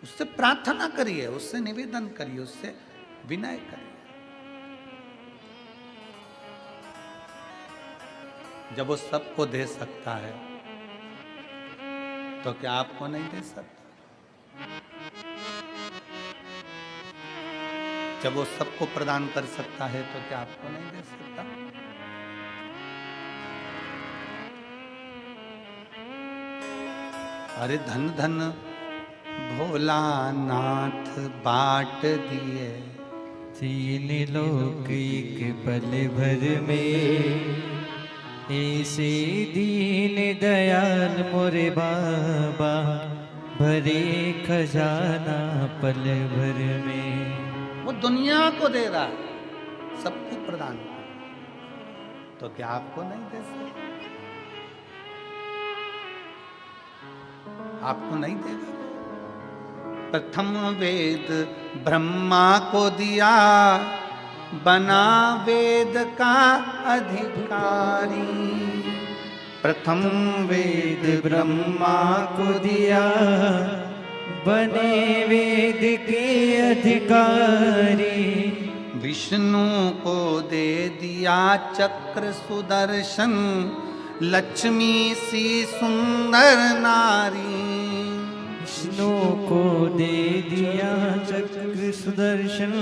उससे प्रार्थना करिए, उससे निवेदन करिए, उससे विनय करिए। जब वो सबको दे सकता है तो क्या आपको नहीं दे सकता? जब वो सबको प्रदान कर सकता है तो क्या आपको नहीं दे सकता? अरे धन धन भोलानाथ बाट दिए, तीन लोक एक पल भर में, ऐसे दीन दयाल मोरे बाबा, भरे खजाना पल भर में। वो दुनिया को दे रहा है, सबको प्रदान कर रहा है, तो क्या आपको नहीं दे सकता? आपको नहीं देगा? प्रथम वेद ब्रह्मा को दिया, बना वेद का अधिकारी। प्रथम वेद ब्रह्मा को दिया, बने वेद के अधिकारी। विष्णु को दे दिया चक्र सुदर्शन, लक्ष्मी सी सुंदर नारी। विष्णु को दे दिया चक्र सुदर्शन,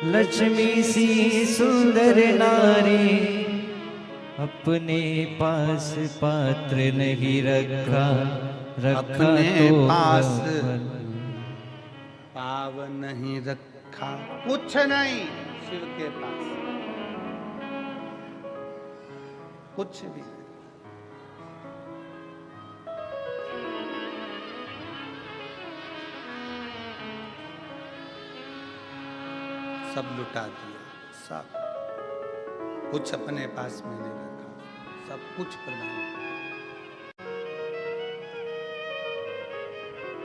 लक्ष्मी सी सुंदर नारी। अपने पास पात्र नहीं रखा, रखा अपने तो पास पाव नहीं रखा, कुछ नहीं शिव के पास, कुछ भी नहीं। सब लुटा दिया, सब कुछ अपने पास में नहीं रखा, सब कुछ प्रदान किया।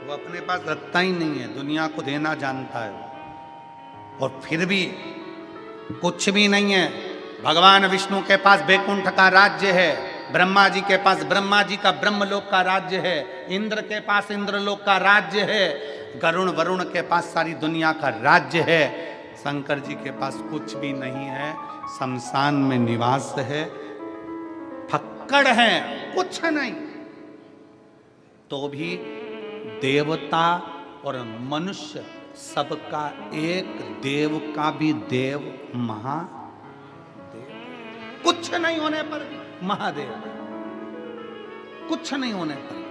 वो अपने पास रखता ही नहीं है, दुनिया को देना जानता है, और फिर भी कुछ भी नहीं है। भगवान विष्णु के पास बैकुंठ का राज्य है, ब्रह्मा जी के पास ब्रह्मा जी का ब्रह्मलोक का राज्य है, इंद्र के पास इंद्रलोक का राज्य है, गरुण वरुण के पास सारी दुनिया का राज्य है। शंकर जी के पास कुछ भी नहीं है, शमशान में निवास है, फक्कड़ है, कुछ नहीं। तो भी देवता और मनुष्य सबका एक, देव का भी देव महादेव। कुछ नहीं होने पर भी महादेव, कुछ नहीं होने पर।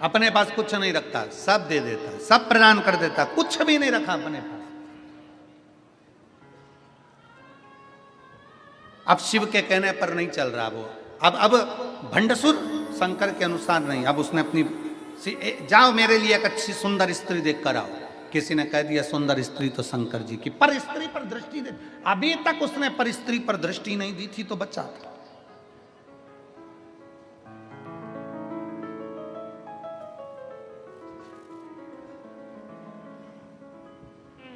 अपने पास कुछ नहीं रखता, सब दे देता, सब प्रदान कर देता, कुछ भी नहीं रखा अपने पास। अब शिव के कहने पर नहीं चल रहा वो, अब भंडसुर शंकर के अनुसार नहीं, अब उसने अपनी जाओ मेरे लिए एक अच्छी सुंदर स्त्री देख कर आओ। किसी ने कह दिया सुंदर स्त्री तो शंकर जी की, पर स्त्री पर दृष्टि दे, अभी तक उसने पर स्त्री पर दृष्टि नहीं दी थी तो बचा था।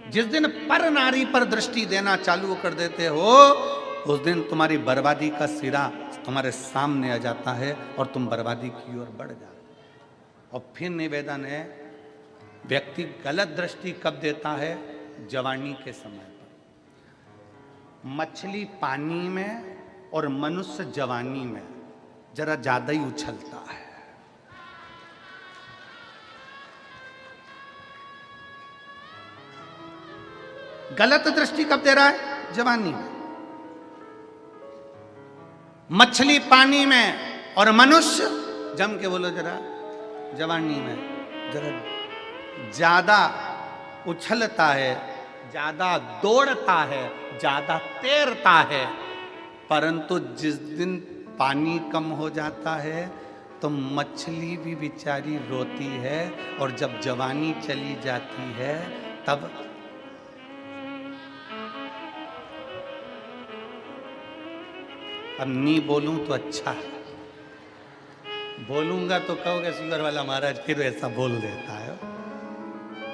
जिस दिन पर नारी पर दृष्टि देना चालू कर देते हो, उस दिन तुम्हारी बर्बादी का सिरा तुम्हारे सामने आ जाता है और तुम बर्बादी की ओर बढ़ जाते हो। और फिर निवेदन है, व्यक्ति गलत दृष्टि कब देता है? जवानी के समय पर। मछली पानी में और मनुष्य जवानी में जरा ज्यादा ही उछलता है। गलत दृष्टि कब दे रहा है? जवानी में। मछली पानी में और मनुष्य, जम के बोलो जरा, जवानी में जरा ज्यादा उछलता है, ज्यादा दौड़ता है, ज्यादा तैरता है। परंतु जिस दिन पानी कम हो जाता है तो मछली भी बेचारी रोती है, और जब जवानी चली जाती है तब अब नहीं बोलूं तो अच्छा है, बोलूंगा तो कहोगे शुगर वाला महाराज फिर ऐसा बोल देता है।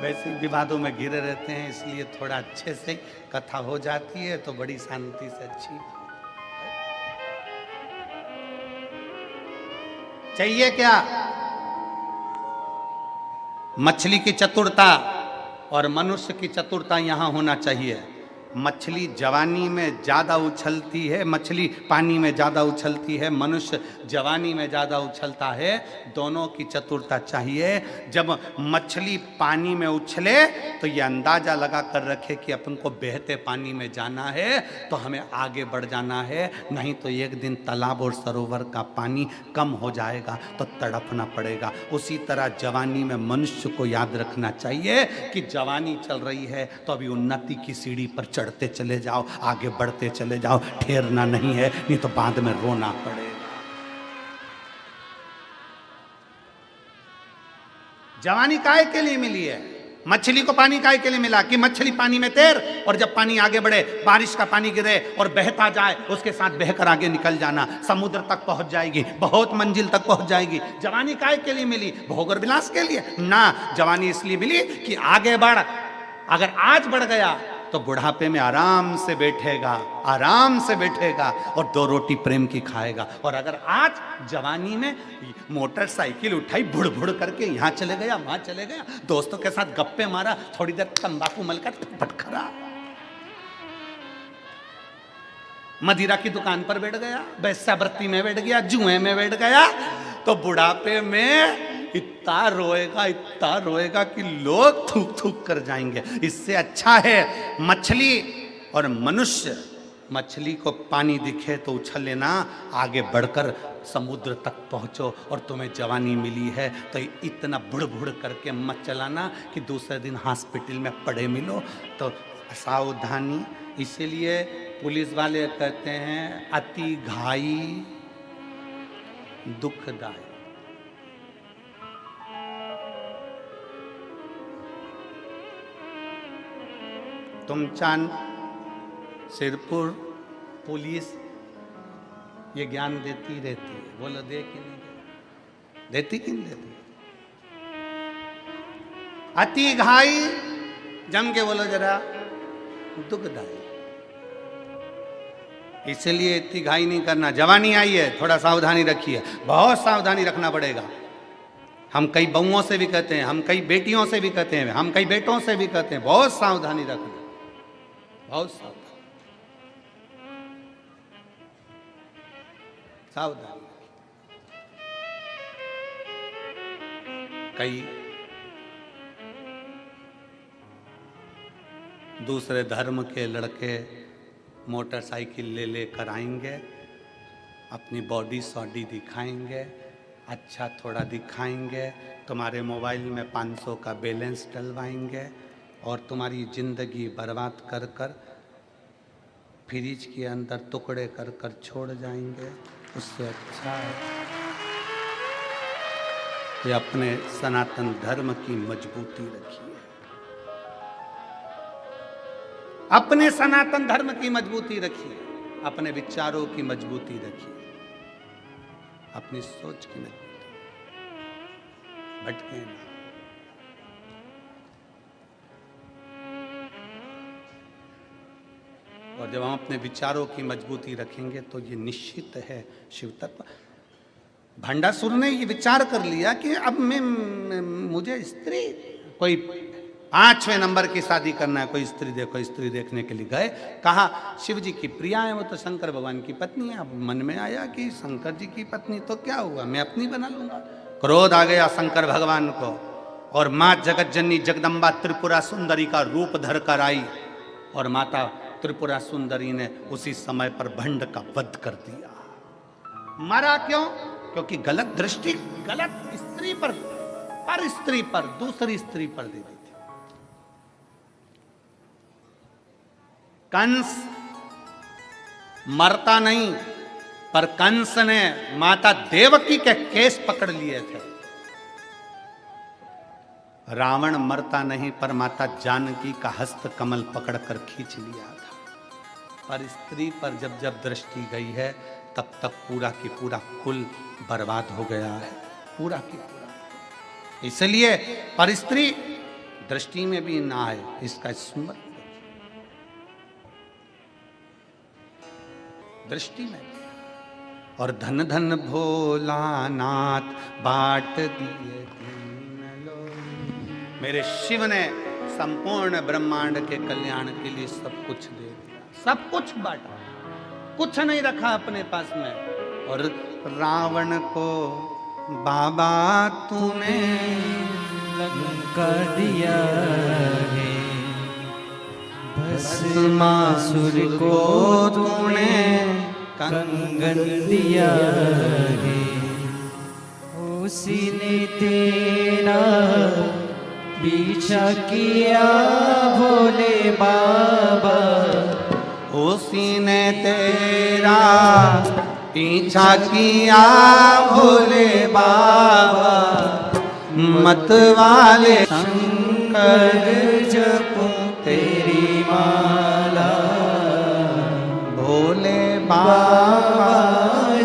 वैसे ही विवादों में घिरे रहते हैं, इसलिए थोड़ा अच्छे से कथा हो जाती है तो बड़ी शांति से अच्छी। चाहिए क्या? मछली की चतुरता और मनुष्य की चतुरता यहां होना चाहिए। मछली जवानी में ज्यादा उछलती है, मछली पानी में ज्यादा उछलती है, मनुष्य जवानी में ज्यादा उछलता है। दोनों की चतुरता चाहिए। जब मछली पानी में उछले तो ये अंदाजा लगा कर रखे कि अपन को बहते पानी में जाना है, तो हमें आगे बढ़ जाना है, नहीं तो एक दिन तालाब और सरोवर का पानी कम हो जाएगा तो तड़पना पड़ेगा। उसी तरह जवानी में मनुष्य को याद रखना चाहिए कि जवानी चल रही है तो अभी उन्नति की सीढ़ी पर चढ़ते चले जाओ, आगे बढ़ते चले जाओ, ठहरना नहीं है, नहीं तो बाद में रोना पड़ेगा। जवानी काहे के लिए मिली है? मछली को पानी काहे के लिए मिला कि मछली पानी में तैर, और जब पानी आगे बढ़े, बारिश का पानी गिरे और बहता जाए, उसके साथ बहकर आगे निकल जाना, समुद्र तक पहुंच जाएगी, बहुत मंजिल तक पहुंच जाएगी। जवानी काहे के लिए मिली? भोग और विलास के लिए ना, जवानी इसलिए मिली कि आगे बढ़। अगर आज बढ़ गया तो बुढ़ापे में आराम से बैठेगा, आराम से बैठेगा और 2 रोटी प्रेम की खाएगा। और अगर आज जवानी में मोटरसाइकिल उठाई, बुड़ बुड़ करके यहाँ चले गया, वहां चले गया, दोस्तों के साथ गप्पे मारा, थोड़ी देर तंबाकू मलकर पटखरा, मदिरा की दुकान पर बैठ गया, वेश्यावृत्ति में बैठ गया, जुए में बैठ गया, तो बुढ़ापे में इतना रोएगा कि लोग थूक थूक कर जाएंगे। इससे अच्छा है मछली और मनुष्य। मछली को पानी दिखे तो उछल लेना, आगे बढ़कर समुद्र तक पहुंचो। और तुम्हें जवानी मिली है तो इतना बुड़ बुड़ करके मत चलाना कि दूसरे दिन हॉस्पिटल में पड़े मिलो। तो सावधानी। इसीलिए पुलिस वाले कहते हैं अति घाई दुखदायी। तुम चांद सिरपुर पुलिस ये ज्ञान देती रहती है, बोलो दे कि नहीं देती? कि नहीं देती? अति घाई, जम के बोलो जरा, दुखदायी। इसलिए इतनी घाई नहीं करना। जवानी आई है, थोड़ा सावधानी रखिए, बहुत सावधानी रखना पड़ेगा। हम कई बहुओं से भी कहते हैं, हम कई बेटियों से भी कहते हैं, हम कई बेटों से भी कहते हैं, बहुत सावधानी रखना, बहुत सावधानी, सावधानी। कई दूसरे धर्म के लड़के मोटरसाइकिल ले लेकर आएंगे, अपनी बॉडी सॉडी दिखाएंगे, अच्छा थोड़ा दिखाएंगे, तुम्हारे मोबाइल में 500 का बैलेंस डलवाएंगे और तुम्हारी ज़िंदगी बर्बाद कर कर फ्रिज के अंदर टुकड़े कर कर छोड़ जाएंगे। उससे अच्छा है कि अपने सनातन धर्म की मजबूती रखिए, अपने सनातन धर्म की मजबूती रखिए, अपने विचारों की मजबूती रखिए, अपनी सोच की मजबूती, भटके ना। और जब हम अपने विचारों की मजबूती रखेंगे तो ये निश्चित है शिव तत्व। भंडासुर ने ये विचार कर लिया कि अब मुझे स्त्री, कोई 5वें नंबर की शादी करना है, कोई स्त्री देखो। स्त्री देखने के लिए गए, कहा शिव जी की प्रिया है, वो तो शंकर भगवान की पत्नी है। अब मन में आया कि शंकर जी की पत्नी तो क्या हुआ, मैं अपनी बना लूंगा। क्रोध आ गया शंकर भगवान को और माँ जगत जननी जगदम्बा त्रिपुरा सुंदरी का रूप धर कर आई और माता त्रिपुरा सुंदरी ने उसी समय पर भंड का वध कर दिया। मरा क्यों? क्योंकि गलत दृष्टि, गलत स्त्री पर स्त्री पर, दूसरी स्त्री पर दे दी थी। कंस मरता नहीं, पर कंस ने माता देवकी के केस पकड़ लिए थे। रावण मरता नहीं, पर माता जानकी का हस्त कमल पकड़कर खींच लिया था। पर स्त्री पर जब जब दृष्टि गई है तब तक पूरा की पूरा कुल बर्बाद हो गया है, पूरा की पूरा। इसलिए पर स्त्री दृष्टि में भी ना आए, इसका स्मरण दृष्टि में। और धन धन भोलानाथ बाट दिए दीन लोग। मेरे शिव ने संपूर्ण ब्रह्मांड के कल्याण के लिए सब कुछ दे दिया, सब कुछ बांटा, कुछ नहीं रखा अपने पास में। और रावण को बाबा तूने लंका दिया है, भस्मासुर को तूने कंगन दिया है। उसी ने तेरा पीछा किया भोले बाबा, उसी ने तेरा पीछा किया भोले बाबा। मत वाले शंकर जपो तेरी माला, भोले बाबा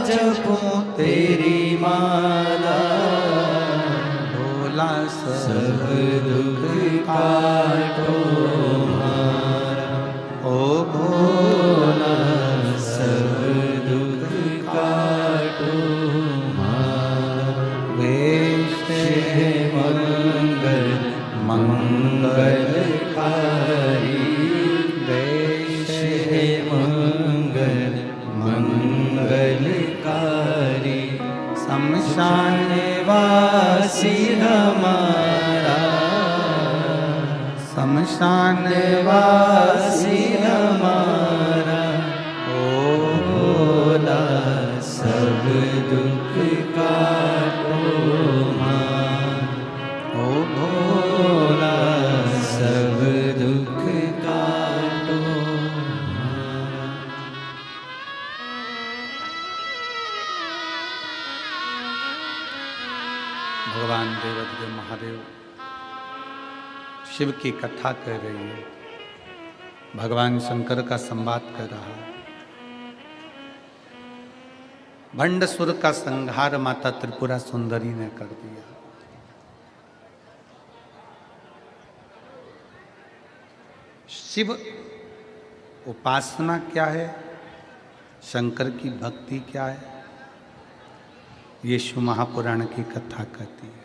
जपो तेरी माला। भोला सब दुख काटो हमारा, ओ भोला सब दुख काटो हमारा। वेश है मंगल मंगलकारी, देश है मंगल मंगलकारी। शमशान वासी हमारा, शमशान वासी हमारा। ओ भोला सब दुख काटो हमारा, ओ भोला सब दुख काटो हमारा। भगवान देवदेव महादेव शिव की कथा कह रही है, भगवान शंकर का संवाद कर रहा है। भंडसुर का संहार माता त्रिपुरा सुंदरी ने कर दिया। शिव उपासना क्या है, शंकर की भक्ति क्या है, ये शिव महापुराण की कथा कहती है।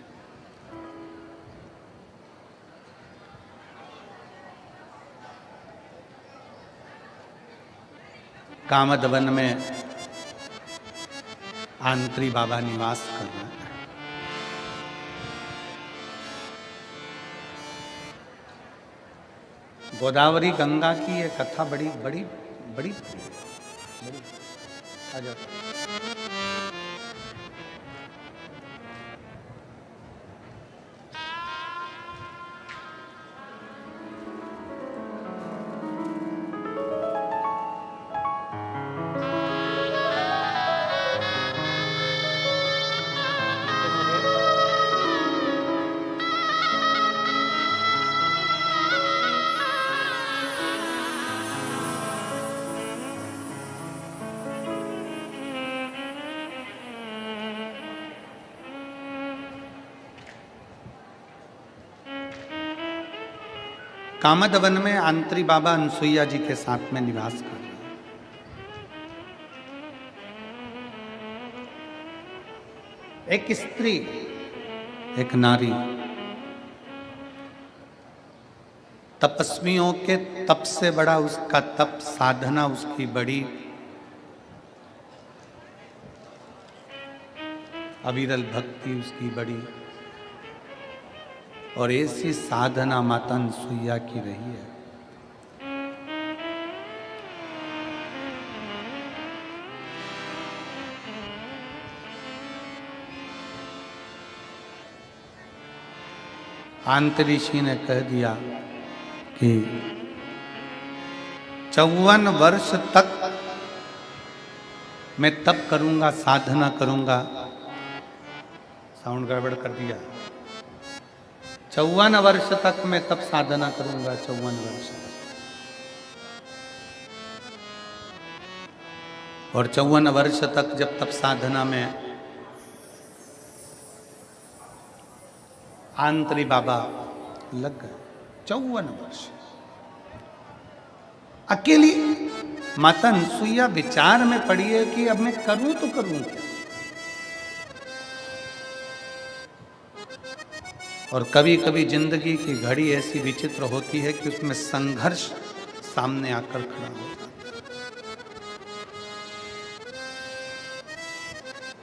कामदवन में आंत्री बाबा निवास कर रहे हैं। गोदावरी गंगा की ये कथा बड़ी बड़ी बड़ी बड़ी आ जाओ। कामदवन में आंत्री बाबा अनसुईया जी के साथ में निवास कर रहे हैं। एक स्त्री, एक नारी तपस्वियों के तप से बड़ा उसका तप, साधना उसकी बड़ी, अविरल भक्ति उसकी बड़ी, और ऐसी साधना माता अनसुईया की रही है। आंत ऋषि ने कह दिया कि 54 वर्ष तक मैं तप करूंगा, साधना करूंगा। साउंड गड़बड़ कर दिया। 54 वर्ष तक मैं तप साधना करूंगा, 54 वर्ष। और 54 वर्ष तक जब तप साधना में आंतरी बाबा लग गए 54 वर्ष। अकेली माता अनसुईया विचार में पड़ी है कि अब मैं करूं तो करूं क्या। और कभी कभी जिंदगी की घड़ी ऐसी विचित्र होती है कि उसमें संघर्ष सामने आकर खड़ा होता है।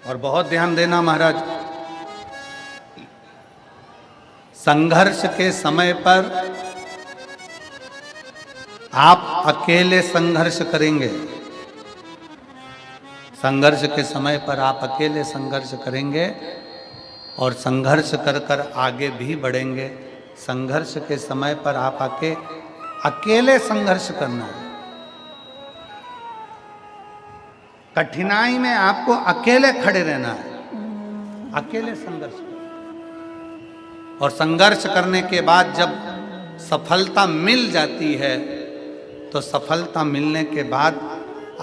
और बहुत ध्यान देना महाराज, संघर्ष के समय पर आप अकेले संघर्ष करेंगे। संघर्ष के समय पर आप अकेले संघर्ष करेंगे और संघर्ष कर कर आगे भी बढ़ेंगे। संघर्ष के समय पर आप अकेले संघर्ष करना है। कठिनाई में आपको अकेले खड़े रहना है, अकेले संघर्ष करना। और संघर्ष करने के बाद जब सफलता मिल जाती है तो सफलता मिलने के बाद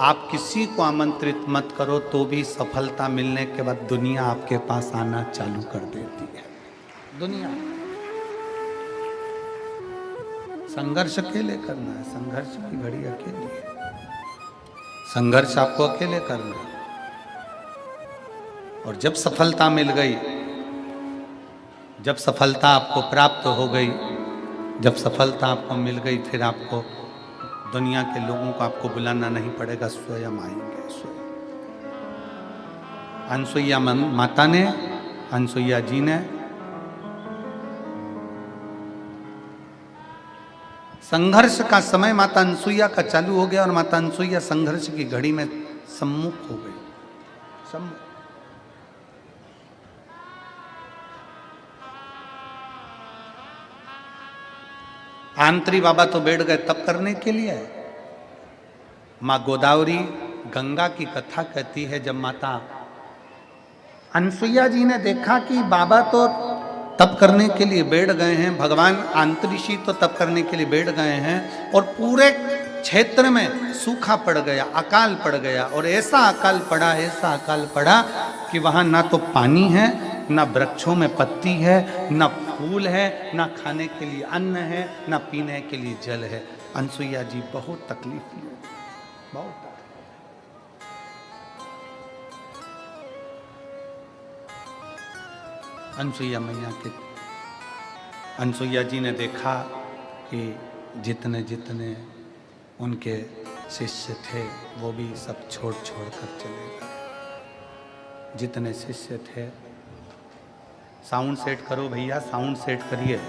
आप किसी को आमंत्रित मत करो तो भी सफलता मिलने के बाद दुनिया आपके पास आना चालू कर देती है। दुनिया संघर्ष अकेले करना है, संघर्ष की घड़ी अकेली है, संघर्ष आपको अकेले करना है। और जब सफलता मिल गई, जब सफलता आपको प्राप्त हो गई, जब सफलता आपको मिल गई, फिर आपको दुनिया के लोगों को आपको बुलाना नहीं पड़ेगा, स्वयं आएंगे। स्वयं अनसुईया माता ने, अनसुईया जी ने संघर्ष का समय माता अनसुईया का चालू हो गया और माता अनसुईया संघर्ष की घड़ी में सम्मुख हो गई। सम्मुख आंतरी बाबा तो बैठ गए तप करने के लिए। माँ गोदावरी गंगा की कथा कहती है, जब माता अनसुईया जी ने देखा कि बाबा तो तप करने के लिए बैठ गए हैं, भगवान आंतरिषि तो तप करने के लिए बैठ गए हैं और पूरे क्षेत्र में सूखा पड़ गया, अकाल पड़ गया। और ऐसा अकाल पड़ा, ऐसा अकाल पड़ा कि वहां ना तो पानी है, ना वृक्षों में पत्ती है, ना फूल है, ना खाने के लिए अन्न है, ना पीने के लिए जल है। अनसुईया जी बहुत तकलीफ में, बहुत तकलीफ। अनसुईया मैया के, अनसुईया जी ने देखा कि जितने जितने उनके शिष्य थे वो भी सब छोड़ छोड़ कर चले गए। जितने शिष्य थे, साउंड सेट करो भैया, साउंड सेट करिए।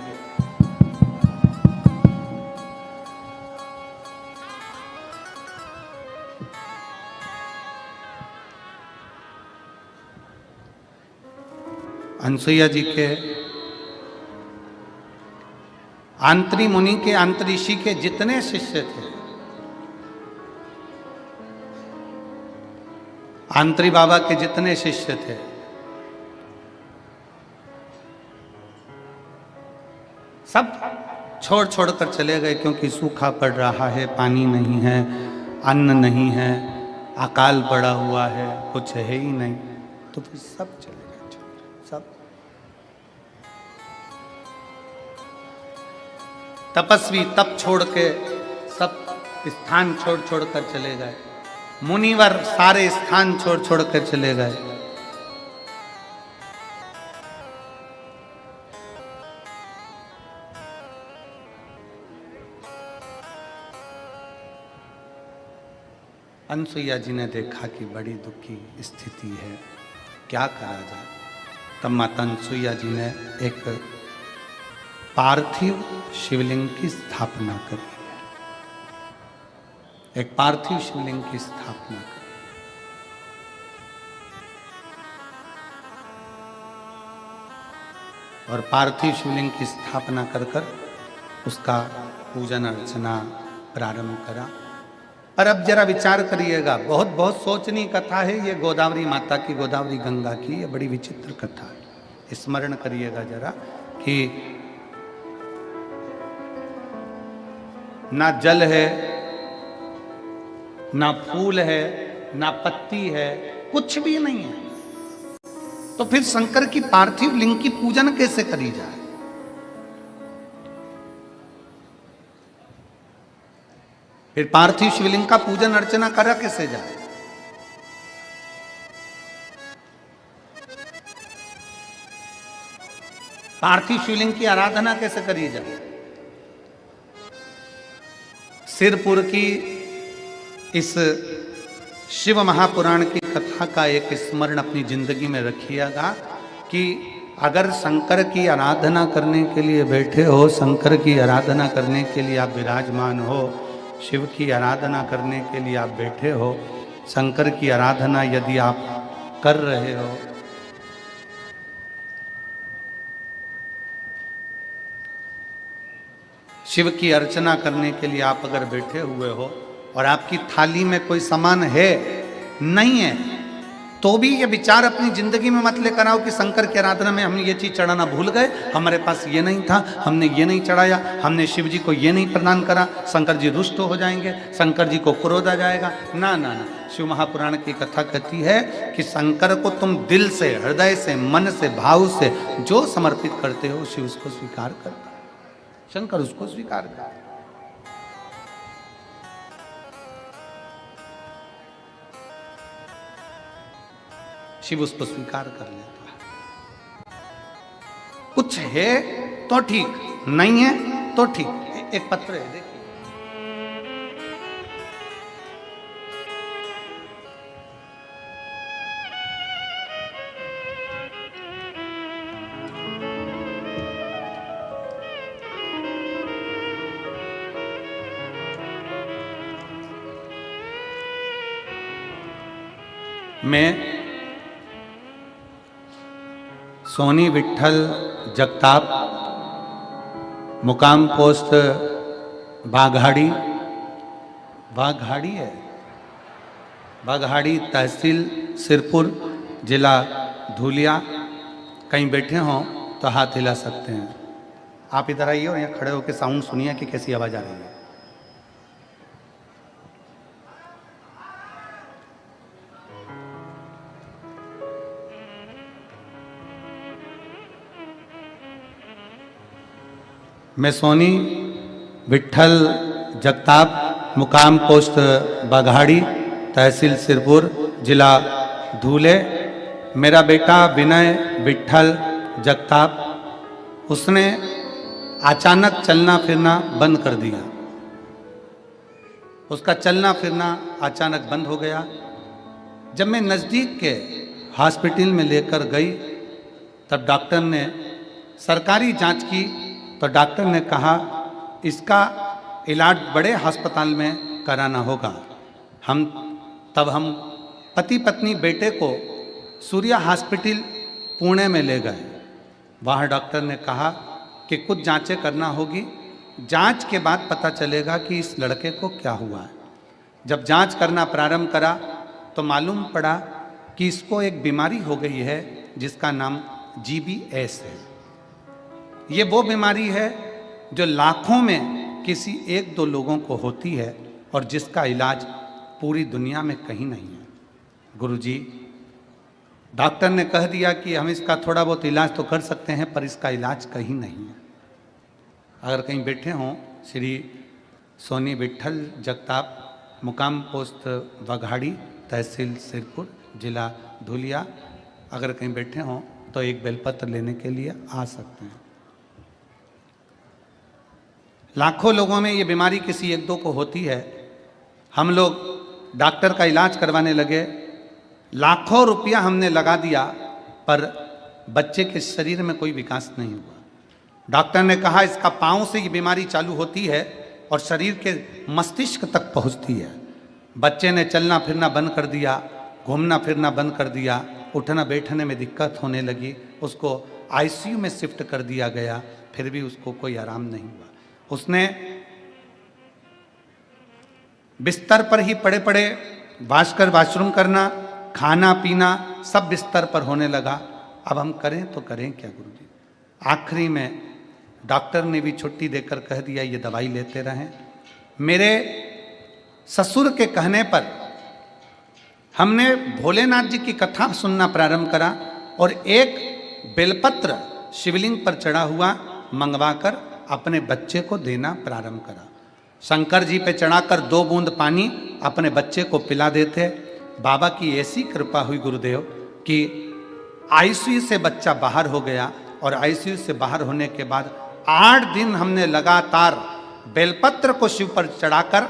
अनसुईया जी के आंतरी मुनि के, आंतरिषि के जितने शिष्य थे, आंतरी बाबा के जितने शिष्य थे, सब छोड़ छोड़ कर चले गए। क्योंकि सूखा पड़ रहा है, पानी नहीं है, अन्न नहीं है, अकाल पड़ा हुआ है, कुछ है ही नहीं। तो फिर सब चले गए, सब। तपस्वी तप छोड़ के सब स्थान छोड़ छोड़ कर चले गए। मुनिवर सारे स्थान छोड़ छोड़ कर चले गए। अनसुईया जी ने देखा कि बड़ी दुखी स्थिति है, क्या करा जाए। तब माता अनसुईया जी ने एक पार्थिव शिवलिंग की स्थापना करी, एक पार्थिव शिवलिंग की स्थापना करी। और पार्थिव शिवलिंग की स्थापना कर कर उसका पूजन अर्चना प्रारंभ करा। और अब जरा विचार करिएगा, बहुत बहुत सोचनीय कथा है ये गोदावरी माता की, गोदावरी गंगा की, ये बड़ी विचित्र कथा है। स्मरण करिएगा जरा कि ना जल है, ना फूल है, ना पत्ती है, कुछ भी नहीं है। तो फिर शंकर की पार्थिव लिंग की पूजन कैसे करी जाए? फिर पार्थिव शिवलिंग का पूजन अर्चना करा कैसे जाए? पार्थिव शिवलिंग की आराधना कैसे करी जाए? सिरपुर की इस शिव महापुराण की कथा का एक स्मरण अपनी जिंदगी में रखिएगा कि अगर शंकर की आराधना करने के लिए बैठे हो, शंकर की आराधना करने के लिए आप विराजमान हो, शिव की आराधना करने के लिए आप बैठे हो, शंकर की आराधना यदि आप कर रहे हो, शिव की अर्चना करने के लिए आप अगर बैठे हुए हो और आपकी थाली में कोई सामान है नहीं है, तो भी ये विचार अपनी जिंदगी में मत लेकर आओ कि शंकर की आराधना में हम ये चीज चढ़ाना भूल गए, हमारे पास ये नहीं था, हमने ये नहीं चढ़ाया, हमने शिव जी को ये नहीं प्रदान करा, शंकर जी रुष्ट हो जाएंगे, शंकर जी को क्रोध आ जाएगा। ना ना ना, शिव महापुराण की कथा कहती है कि शंकर को तुम दिल से, हृदय से, मन से, भाव से जो समर्पित करते हो, शिव उसको स्वीकार करता है, शंकर उसको स्वीकार करता है। शिव उसको स्वीकार कर लेता है। कुछ है तो ठीक, नहीं है तो ठीक। एक पत्र है, देखिए, मैं सोनी विट्ठल जगताप, मुकाम पोस्ट बाघाड़ी, बाघाड़ी है, बाघाड़ी तहसील सिरपुर, जिला धुलिया। कहीं बैठे हों तो हाथ हिला सकते हैं। आप इधर आइए और यहाँ खड़े होकर साउंड सुनिए कि कैसी आवाज़ आ रही है। मैं सोनी विट्ठल जगताप, मुकाम पोस्ट बाघाड़ी, तहसील सिरपुर, जिला धूले। मेरा बेटा विनय विट्ठल जगताप, उसने अचानक चलना फिरना बंद कर दिया। उसका चलना फिरना अचानक बंद हो गया। जब मैं नज़दीक के हॉस्पिटल में लेकर गई, तब डॉक्टर ने सरकारी जांच की तो डॉक्टर ने कहा इसका इलाज बड़े अस्पताल में कराना होगा। तब हम पति पत्नी बेटे को सूर्या हॉस्पिटल पुणे में ले गए। वहाँ डॉक्टर ने कहा कि कुछ जांचें करना होगी, जांच के बाद पता चलेगा कि इस लड़के को क्या हुआ है। जब जांच करना प्रारंभ करा तो मालूम पड़ा कि इसको एक बीमारी हो गई है जिसका नाम GBS है। ये वो बीमारी है जो लाखों में किसी एक दो लोगों को होती है और जिसका इलाज पूरी दुनिया में कहीं नहीं है। गुरुजी, डॉक्टर ने कह दिया कि हम इसका थोड़ा बहुत इलाज तो कर सकते हैं, पर इसका इलाज कहीं नहीं है। अगर कहीं बैठे हों, श्री सोनी विट्ठल जगताप, मुकाम पोस्ट बाघाड़ी, तहसील सिरपुर, जिला धुलिया, अगर कहीं बैठे हों तो एक बेलपत्र लेने के लिए आ सकते हैं। लाखों लोगों में ये बीमारी किसी एक दो को होती है। हम लोग डॉक्टर का इलाज करवाने लगे, लाखों रुपया हमने लगा दिया, पर बच्चे के शरीर में कोई विकास नहीं हुआ। डॉक्टर ने कहा इसका पाँव से ये बीमारी चालू होती है और शरीर के मस्तिष्क तक पहुंचती है। बच्चे ने चलना फिरना बंद कर दिया, घूमना फिरना बंद कर दिया, उठना बैठने में दिक्कत होने लगी, उसको ICU में शिफ्ट कर दिया गया, फिर भी उसको कोई आराम नहीं हुआ। उसने बिस्तर पर ही पड़े पड़े वाशरूम करना, खाना पीना सब बिस्तर पर होने लगा। अब हम करें तो करें क्या गुरुजी? आखिरी में डॉक्टर ने भी छुट्टी देकर कह दिया ये दवाई लेते रहें। मेरे ससुर के कहने पर हमने भोलेनाथ जी की कथा सुनना प्रारंभ करा और एक बेलपत्र शिवलिंग पर चढ़ा हुआ मंगवाकर अपने बच्चे को देना प्रारंभ करा। शंकर जी पे चढ़ाकर 2 बूंद पानी अपने बच्चे को पिला देते। बाबा की ऐसी कृपा हुई गुरुदेव कि आईसीयू से बच्चा बाहर हो गया और आईसीयू से बाहर होने के बाद 8 दिन हमने लगातार बेलपत्र को शिव पर चढ़ाकर,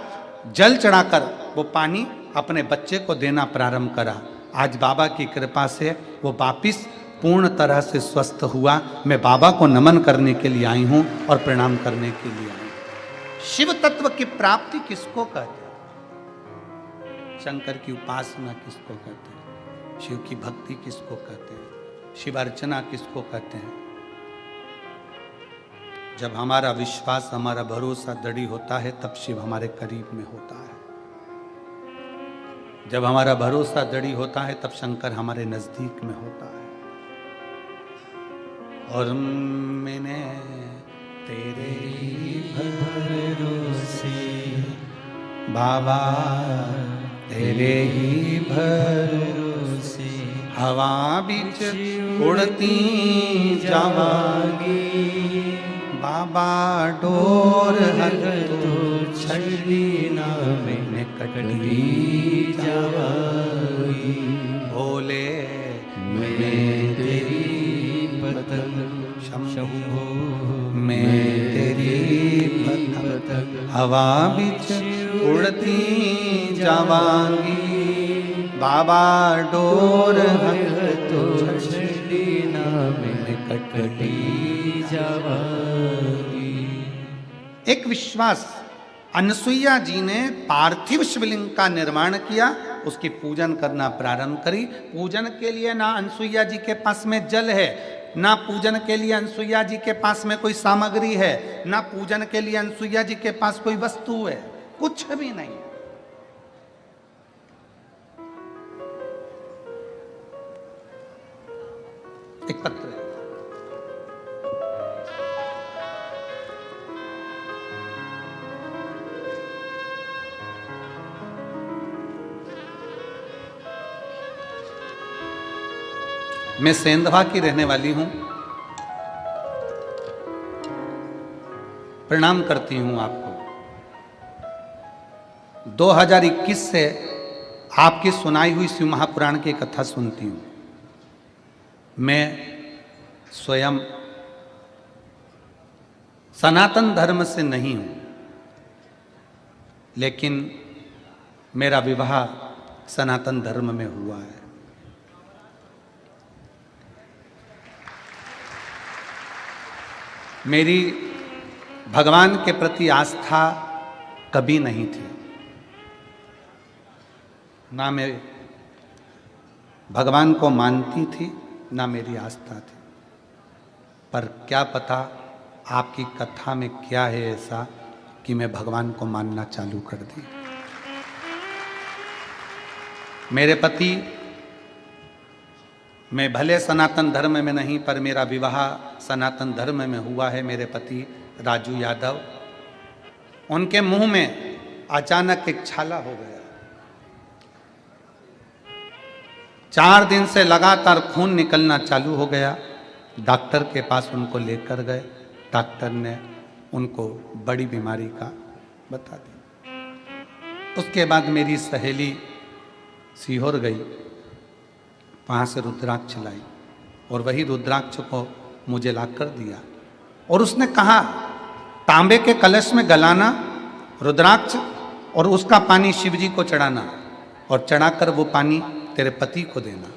जल चढ़ाकर वो पानी अपने बच्चे को देना प्रारंभ करा। आज बाबा की कृपा से वो वापिस पूर्ण तरह से स्वस्थ हुआ। मैं बाबा को नमन करने के लिए आई हूं और प्रणाम करने के लिए आई हूं। शिव तत्व की प्राप्ति किसको कहते हैं? शंकर की उपासना किसको कहते हैं? शिव की भक्ति किसको कहते हैं? शिव अर्चना किसको कहते हैं? जब हमारा विश्वास, हमारा भरोसा दृढ़ होता है तब शिव हमारे करीब में होता है। जब हमारा भरोसा दृढ़ होता है तब शंकर हमारे नजदीक में होता है। और मैंने तेरे ही भरोसे बाबा, तेरे ही भरोसे हवा बीच उड़ती जावांगी बाबा, डोर हर तो छड़ी ना मैंने कटरी जावांगी। भोले मैं तेरी शंभो, मैं तेरी पतंग हवा बीच उड़ती जावांगी बाबा, डोर तो छड़ी ना मैंने कटरी जावांगी। एक विश्वास, अनसुईया जी ने पार्थिव शिवलिंग का निर्माण किया, उसकी पूजन करना प्रारंभ करी। पूजन के लिए ना अनसुईया जी के पास में जल है, ना पूजन के लिए अनसुईया जी के पास में कोई सामग्री है, ना पूजन के लिए अनसुईया जी के पास कोई वस्तु है, कुछ भी नहीं। एक पत्र है। मैं सेंधवा की रहने वाली हूं। प्रणाम करती हूं आपको। 2021 से आपकी सुनाई हुई शिव महापुराण की कथा सुनती हूं। मैं स्वयं सनातन धर्म से नहीं हूं, लेकिन मेरा विवाह सनातन धर्म में हुआ है। मेरी भगवान के प्रति आस्था कभी नहीं थी, ना मैं भगवान को मानती थी, ना मेरी आस्था थी। पर क्या पता आपकी कथा में क्या है ऐसा कि मैं भगवान को मानना चालू कर दी। मेरे पति, मैं भले सनातन धर्म में नहीं, पर मेरा विवाह सनातन धर्म में हुआ है। मेरे पति राजू यादव, उनके मुंह में अचानक एक छाला हो गया। 4 दिन से लगातार खून निकलना चालू हो गया। डॉक्टर के पास उनको लेकर गए। डॉक्टर ने उनको बड़ी बीमारी का बता दिया। उसके बाद मेरी सहेली सीहोर गई, वहाँ से रुद्राक्ष लाई और वही रुद्राक्ष को मुझे ला कर दिया। और उसने कहा, तांबे के कलश में गलाना रुद्राक्ष और उसका पानी शिव जी को चढ़ाना, और चढ़ाकर वो पानी तेरे पति को देना।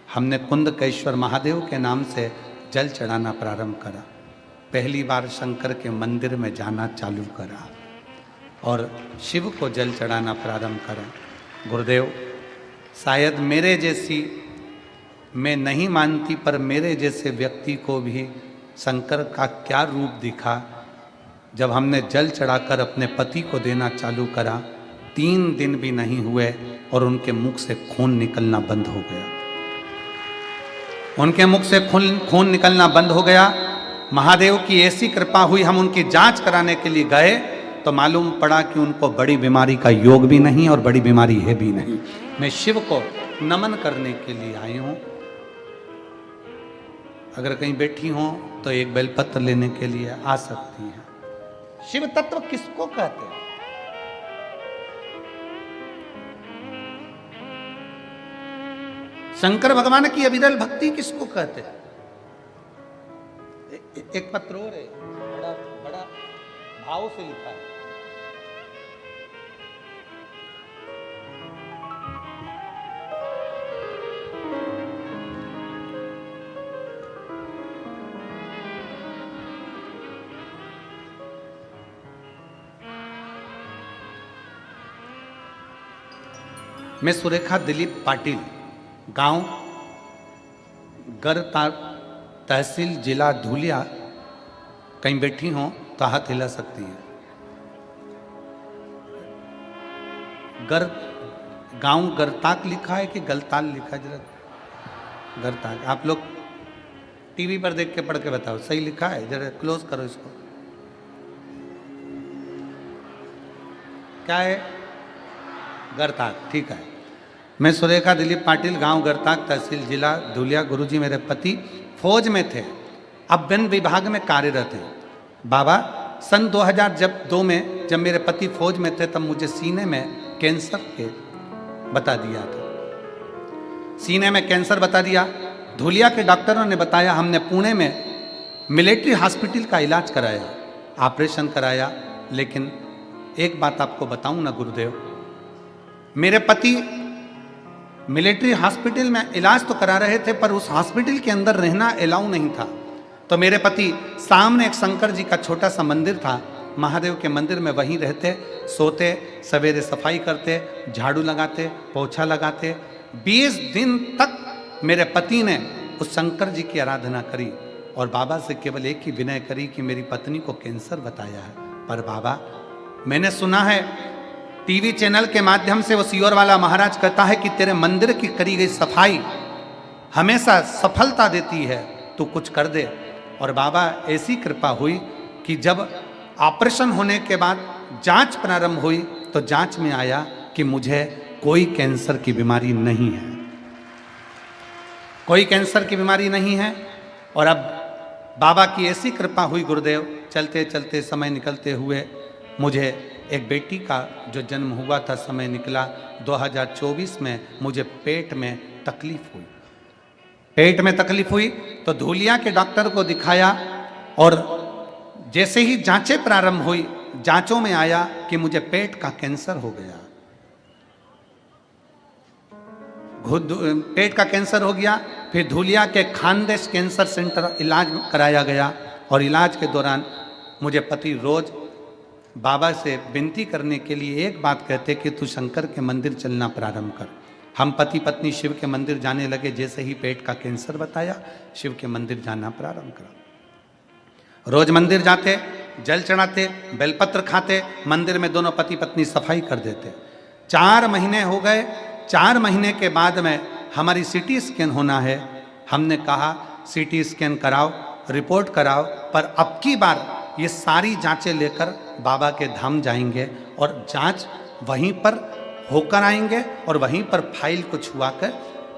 हमने कुंदकेश्वर महादेव के नाम से जल चढ़ाना प्रारंभ करा। पहली बार शंकर के मंदिर में जाना चालू करा और शिव को जल चढ़ाना प्रारंभ करा। गुरुदेव, शायद मेरे जैसी, मैं नहीं मानती, पर मेरे जैसे व्यक्ति को भी शंकर का क्या रूप दिखा जब हमने जल चढ़ाकर अपने पति को देना चालू करा। 3 दिन भी नहीं हुए और उनके मुख से खून निकलना बंद हो गया। उनके मुख से खून निकलना बंद हो गया। महादेव की ऐसी कृपा हुई, हम उनकी जांच कराने के लिए गए तो मालूम पड़ा कि उनको बड़ी बीमारी का योग भी नहीं और बड़ी बीमारी है भी नहीं। मैं शिव को नमन करने के लिए आई हूं। अगर कहीं बैठी हो तो एक बेलपत्र लेने के लिए आ सकती हैं। शिव तत्व किसको कहते हैं? शंकर भगवान की अविरल भक्ति किसको कहते हैं? एक पत्र और है, बड़ा बड़ा भाव से लिखा है। मैं सुरेखा दिलीप पाटिल, गांव गरता, तहसील जिला धुलिया, कहीं बैठी हो तो हाथ हिला सकती है। गांव गरताक लिखा है कि गलताल लिखा है? जरा गरताक, आप लोग टीवी पर देख के पढ़ के बताओ सही लिखा है? जरा क्लोज करो इसको। क्या है? गरताक, ठीक है। मैं सुरेखा दिलीप पाटिल, गांव गरताक, तहसील जिला धुलिया। गुरुजी मेरे पति फौज में थे, अब वन विभाग में कार्यरत हैं। बाबा सन 2002 में जब मेरे पति फौज में थे तब मुझे सीने में कैंसर के बता दिया था। सीने में कैंसर बता दिया। धुलिया के डॉक्टरों ने बताया, हमने पुणे में मिलिट्री हॉस्पिटल का इलाज कराया, ऑपरेशन कराया। लेकिन एक बात आपको बताऊं ना गुरुदेव, मेरे पति मिलिट्री हॉस्पिटल में इलाज तो करा रहे थे पर उस हॉस्पिटल के अंदर रहना अलाउ नहीं था। तो मेरे पति सामने एक शंकर जी का छोटा सा मंदिर था, महादेव के मंदिर में वहीं रहते, सोते, सवेरे सफाई करते, झाड़ू लगाते, पोछा लगाते। 20 दिन तक मेरे पति ने उस शंकर जी की आराधना करी और बाबा से केवल एक ही विनय करी कि मेरी पत्नी को कैंसर बताया है। पर बाबा, मैंने सुना है टीवी चैनल के माध्यम से वो सियोर वाला महाराज कहता है कि तेरे मंदिर की करी गई सफाई हमेशा सफलता देती है, तू कुछ कर दे। और बाबा ऐसी कृपा हुई कि जब ऑपरेशन होने के बाद जांच प्रारंभ हुई तो जांच में आया कि मुझे कोई कैंसर की बीमारी नहीं है, कोई कैंसर की बीमारी नहीं है। और अब बाबा की ऐसी कृपा हुई गुरुदेव, चलते चलते समय निकलते हुए मुझे एक बेटी का जो जन्म हुआ था, समय निकला 2024 में, मुझे पेट में तकलीफ हुई। पेट में तकलीफ हुई तो धुलिया के डॉक्टर को दिखाया और जैसे ही जांचें प्रारंभ हुई, जांचों में आया कि मुझे पेट का कैंसर हो गया। पेट का कैंसर हो गया। फिर धुलिया के खानदेश कैंसर सेंटर इलाज कराया गया और इलाज के दौरान मुझे पति रोज बाबा से विनती करने के लिए एक बात कहते कि तू शंकर के मंदिर चलना प्रारंभ कर। हम पति पत्नी शिव के मंदिर जाने लगे। जैसे ही पेट का कैंसर बताया, शिव के मंदिर जाना प्रारंभ करा। रोज मंदिर जाते, जल चढ़ाते, बेलपत्र खाते, मंदिर में दोनों पति पत्नी सफाई कर देते। 4 महीने हो गए। 4 महीने के बाद में हमारी सीटी स्कैन होना है। हमने कहा सीटी स्कैन कराओ, रिपोर्ट कराओ, पर अब की बार ये सारी जांचें लेकर बाबा के धाम जाएंगे और जांच वहीं पर होकर आएंगे और वहीं पर फाइल को छुआकर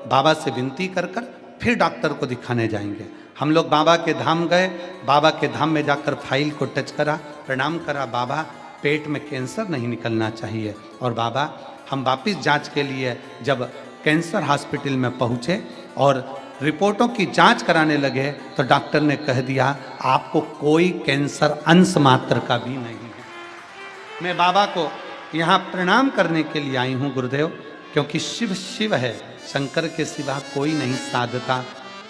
बाबा से विनती कर कर फिर डॉक्टर को दिखाने जाएंगे। हम लोग बाबा के धाम गए। बाबा के धाम में जाकर फाइल को टच करा, प्रणाम करा, बाबा पेट में कैंसर नहीं निकलना चाहिए। और बाबा हम वापिस जांच के लिए जब कैंसर हॉस्पिटल में पहुँचे और रिपोर्टों की जांच कराने लगे तो डॉक्टर ने कह दिया आपको कोई कैंसर अंश मात्र का भी नहीं है। मैं बाबा को यहाँ प्रणाम करने के लिए आई हूँ गुरुदेव, क्योंकि शिव शिव है, शंकर के सिवा कोई नहीं साधता।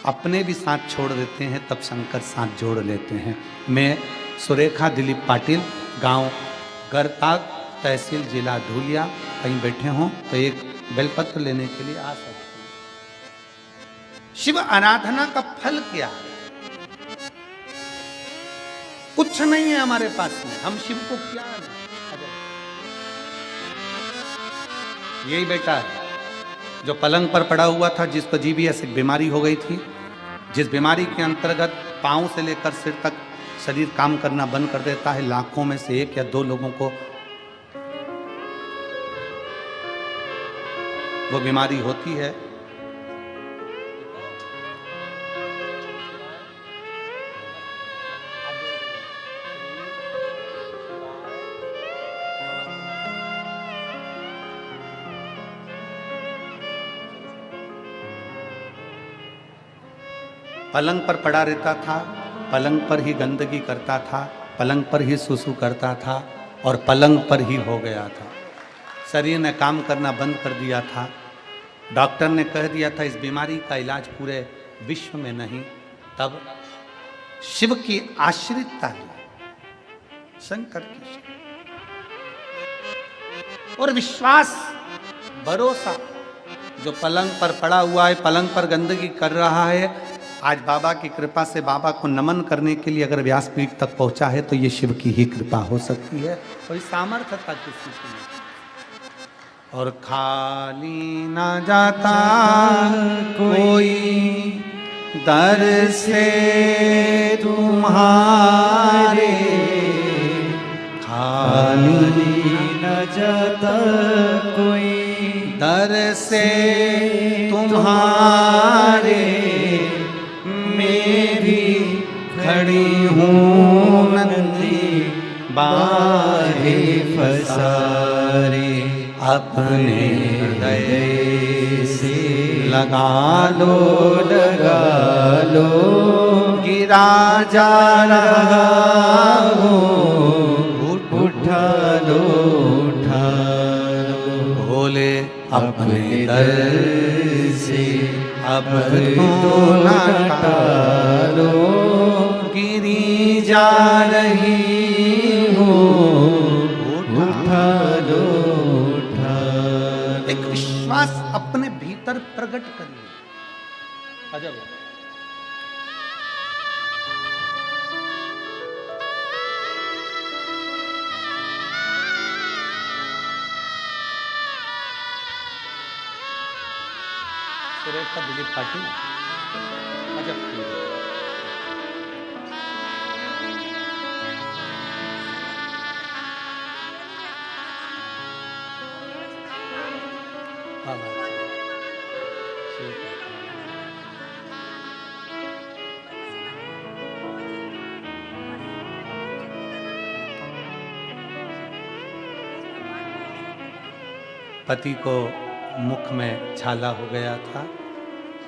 अपने भी साथ छोड़ देते हैं तब शंकर साथ जोड़ लेते हैं। मैं सुरेखा दिलीप पाटिल, गांव गरताक, तहसील जिला धुलिया, कहीं बैठे हों तो एक बेलपत्र लेने के लिए आ सकते हैं। शिव आराधना का फल क्या है? कुछ नहीं है हमारे पास में, हम शिव को क्या है? यही बेटा है जो पलंग पर पड़ा हुआ था, जिसको जीबीएस एक बीमारी हो गई थी, जिस बीमारी के अंतर्गत पांव से लेकर सिर तक शरीर काम करना बंद कर देता है। लाखों में से 1 या 2 लोगों को वो बीमारी होती है। पलंग पर पड़ा रहता था, पलंग पर ही गंदगी करता था, पलंग पर ही सुसु करता था और पलंग पर ही हो गया था। शरीर ने काम करना बंद कर दिया था। डॉक्टर ने कह दिया था इस बीमारी का इलाज पूरे विश्व में नहीं। तब शिव की आश्रितता ली, शंकर की, और विश्वास, भरोसा। जो पलंग पर पड़ा हुआ है, पलंग पर गंदगी कर रहा है, आज बाबा की कृपा से बाबा को नमन करने के लिए अगर व्यासपीठ तक पहुंचा है तो ये शिव की ही कृपा हो सकती है। कोई सामर्थ्य था किसी की नहीं। और खाली ना जाता कोई दर से तुम्हारे, खाली न जाता कोई दर से तुम्हारे, मैं भी खड़ी हूँ नंदी बाहे फसारे, अपने हृदय से लगा लो, लगा लो, गिरा जा रहा हूँ, उठा लो, उठा लो, भोले अपने दर से अब तो ना टालो, गिरी जा रही हो, उठा लो, उठा लो। एक विश्वास अपने भीतर प्रकट करिए। अजब। सुरेखा दिलीप पाटिल, अजब चीज है। हाँ बात है। ठीक है। पति को मुख में छाला हो गया था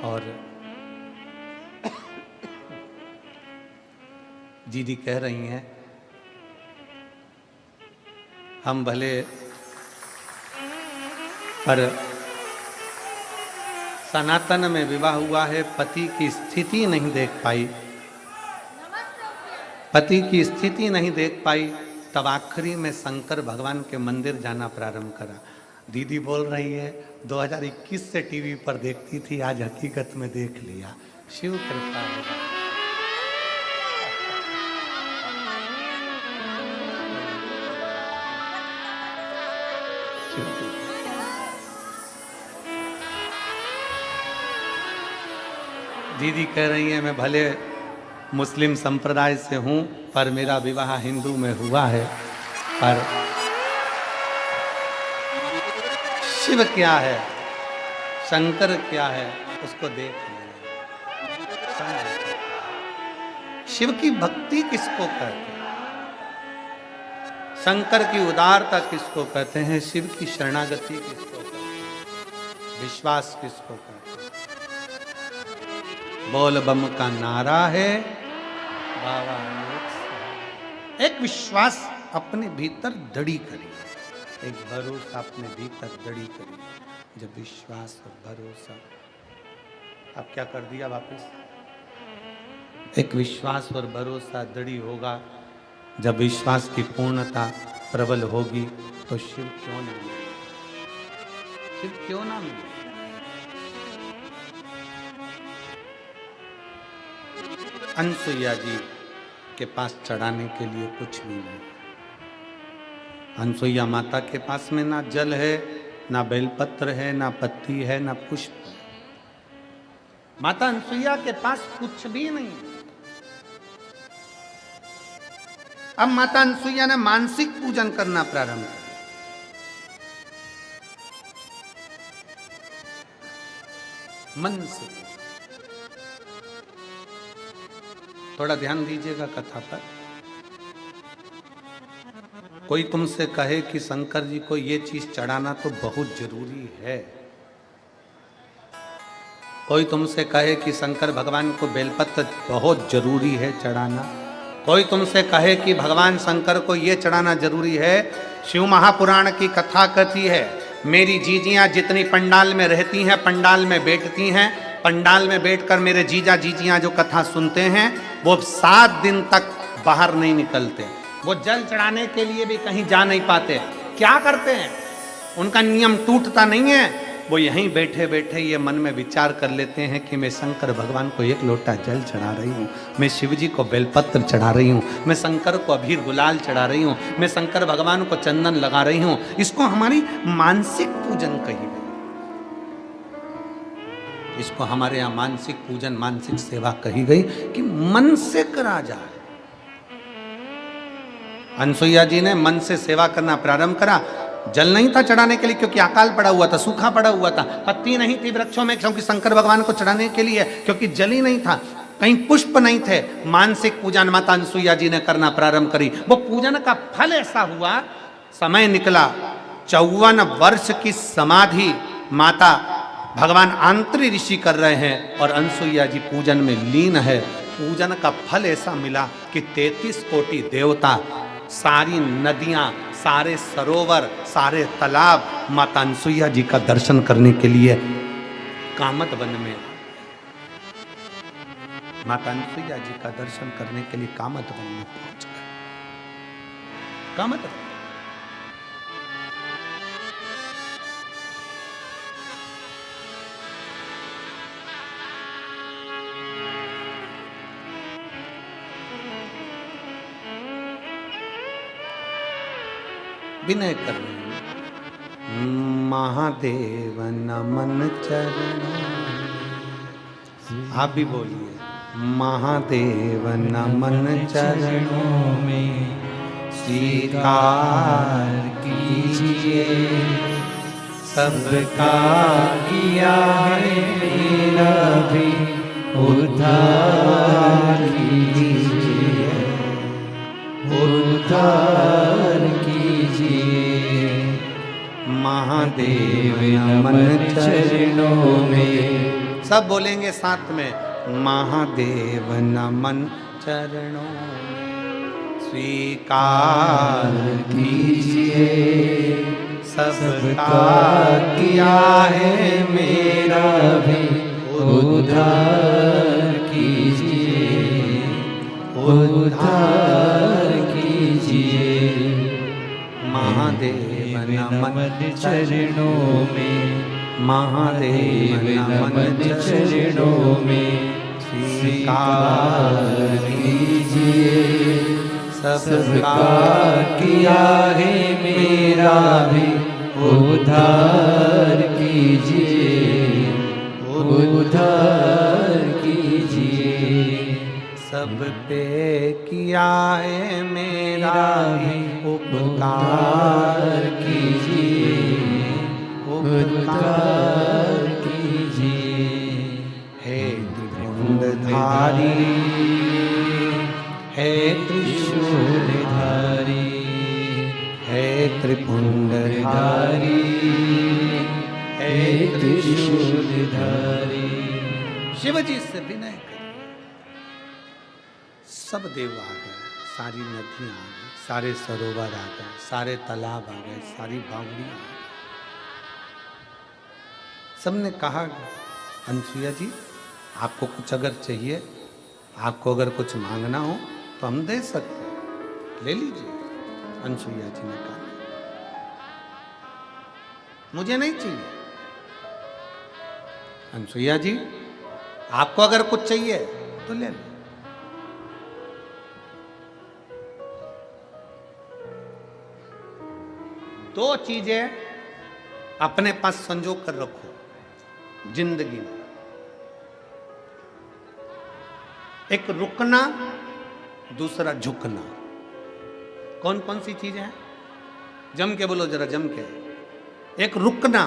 और दीदी कह रही हैं हम भले, पर सनातन में विवाह हुआ है, पति की स्थिति नहीं देख पाई, पति की स्थिति नहीं देख पाई, तब आखिरी में शंकर भगवान के मंदिर जाना प्रारंभ करा। दीदी बोल रही है 2021 से टीवी पर देखती थी, आज हकीकत में देख लिया। शिव कृपा है। दीदी कह रही है मैं भले मुस्लिम संप्रदाय से हूं, पर मेरा विवाह हिंदू में हुआ है, पर शिव क्या है, शंकर क्या है, उसको देख लेना। शिव की भक्ति किसको कहते हैं, शंकर की उदारता किसको कहते हैं, शिव की शरणागति किसको कहते हैं, विश्वास किसको कहते हैं। बोल बम का नारा है बाबा, एक विश्वास अपने भीतर दड़ी करिए, एक भरोसा अपने भीतर दड़ी करिए। जब विश्वास और भरोसा, अब क्या कर दिया वापस, एक विश्वास और भरोसा दड़ी होगा। जब विश्वास की पूर्णता प्रबल होगी तो शिव क्यों ना मिले, शिव क्यों ना मिले। अनसुईया जी के पास चढ़ाने के लिए कुछ भी नहीं। अनसुईया माता के पास में ना जल है, ना बेलपत्र है, ना पत्ती है, ना पुष्प है। माता अनसुईया के पास कुछ भी नहीं है। अब माता अनसुईया ने मानसिक पूजन करना प्रारंभ किया। मन से थोड़ा ध्यान दीजिएगा कथा पर। कोई तुमसे कहे कि शंकर जी को ये चीज चढ़ाना तो बहुत जरूरी है, कोई तुमसे कहे कि शंकर भगवान को बेलपत्र बहुत जरूरी है चढ़ाना, कोई तुमसे कहे कि भगवान शंकर को ये चढ़ाना जरूरी है, शिव महापुराण की कथा कहती है मेरी जीजियां जितनी पंडाल में रहती हैं, पंडाल में बैठती हैं, पंडाल में बैठकर मेरे जीजा जीजियां जो कथा सुनते हैं वो 7 दिन तक बाहर नहीं निकलते। वो जल चढ़ाने के लिए भी कहीं जा नहीं पाते। क्या करते हैं? उनका नियम टूटता नहीं है, वो यहीं बैठे बैठे ये मन में विचार कर लेते हैं कि मैं शंकर भगवान को 1 लोटा जल चढ़ा रही हूँ, मैं शिव जी को बेलपत्र चढ़ा रही हूँ, मैं शंकर को अबीर गुलाल चढ़ा रही हूँ, मैं शंकर भगवान को चंदन लगा रही हूँ। इसको हमारी मानसिक पूजन कही गई, इसको हमारे यहाँ मानसिक पूजन मानसिक सेवा कही गई कि मन से करा जाए। अनसुईया जी ने मन से सेवा करना प्रारंभ करा। जल नहीं था चढ़ाने के लिए क्योंकि अकाल पड़ा हुआ था, सूखा पड़ा हुआ था, पत्ती नहीं थी वृक्षों में क्योंकि शंकर भगवान को चढ़ाने के लिए, क्योंकि जल ही नहीं था, कहीं पुष्प नहीं थे। मानसिक पूजन माता अनसुईया जी ने करना प्रारंभ करी। वो पूजन का फल ऐसा हुआ, समय निकला 54 वर्ष की समाधि माता भगवान आंतरी ऋषि कर रहे हैं और अनसुईया जी पूजन में लीन है। पूजन का फल ऐसा मिला कि 33 कोटि देवता, सारी नदियां, सारे सरोवर, सारे तालाब माता अनसुईया जी का दर्शन करने के लिए कामत वन में, माता अनसुईया जी का दर्शन करने के लिए कामत वन में पहुंच गए। कामत वन विनय कर रहे हैं। महादेव नमन चरणों, आप भी बोलिए महादेव नमन चरणों में स्वीकार कीजिए, सबका किया है मेरा भी उद्धार कीजिए, उद्धार महादेव नमन चरणों में। सब बोलेंगे साथ में, महादेव नमन चरणों में स्वीकार कीजिए, सबका किया है मेरा भी उद्धार कीजिए, उद्धार कीजिए। महादेव नमन चरणों में, महादेव नमन चरणों में स्वीकार कीजिए, सबका किया है मेरा भी उद्धार कीजिए, उद्धार कीजिए। सब पे किया है मेरा भी उपकार कीजिए, उपकार कीजिए। हे त्रिपुंडधारी, हे त्रिशूलधारी, हे त्रिपुंडधारी, हे त्रिशूलधारी। शिव जी से विनय कर, सब देव आ गए, सारी नदियां आ गई, सारे सरोवर आ गए, सारे तालाब आ गए, सारी बावड़ियां आ गई। सबने कहा अनसुईया जी आपको कुछ अगर चाहिए, आपको अगर कुछ मांगना हो तो हम दे सकते हैं, ले लीजिए। अनसुईया जी ने कहा मुझे नहीं चाहिए। अनसुईया जी आपको अगर कुछ चाहिए तो ले लो। दो चीजें अपने पास संजो कर रखो जिंदगी में, एक रुकना, दूसरा झुकना। कौन कौन सी चीजें हैं? जम के बोलो जरा, जम के। एक रुकना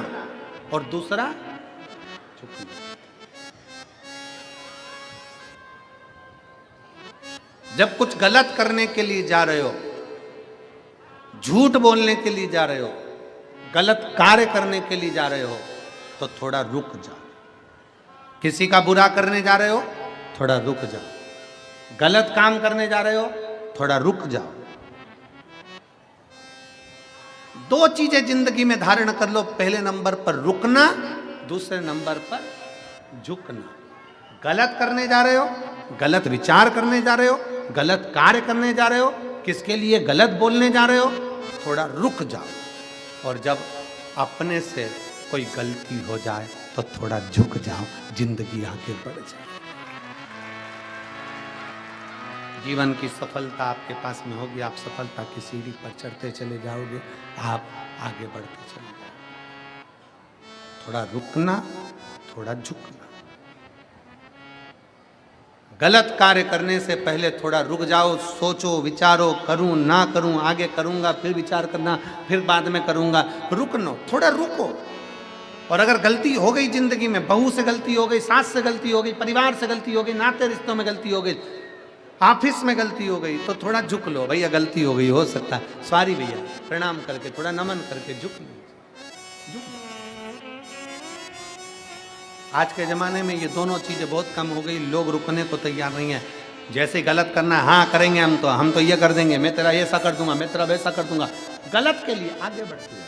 और दूसरा झुकना। जब कुछ गलत करने के लिए जा रहे हो, झूठ बोलने के लिए जा रहे हो, गलत कार्य करने के लिए जा रहे हो, तो थोड़ा रुक जाओ। किसी का बुरा करने जा रहे हो, थोड़ा रुक जाओ। गलत काम करने जा रहे हो, थोड़ा रुक जाओ। दो चीजें जिंदगी में धारण कर लो, पहले नंबर पर रुकना, दूसरे नंबर पर झुकना। गलत करने जा रहे हो, गलत विचार करने जा रहे हो, गलत कार्य करने जा रहे हो, किसके लिए गलत बोलने जा रहे हो, थोड़ा रुक जाओ। और जब अपने से कोई गलती हो जाए तो थोड़ा झुक जाओ, जिंदगी आगे बढ़ जाए। जीवन की सफलता आपके पास में होगी, आप सफलता की सीढ़ी पर चढ़ते चले जाओगे, आप आगे बढ़ते चले जाओगे। थोड़ा रुकना, थोड़ा झुकना। गलत कार्य करने से पहले थोड़ा रुक जाओ, सोचो, विचारो, करूं ना करूं, आगे करूंगा, फिर विचार करना, फिर बाद में करूंगा। रुकनो, थोड़ा रुको। और अगर गलती हो गई जिंदगी में, बहू से गलती हो गई, सास से गलती हो गई, परिवार से गलती हो गई, नाते रिश्तों में गलती हो गई, ऑफिस में गलती हो गई, तो थोड़ा झुक लो। भैया गलती हो गई, हो सकता है, सॉरी भैया, प्रणाम करके थोड़ा नमन करके झुक लो। आज के ज़माने में ये दोनों चीज़ें बहुत कम हो गई, लोग रुकने को तैयार नहीं है। जैसे गलत करना है, हाँ करेंगे हम तो ये कर देंगे, मैं तेरा ऐसा कर दूंगा, मैं तेरा वैसा कर दूंगा। गलत के लिए आगे बढ़ते हैं।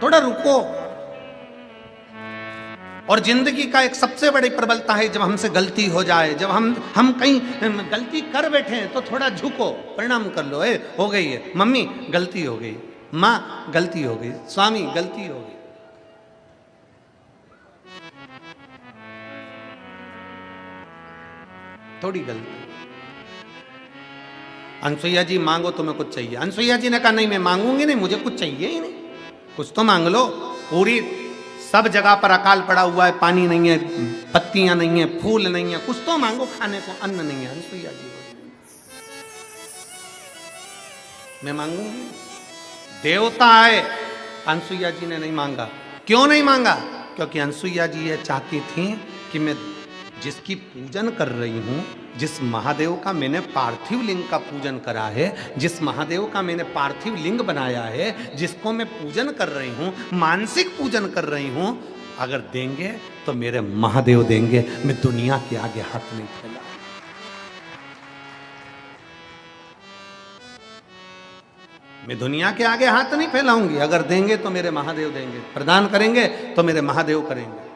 थोड़ा रुको। और जिंदगी का एक सबसे बड़ी प्रबलता है, जब हमसे गलती हो जाए, जब हम कहीं गलती कर बैठे हैं तो थोड़ा झुको, प्रणाम कर लो। हो गई है, मम्मी गलती हो गई, माँ गलती हो गई, स्वामी गलती हो गई। थोड़ी गलती। अनसुईया जी मांगो तुम्हें कुछ चाहिए। अनसुईया जी ने कहा नहीं मैं मांगूंगी नहीं, मुझे कुछ चाहिए ही नहीं। कुछ तो मांग लो। पूरी सब जगह पर अकाल पड़ा हुआ है, पानी नहीं है, पत्तियां नहीं है, फूल नहीं है, कुछ तो मांगो खाने को, अन्न नहीं है। अनसुईया जी मैं मांगूंगी। देवता आए, अनसुईया जी ने नहीं मांगा। क्यों नहीं मांगा? क्योंकि अनसुईया जी ये चाहती थी कि मैं जिसकी पूजन कर रही हूं, जिस महादेव का मैंने पार्थिव लिंग का पूजन करा है, जिस महादेव का मैंने पार्थिव लिंग बनाया है, जिसको मैं पूजन कर रही हूं, मानसिक पूजन कर रही हूं, अगर देंगे तो मेरे महादेव देंगे। मैं दुनिया के आगे हाथ नहीं फैला। मैं दुनिया के आगे हाथ नहीं फैलाऊंगी। अगर देंगे तो मेरे महादेव देंगे, प्रदान करेंगे तो मेरे महादेव करेंगे।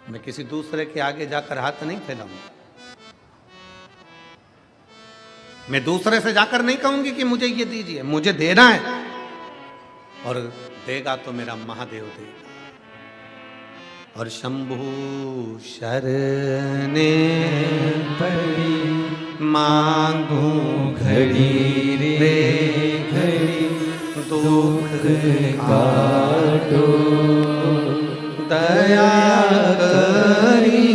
मैं किसी दूसरे के आगे जाकर हाथ नहीं फैलाऊंगा। मैं दूसरे से जाकर नहीं कहूंगी कि मुझे ये दीजिए, मुझे देना है, और देगा तो मेरा महादेव देगा। और शंभु शरणे पड़ी मांगू घड़ी रे घड़ी दुख काटो दया करी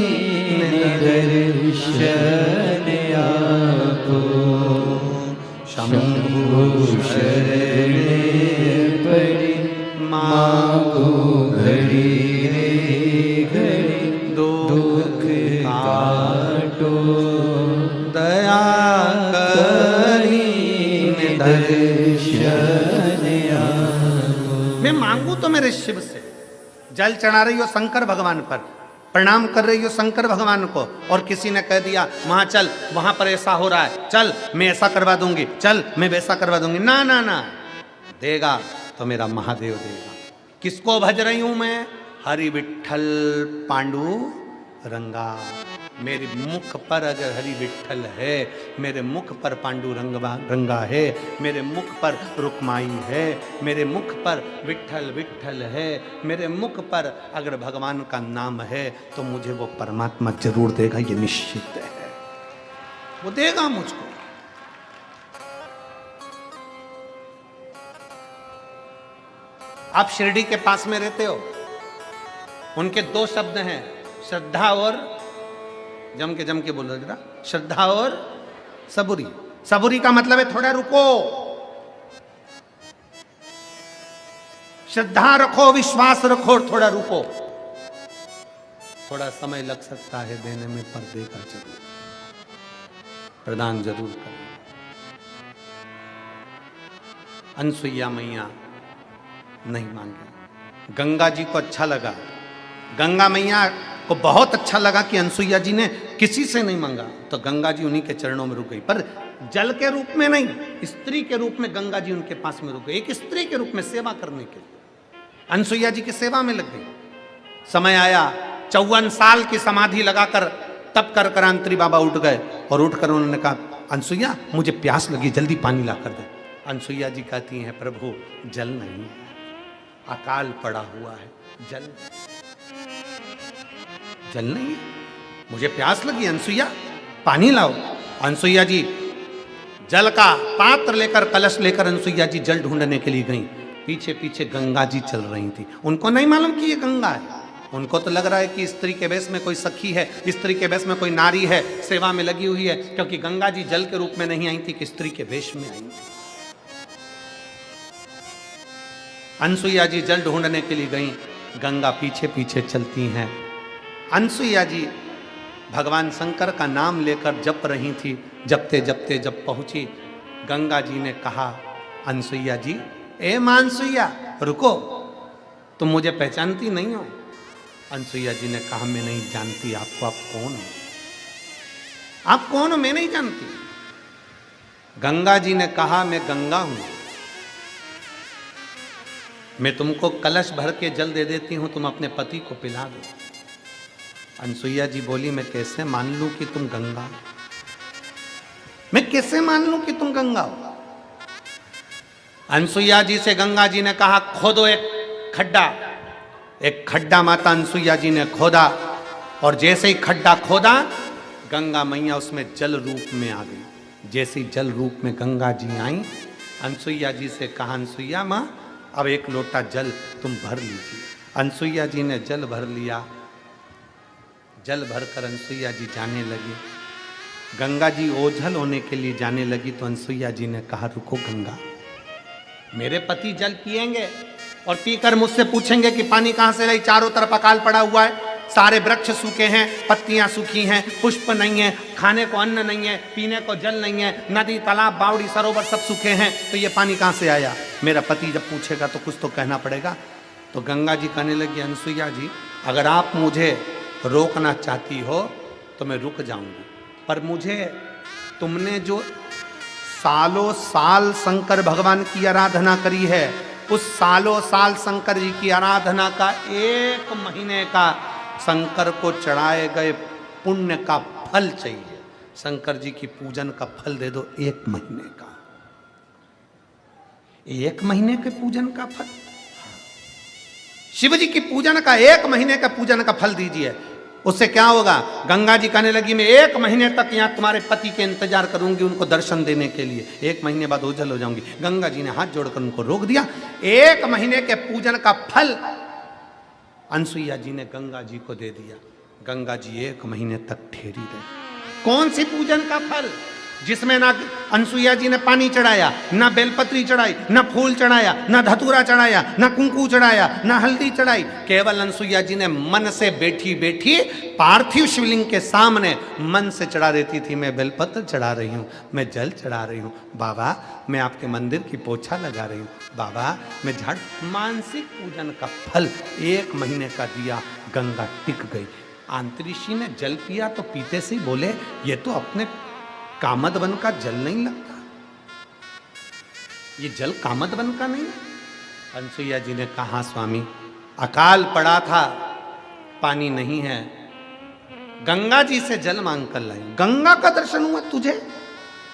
दर्शन आपो। शंभु शरणे पड़ी मांगो घड़ी रे घड़ी दुख काटो दया करी दर्शन आपो। मैं मांगू तो मेरे शिव से। जल चढ़ा रही हो शंकर भगवान पर, प्रणाम कर रही हो शंकर भगवान को, और किसी ने कह दिया वहां चल, वहां पर ऐसा हो रहा है, चल मैं ऐसा करवा दूंगी, चल मैं वैसा करवा दूंगी। ना ना ना, देगा तो मेरा महादेव देगा। किसको भज रही हूं मैं? हरि विठल पांडु रंगा। मेरे मुख पर अगर हरि विठल है, मेरे मुख पर पांडु रंगा है, मेरे मुख पर रुक्माई है, मेरे मुख पर विठल विठल है, मेरे मुख पर अगर भगवान का नाम है, तो मुझे वो परमात्मा जरूर देगा, ये निश्चित है। वो देगा मुझको। आप शिरडी के पास में रहते हो, उनके दो शब्द हैं, श्रद्धा और जम के बोलो जरा, श्रद्धा और सबूरी। सबूरी का मतलब है थोड़ा रुको, श्रद्धा रखो, विश्वास रखो, थोड़ा रुको। थोड़ा समय लग सकता है देने में, पर देगा जरूर, प्रदान जरूर करें। अनसुईया मैया नहीं मांगी। गंगा जी को अच्छा लगा, गंगा मैया को बहुत अच्छा लगा कि अनसुईया जी ने किसी से नहीं मांगा, तो गंगा जी उन्हीं के चरणों में रुक गई। पर जल के रूप में नहीं, स्त्री के रूप में गंगा जी उनके पास में रुक गई, एक स्त्री के रूप में सेवा करने के लिए अनसुईया जी की सेवा में लग गई। समय आया, 54 साल की समाधि लगाकर तप कर कर अंतरी बाबा उठ गए और उठकर उन्होंने कहा, अनसुईया मुझे प्यास लगी, जल्दी पानी ला कर दे। अनसुईया जी कहती हैं, प्रभु जल नहीं है, अकाल पड़ा हुआ है, जल नहीं है, मुझे प्यास लगी, अनसुईया पानी लाओ। अनसुईया जी जल का पात्र लेकर, कलश लेकर अनसुईया जी जल ढूंढने के लिए गई। पीछे पीछे गंगा जी चल रही थी। उनको नहीं मालूम कि ये गंगा है, उनको तो लग रहा है कि स्त्री के वेश में कोई सखी है, स्त्री के वेश में कोई नारी है, सेवा में लगी हुई है, क्योंकि गंगा जी जल के रूप में नहीं आई थी कि स्त्री के वेश में आई थी। अनसुईया जी जल ढूंढने के लिए गई, गंगा पीछे पीछे चलती हैं। अनसुईया जी भगवान शंकर का नाम लेकर जप रही थी। जपते जपते जब पहुंची, गंगा जी ने कहा, अनसुईया जी, ए मानसुईया रुको, तुम मुझे पहचानती नहीं हो? अनसुईया जी ने कहा, मैं नहीं जानती आपको, आप कौन हो? आप कौन हो, मैं नहीं जानती। गंगा जी ने कहा, मैं गंगा हूं, मैं तुमको कलश भर के जल दे देती हूं, तुम अपने पति को पिला दो। अनसुईया जी बोली, मैं कैसे मान लूं कि तुम गंगा हो? मैं कैसे मान लूं कि तुम गंगा हो? अनसुईया जी से गंगा जी ने कहा, खोदो एक खड्डा। एक खड्डा माता अनसुईया जी ने खोदा, और जैसे ही खड्डा खोदा, गंगा मैया उसमें जल रूप में आ गई। जैसे ही जल रूप में गंगा जी आई, अनसुईया जी से कहा, अनसुईया माँ अब एक लोटा जल तुम भर लीजिए। अनसुईया जी ने जल भर लिया। जल भरकर अनसुईया जी जाने लगी। गंगा जी ओझल होने के लिए जाने लगी, तो अनसुईया जी ने कहा, रुको गंगा, मेरे पति जल पिएंगे और पीकर मुझसे पूछेंगे कि पानी कहां से लाई। चारों तरफ अकाल पड़ा हुआ है, सारे वृक्ष सूखे हैं, पत्तियां सूखी हैं, पुष्प नहीं है, खाने को अन्न नहीं है, पीने को जल नहीं है, नदी तालाब बावड़ी सरोवर सब सूखे हैं, तो ये पानी कहां से आया? मेरा पति जब पूछेगा तो कुछ तो कहना पड़ेगा। तो गंगा जी कहने लगी, अनसुईया जी, अगर आप मुझे रोकना चाहती हो तो मैं रुक जाऊंगी, पर मुझे तुमने जो सालों साल शंकर भगवान की आराधना करी है, उस सालों साल शंकर जी की आराधना का 1 महीने का शंकर को चढ़ाए गए पुण्य का फल चाहिए। शंकर जी की पूजन का फल दे दो 1 महीने का। 1 महीने के पूजन का फल, शिव जी की पूजन का 1 महीने का पूजन का फल दीजिए। उससे क्या होगा? गंगा जी कहने लगी, मैं 1 महीने तक यहाँ तुम्हारे पति के इंतजार करूंगी, उनको दर्शन देने के लिए। 1 महीने बाद ओझल हो जाऊंगी। गंगा जी ने हाथ जोड़कर उनको रोक दिया। 1 महीने के पूजन का फल अनसुईया जी ने गंगा जी को दे दिया। गंगा जी 1 महीने तक ठहरी रही। कौन सी पूजन का फल? जिसमें ना अनसुईया जी ने पानी चढ़ाया, ना बेलपत्री चढ़ाई, ना फूल चढ़ाया, ना धतूरा चढ़ाया, ना कुंकू चढ़ाया, ना हल्दी चढ़ाई। केवल अनसुईया जी ने मन से बैठी बैठी पार्थिव शिवलिंग के सामने मन से चढ़ा देती थी, मैं बेलपत्र चढ़ा रही हूँ, मैं जल चढ़ा रही हूँ, बाबा मैं आपके मंदिर की पोछा लगा रही हूँ, बाबा मैं झाड़। मानसिक पूजन का फल 1 महीने का दिया। गंगा टिक गई। आंतरिषि ने जल पिया तो पीते से ही बोले, ये तो अपने कामद वन का जल नहीं लगता, ये जल कामद वन का नहीं। अनसुईया जी ने कहा, स्वामी अकाल पड़ा था, पानी नहीं है, गंगा जी से जल मांग कर लाई। गंगा का दर्शन हुआ तुझे?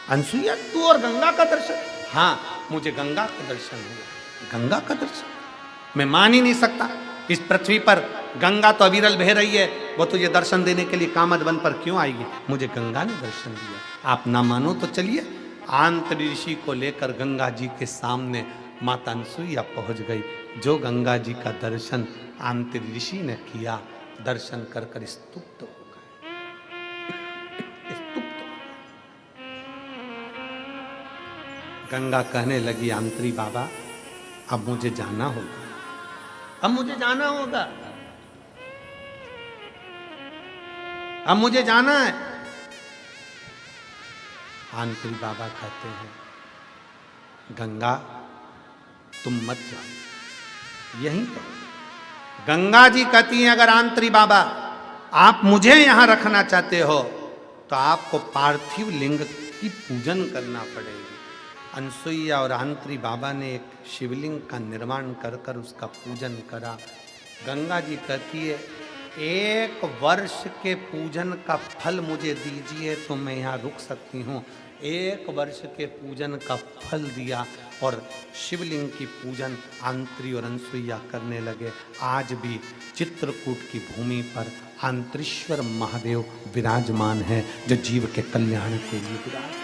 अनसुईया तू और गंगा का दर्शन? हाँ मुझे गंगा का दर्शन हुआ। गंगा का दर्शन मैं मान ही नहीं सकता। इस पृथ्वी पर गंगा तो अविरल बह रही है, वो तुझे दर्शन देने के लिए कामद वन पर क्यों आएगी? मुझे गंगा ने दर्शन दिया। आप ना मानो तो चलिए। आंतरिषि को लेकर गंगा जी के सामने माता अनसुईया पहुंच गई। जो गंगा जी का दर्शन आंतरिषि ने किया, दर्शन कर कर स्तुप्त हो गए। गंगा कहने लगी, आंतरी बाबा अब मुझे जाना होगा, अब मुझे जाना होगा, अब मुझे जाना है। आंतरी बाबा कहते हैं, गंगा तुम मत जाओ, यहीं करो। गंगा जी कहती हैं अगर आंत्री बाबा आप मुझे यहां रखना चाहते हो तो आपको पार्थिव लिंग की पूजन करना पड़ेगी। अनसुईया और आंत्री बाबा ने एक शिवलिंग का निर्माण कर कर उसका पूजन करा। गंगा जी कहती है 1 वर्ष के पूजन का फल मुझे दीजिए तो मैं यहाँ रुक सकती हूँ। 1 वर्ष के पूजन का फल दिया और शिवलिंग की पूजन आंत्री और अनसुईया करने लगे। आज भी चित्रकूट की भूमि पर आंत्रीश्वर महादेव विराजमान है जो जीव के कल्याण के लिए विराज।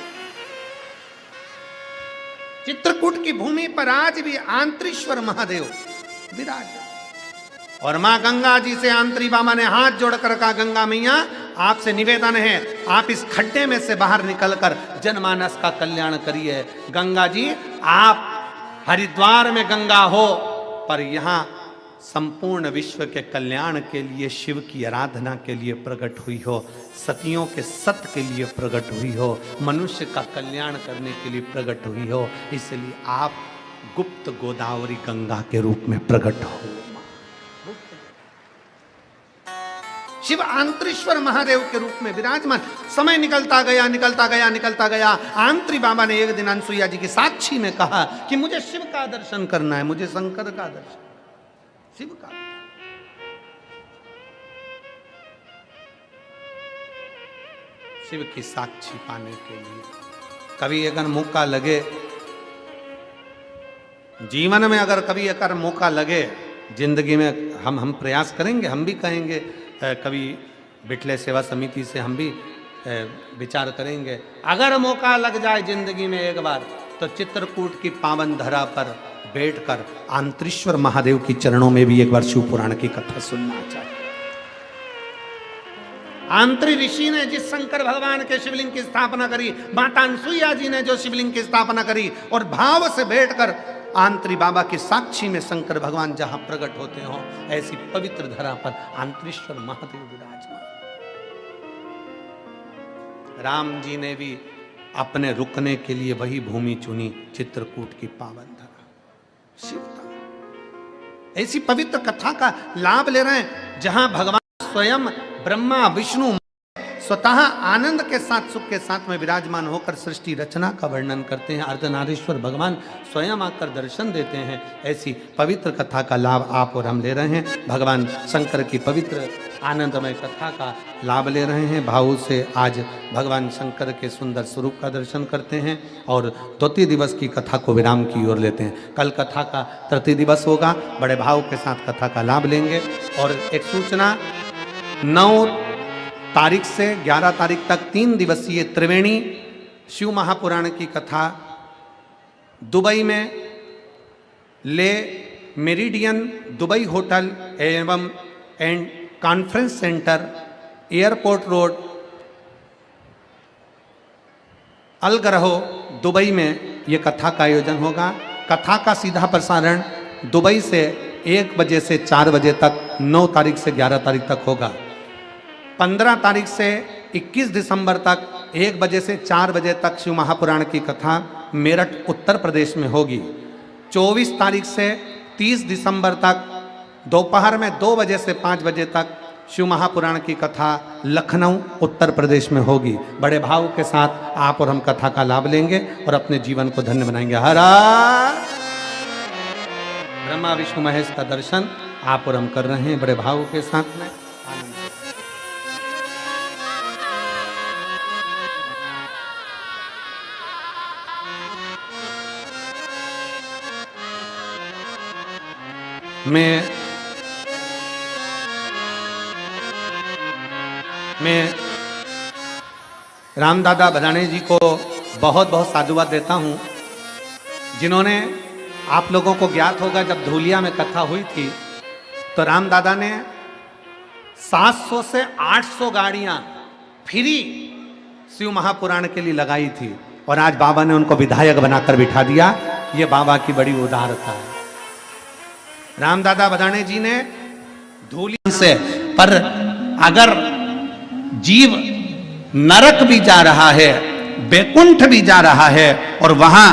चित्रकूट की भूमि पर आज भी आंत्रीश्वर महादेव विराज। और मां गंगा जी से आंत्री बाबा ने हाथ जोड़कर कहा गंगा मैया आपसे निवेदन है आप इस खड्डे में से बाहर निकलकर जनमानस का कल्याण करिए। गंगा जी आप हरिद्वार में गंगा हो पर यहाँ संपूर्ण विश्व के कल्याण के लिए शिव की आराधना के लिए प्रकट हुई हो, सतियों के सत के लिए प्रकट हुई हो, मनुष्य का कल्याण करने के लिए प्रकट हुई हो, इसलिए आप गुप्त गोदावरी गंगा के रूप में प्रकट हो। शिव आंत्रीश्वर महादेव के रूप में विराजमान। समय निकलता गया निकलता गया निकलता गया। आंत्री बाबा ने एक दिन अनसुईया जी की साक्षी में कहा कि मुझे शिव का दर्शन करना है, मुझे शंकर का दर्शन, शिव का। शिव की साक्षी पाने के लिए कभी अगर मौका लगे जीवन में, अगर कभी अगर मौका लगे जिंदगी में, हम प्रयास करेंगे, हम भी कहेंगे, कभी बिटले सेवा समिति से हम भी विचार करेंगे, अगर मौका लग जाए जिंदगी में एक बार तो चित्रकूट की पावन धरा पर बैठकर आंत्रीश्वर महादेव की चरणों में भी एक बार शिव पुराण की कथा सुनना चाहिए। आंत्री ऋषि ने जिस शंकर भगवान के शिवलिंग की स्थापना करी, माता अनसुईया जी ने जो शिवलिंग की स्थापना करी और भाव से बैठकर आंत्री बाबा की साक्षी में शंकर भगवान जहां प्रकट होते हो, ऐसी पवित्र धरा पर आंत्रीश्वर महादेव विराजमान। राम जी ने भी अपने रुकने के लिए वही भूमि चुनी, चित्रकूट की पावन धरा शिवता। ऐसी पवित्र कथा का लाभ ले रहे हैं जहां भगवान स्वयं ब्रह्मा विष्णु स्वतः आनंद के साथ सुख के साथ में विराजमान होकर सृष्टि रचना का वर्णन करते हैं। अर्धनारीश्वर भगवान स्वयं आकर दर्शन देते हैं। ऐसी पवित्र कथा का लाभ आप और हम ले रहे हैं। भगवान शंकर की पवित्र आनंदमय कथा का लाभ ले रहे हैं। भाव से आज भगवान शंकर के सुंदर स्वरूप का दर्शन करते हैं और द्वितीय दिवस की कथा को विराम की ओर लेते हैं। कल कथा का तृतीय दिवस होगा, बड़े भाव के साथ कथा का लाभ लेंगे। और एक सूचना, 9 तारीख से 11 तारीख तक 3 दिवसीय त्रिवेणी शिव महापुराण की कथा दुबई में ले मेरिडियन दुबई होटल एवं and conference centre, airport road, Al Garhoud, Dubai में ये कथा का आयोजन होगा। कथा का सीधा प्रसारण दुबई से 1 बजे से 4 बजे तक 9 तारीख से 11 तारीख तक होगा। 15 तारीख से 21 दिसंबर तक 1 बजे से 4 बजे तक शिव महापुराण की कथा मेरठ उत्तर प्रदेश में होगी। 24 तारीख से 30 दिसंबर तक दोपहर में 2 बजे से 5 बजे तक शिव महापुराण की कथा लखनऊ उत्तर प्रदेश में होगी। बड़े भाव के साथ आप और हम कथा का लाभ लेंगे और अपने जीवन को धन्य बनाएंगे। हरा ब्रह्मा विष्णु महेश का दर्शन आप और हम कर रहे हैं बड़े भाव के साथ में। मैं रामदादा भदाणे जी को बहुत बहुत साधुवाद देता हूँ, जिन्होंने, आप लोगों को ज्ञात होगा जब धूलिया में कथा हुई थी तो रामदादा ने 700 से 800 गाड़ियाँ फ्री शिव महापुराण के लिए लगाई थी और आज बाबा ने उनको विधायक बनाकर बिठा दिया। ये बाबा की बड़ी उदारता है। रामदादा भदाणे जी ने धूलिया से, पर अगर जीव नरक भी जा रहा है, बैकुंठ भी जा रहा है और वहां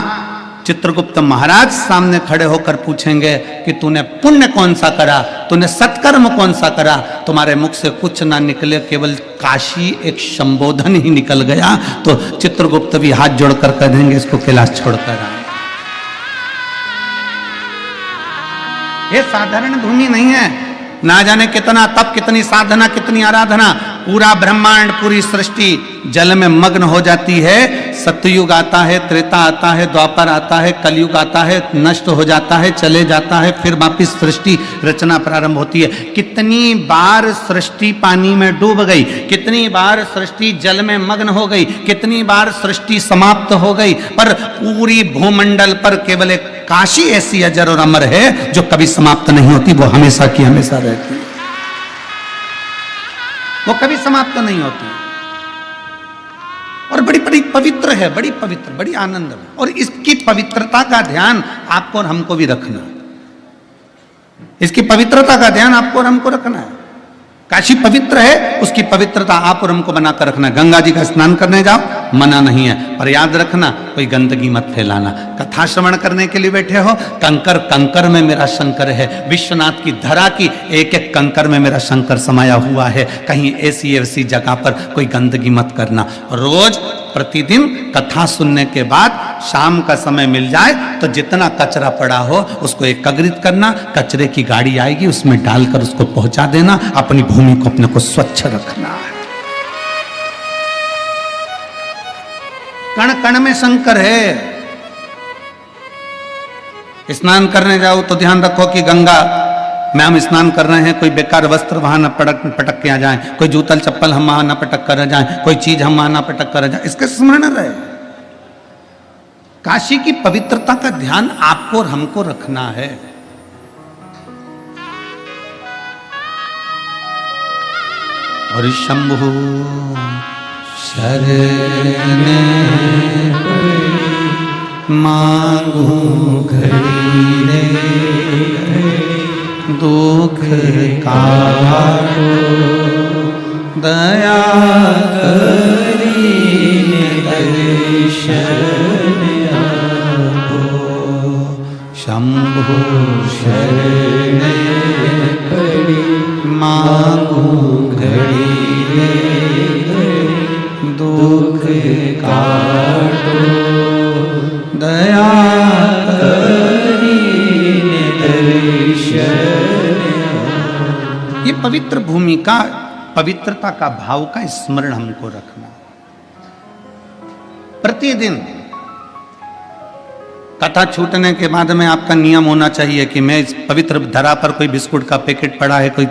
चित्रगुप्त महाराज सामने खड़े होकर पूछेंगे कि तूने पुण्य कौन सा करा, तूने सत्कर्म कौन सा करा। तुम्हारे मुख से कुछ ना निकले, केवल काशी एक संबोधन ही निकल गया, तो चित्रगुप्त भी हाथ जोड़कर कह देंगे इसको कैलाश छोड़कर आ। ये साधारण भूमि नहीं है। ना जाने कितना तप, कितनी साधना, कितनी आराधना, पूरा ब्रह्मांड, पूरी सृष्टि जल में मग्न हो जाती है। सतयुग आता है, त्रेता आता है, द्वापर आता है, कलयुग आता है, नष्ट हो जाता है, चले जाता है, फिर वापिस सृष्टि रचना प्रारंभ होती है। कितनी बार सृष्टि पानी में डूब गई, कितनी बार सृष्टि जल में मग्न हो गई, कितनी बार सृष्टि समाप्त हो गई, पर पूरी भूमंडल पर केवल एक काशी ऐसी अजर और अमर है जो कभी समाप्त नहीं होती, वो हमेशा की हमेशा रहती है, वो कभी समाप्त नहीं होती और बड़ी बड़ी पवित्र है, बड़ी पवित्र, बड़ी आनंद है। और इसकी पवित्रता का ध्यान आपको और हमको भी रखना है। इसकी पवित्रता का ध्यान आपको और हमको रखना है। काशी पवित्र है, उसकी पवित्रता आप और हमको बनाकर रखना है। गंगा जी का स्नान करने जाओ, मना नहीं है, पर याद रखना कोई गंदगी मत फैलाना। कथा श्रवण करने के लिए बैठे हो, कंकर कंकर में मेरा शंकर है, विश्वनाथ की धरा की एक एक कंकर में मेरा शंकर समाया हुआ है। कहीं ऐसी जगह पर कोई गंदगी मत करना। रोज प्रतिदिन कथा सुनने के बाद शाम का समय मिल जाए तो जितना कचरा पड़ा हो उसको एकत्रित करना, कचरे की गाड़ी आएगी उसमें डालकर उसको पहुंचा देना। अपनी भूमि को अपने को स्वच्छ रखना है। कण कण में शंकर है। स्नान करने जाओ तो ध्यान रखो कि गंगा में हम स्नान कर रहे हैं, कोई बेकार वस्त्र वहां न पटक के आ जाए, कोई जूतल चप्पल हम वहां न पटक कर जाए, कोई चीज हम वहां न पटक कर जाए, इसका स्मरण रहे। काशी की पवित्रता का ध्यान आपको और हमको रखना है। और शंभु शरण मांगू घड़ी रे, दुख काटो दया करी दर्शन आपो। शंभु शरण पड़ी मांगू घड़ी रे, दुख काटो दया करी दर्शन। ये पवित्र भूमि का, पवित्रता का भाव का स्मरण हमको रखना। प्रतिदिन कथा छूटने के बाद में आपका नियम होना चाहिए कि मैं इस पवित्र धरा पर कोई बिस्कुट का पैकेट पड़ा है, कोई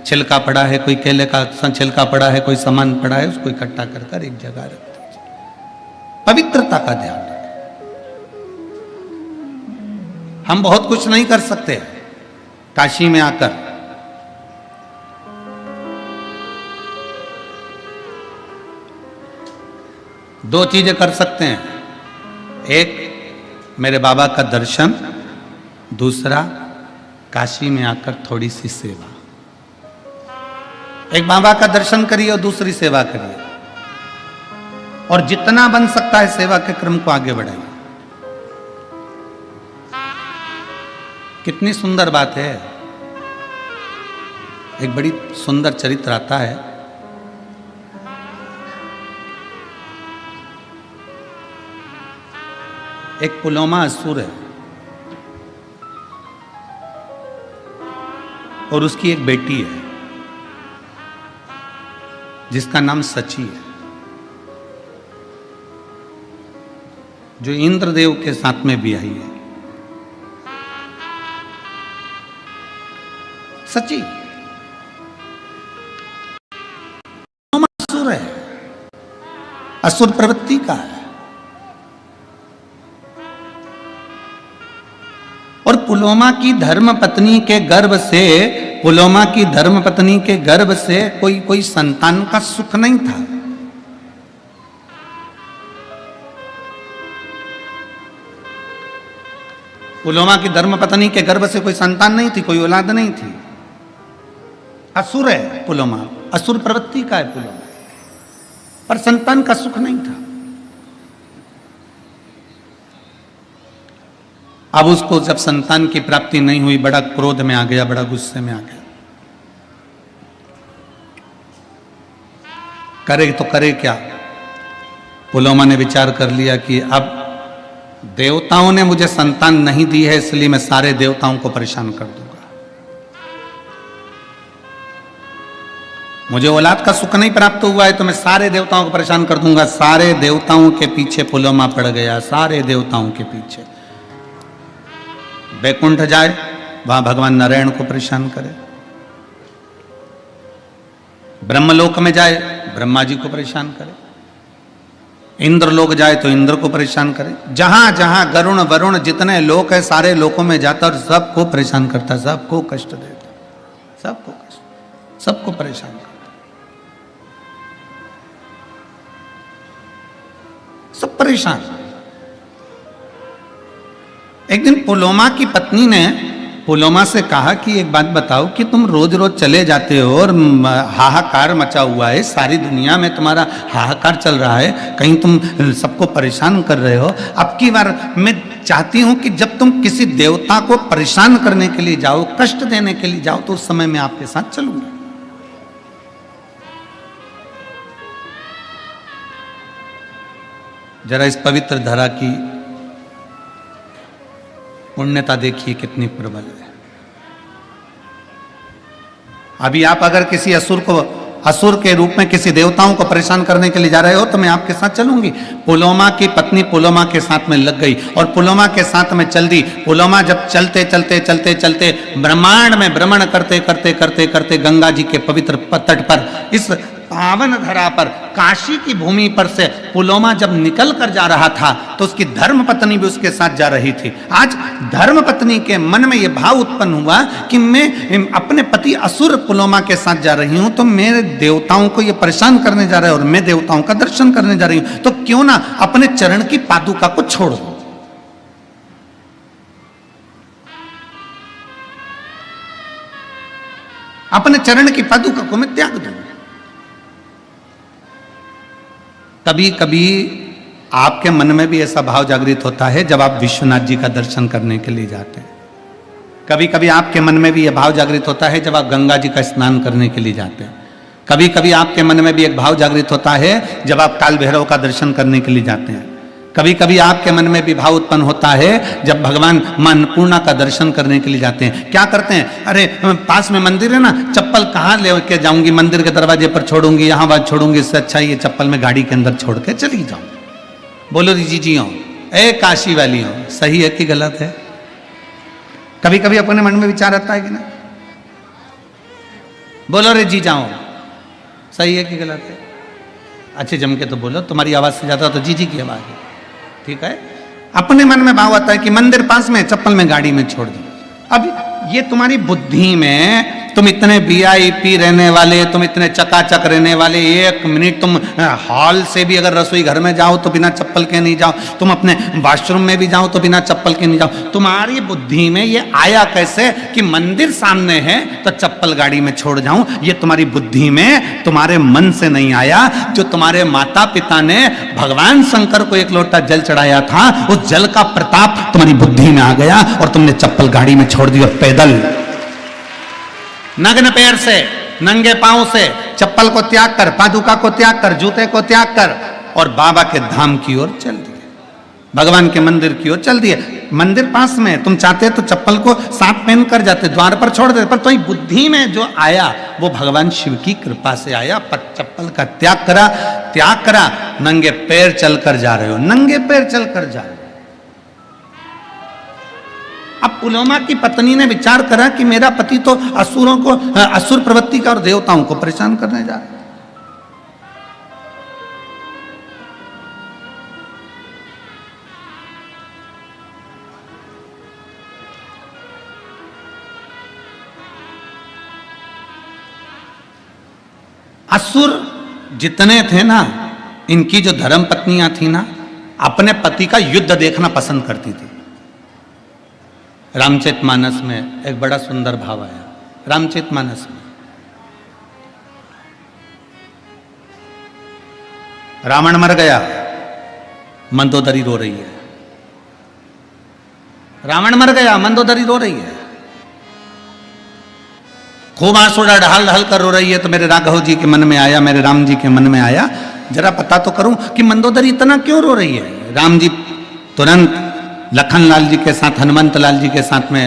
छिलका पड़ा है, कोई केले का छिलका पड़ा है, कोई सामान पड़ा है, उसको इकट्ठा कर कर एक जगह रख दीजिए। पवित्रता का ध्यान रखें। हम बहुत कुछ नहीं कर सकते काशी में आकर। दो चीजें कर सकते हैं, एक मेरे बाबा का दर्शन, दूसरा काशी में आकर थोड़ी सी सेवा। एक बाबा का दर्शन करिए और दूसरी सेवा करिए, और जितना बन सकता है सेवा के क्रम को आगे बढ़ाइए। कितनी सुंदर बात है। एक बड़ी सुंदर चरित्र आता है। एक पुलोमा असुर है और उसकी एक बेटी है जिसका नाम सची है, जो इंद्रदेव के साथ में ब्याही है। सची असुर है, असुर प्रवृत्ति का है। और पुलोमा की धर्म पत्नी के गर्भ से, पुलोमा की धर्म पत्नी के गर्भ से कोई संतान का सुख नहीं था। पुलोमा की धर्म पत्नी के गर्भ से कोई संतान नहीं थी, कोई औलाद नहीं थी। असुर है पुलोमा, असुर प्रवृत्ति का है पुलोमा, पर संतान का सुख नहीं था। अब उसको जब संतान की प्राप्ति नहीं हुई, बड़ा क्रोध में आ गया, बड़ा गुस्से में आ गया। करे तो करे क्या? पुलोमा ने विचार कर लिया कि अब देवताओं ने मुझे संतान नहीं दी है, इसलिए मैं सारे देवताओं को परेशान कर दूंगा। मुझे औलाद का सुख नहीं प्राप्त हुआ है तो मैं सारे देवताओं को परेशान कर दूंगा। सारे देवताओं के पीछे पुलोमा पड़ गया, सारे देवताओं के पीछे। बैकुंठ जाए, वहां भगवान नारायण को परेशान करे। ब्रह्मलोक में जाए, ब्रह्मा जी को परेशान करे। इंद्र लोक जाए तो इंद्र को परेशान करे। जहां जहां गरुण वरुण जितने लोक है, सारे लोकों में जाता और सबको परेशान करता, सबको कष्ट देता, सबको कष्ट, सबको परेशान करता, सब परेशान। एक दिन पुलोमा की पत्नी ने पुलोमा से कहा कि एक बात बताओ कि तुम रोज रोज चले जाते हो और हाहाकार मचा हुआ है, सारी दुनिया में तुम्हारा हाहाकार चल रहा है, कहीं तुम सबको परेशान कर रहे हो। अब की बार मैं चाहती हूं कि जब तुम किसी देवता को परेशान करने के लिए जाओ, कष्ट देने के लिए जाओ, तो उस समय मैं आपके साथ चलूंगा। जरा इस पवित्र धरा की पुण्यता देखिए कितनी प्रबल है। अभी आप अगर किसी असुर के रूप में किसी देवताओं को परेशान करने के लिए जा रहे हो तो मैं आपके साथ चलूंगी। पुलोमा की पत्नी पुलोमा के साथ में लग गई और पुलोमा के साथ में चल दी। पुलोमा जब चलते चलते चलते चलते ब्रह्मांड में भ्रमण करते करते करते करते गंगा जी के पवित्र तट पर, इस पावन धरा पर, काशी की भूमि पर से पुलोमा जब निकल कर जा रहा था तो उसकी धर्म पत्नी भी उसके साथ जा रही थी। आज धर्म पत्नी के मन में यह भाव उत्पन्न हुआ कि मैं अपने पति असुर पुलोमा के साथ जा रही हूं, तो मेरे देवताओं को यह परेशान करने जा रहे हैं और मैं देवताओं का दर्शन करने जा रही हूं, तो क्यों ना अपने चरण की पादुका को छोड़ दूं। अपने चरण की पादुका को मैं त्याग दूं। कभी कभी आपके मन में भी ऐसा भाव जागृत होता है जब आप विश्वनाथ जी का दर्शन करने के लिए जाते हैं। कभी कभी आपके मन में भी यह भाव जागृत होता है जब आप गंगा जी का स्नान करने के लिए जाते हैं। कभी कभी आपके मन में भी एक भाव जागृत होता है जब आप काल भैरव का दर्शन करने के लिए जाते हैं। कभी कभी आपके मन में भी भाव उत्पन्न होता है जब भगवान मां अन्नपूर्णा का दर्शन करने के लिए जाते हैं। क्या करते हैं, अरे पास में मंदिर है ना, चप्पल कहाँ लेके जाऊंगी, मंदिर के दरवाजे पर छोड़ूंगी, यहाँ बात छोड़ूंगी, इससे अच्छा ये चप्पल में गाड़ी के अंदर छोड़ के चली जाऊं। बोलो जी हो, ए काशी वाली हो, सही है कि गलत है? कभी कभी अपने मन में विचार आता है कि ना? बोलो रे जी जाओ, सही है कि गलत है? अच्छे जम के तो बोलो, तुम्हारी आवाज से ज्यादा तो जी की आवाज है, ठीक है? अपने मन में भाव आता है कि मंदिर पास में, चप्पल में गाड़ी में छोड़ दो। अब ये तुम्हारी बुद्धि में, तुम इतने वीआईपी रहने वाले, तुम इतने चकाचक रहने वाले, एक मिनट तुम हॉल से भी अगर रसोई घर में जाओ तो बिना चप्पल के नहीं जाओ, तुम अपने वॉशरूम में भी जाओ तो बिना चप्पल के नहीं जाओ। तुम्हारी बुद्धि में ये आया कैसे कि मंदिर सामने है तो चप्पल गाड़ी में छोड़ जाऊं? ये तुम्हारी बुद्धि में, तुम्हारे मन से नहीं आया। जो तुम्हारे माता पिता ने भगवान शंकर को एक लोटा जल चढ़ाया था, उस जल का प्रताप तुम्हारी बुद्धि में आ गया और तुमने चप्पल गाड़ी में छोड़ दी और पैदल नग्न पैर से, नंगे पांव से चप्पल को त्याग कर, पादुका को त्याग कर, जूते को त्याग कर और बाबा के धाम की ओर चल दिए, भगवान के मंदिर की ओर चल दिए। मंदिर पास में, तुम चाहते तो चप्पल को साथ पहन कर जाते, द्वार पर छोड़ देते, पर तुम्हारी बुद्धि में जो आया वो भगवान शिव की कृपा से आया। पर चप्पल का त्याग करा, नंगे पैर चलकर जा रहे हो, नंगे पैर चलकर जा रहे हो। अब पुलोमा की पत्नी ने विचार करा कि मेरा पति तो असुरों को, असुर प्रवृत्ति का और देवताओं को परेशान करने जा रहा है। असुर जितने थे ना, इनकी जो धर्म पत्नियां थी ना, अपने पति का युद्ध देखना पसंद करती थी। रामचरितमानस में एक बड़ा सुंदर भाव आया। रामचरितमानस में रावण मर गया, मंदोदरी रो रही है। रावण मर गया, मंदोदरी रो रही है, खूब आंसू ढाल ढाल कर रो रही है। तो मेरे राघव जी के मन में आया, मेरे राम जी के मन में आया, जरा पता तो करूं कि मंदोदरी इतना क्यों रो रही है। राम जी तुरंत लखन लाल जी के साथ, हनुमंत लाल जी के साथ में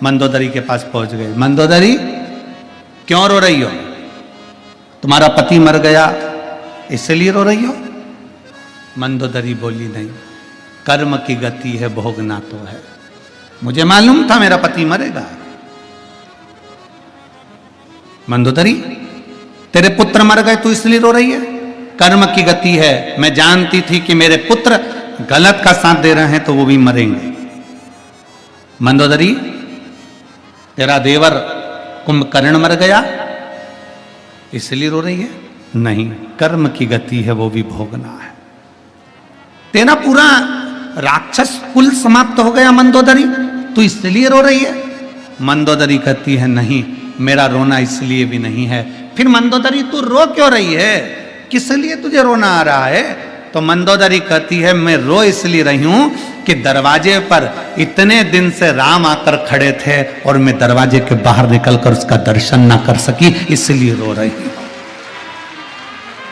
मंदोदरी के पास पहुंच गए। मंदोदरी क्यों रो रही हो? तुम्हारा पति मर गया इसलिए रो रही हो? मंदोदरी बोली नहीं, कर्म की गति है, भोगना तो है। मुझे मालूम था मेरा पति मरेगा। मंदोदरी, तेरे पुत्र मर गए तू इसलिए रो रही है? कर्म की गति है, मैं जानती थी कि मेरे पुत्र गलत का साथ दे रहे हैं तो वो भी मरेंगे। मंदोदरी, तेरा देवर कुंभकर्ण मर गया इसलिए रो रही है? नहीं, कर्म की गति है, वो भी भोगना है। तेरा पूरा राक्षस कुल समाप्त हो गया मंदोदरी, तू इसलिए रो रही है? मंदोदरी कहती है नहीं, मेरा रोना इसलिए भी नहीं है। फिर मंदोदरी तू रो क्यों रही है? किस लिए तुझे रोना आ रहा है? तो मंदोदरी कहती है मैं रो इसलिए रही हूं कि दरवाजे पर इतने दिन से राम आकर खड़े थे और मैं दरवाजे के बाहर निकलकर उसका दर्शन ना कर सकी, इसलिए रो रही हूं।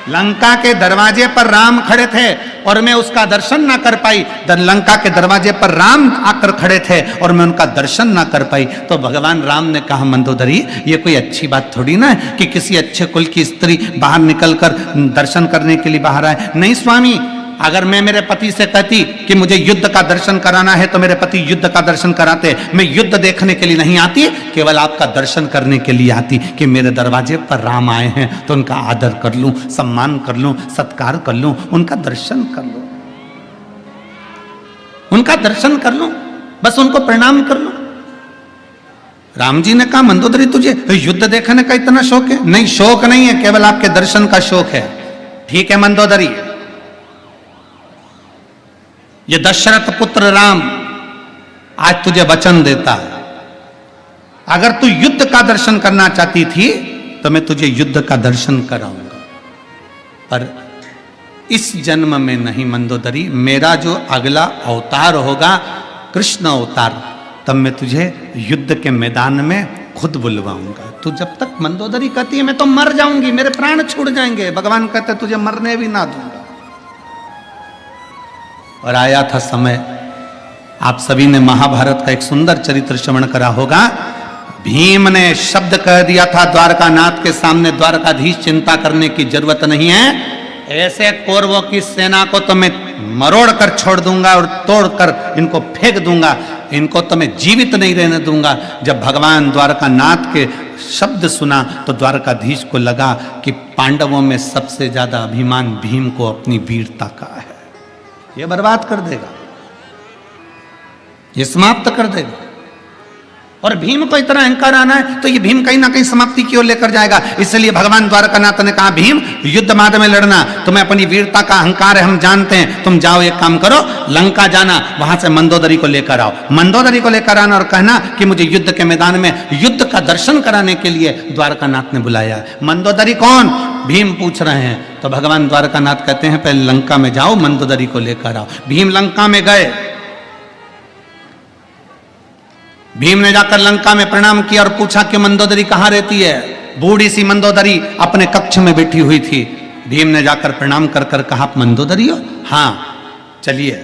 लंका के दरवाजे पर राम खड़े थे और मैं उसका दर्शन ना कर पाई। लंका के दरवाजे पर राम आकर खड़े थे और मैं उनका दर्शन ना कर पाई। तो भगवान राम ने कहा मंदोदरी, ये कोई अच्छी बात थोड़ी ना है कि किसी अच्छे कुल की स्त्री बाहर निकलकर दर्शन करने के लिए बाहर आए। नहीं स्वामी, अगर मैं मेरे पति से कहती कि मुझे युद्ध का दर्शन कराना है तो मेरे पति युद्ध का दर्शन कराते। मैं युद्ध देखने के लिए नहीं आती, केवल आपका दर्शन करने के लिए आती कि मेरे दरवाजे पर राम आए हैं तो उनका आदर कर लूं, सम्मान कर लूं, सत्कार कर लूं, उनका दर्शन कर लूं, उनका दर्शन कर लूं, बस उनको प्रणाम कर लूं। राम जी ने कहा मंदोदरी तुझे युद्ध देखने का इतना शौक है? नहीं, शौक नहीं है, केवल आपके दर्शन का शौक है। ठीक है मंदोदरी, ये दशरथ पुत्र राम आज तुझे वचन देता है, अगर तू युद्ध का दर्शन करना चाहती थी तो मैं तुझे युद्ध का दर्शन कराऊंगा, पर इस जन्म में नहीं मंदोदरी। मेरा जो अगला अवतार होगा कृष्ण अवतार, तब मैं तुझे युद्ध के मैदान में खुद बुलवाऊंगा। तू जब तक, मंदोदरी कहती है मैं तो मर जाऊंगी, मेरे प्राण छूट जाएंगे, भगवान कहते तुझे मरने भी ना दूंगा। और आया था समय, आप सभी ने महाभारत का एक सुंदर चरित्र श्रवण करा होगा। भीम ने शब्द कह दिया था द्वारकानाथ के सामने, द्वारकाधीश चिंता करने की जरूरत नहीं है, ऐसे कौरवों की सेना को तो मैं मरोड़ कर छोड़ दूंगा और तोड़कर इनको फेंक दूंगा, इनको तो मैं जीवित नहीं रहने दूंगा। जब भगवान द्वारकानाथ के शब्द सुना तो द्वारकाधीश को लगा कि पांडवों में सबसे ज्यादा अभिमान भीम को अपनी वीरता का है, ये बर्बाद कर देगा, ये समाप्त कर देगा। और भीम को इतना अहंकार आना है तो ये भीम कहीं ना कहीं समाप्ति की ओर लेकर जाएगा। इसलिए भगवान द्वारकानाथ ने कहा भीम युद्ध मार्ग में लड़ना, तुम्हें अपनी वीरता का अहंकार है, हम जानते हैं, तुम जाओ एक काम करो, लंका जाना, वहां से मंदोदरी को लेकर आओ, मंदोदरी को लेकर आना और कहना कि मुझे युद्ध के मैदान में युद्ध का दर्शन कराने के लिए द्वारकानाथ ने बुलाया। मंदोदरी कौन? भीम पूछ रहे हैं। तो भगवान द्वारकानाथ कहते हैं पहले लंका में जाओ, मंदोदरी को लेकर आओ। भीम लंका में गए, भीम ने जाकर लंका में प्रणाम किया और पूछा कि मंदोदरी कहां रहती है। बूढ़ी सी मंदोदरी अपने कक्ष में बैठी हुई थी। भीम ने जाकर प्रणाम कर कर कहा मंदोदरी हो? हाँ, चलिए,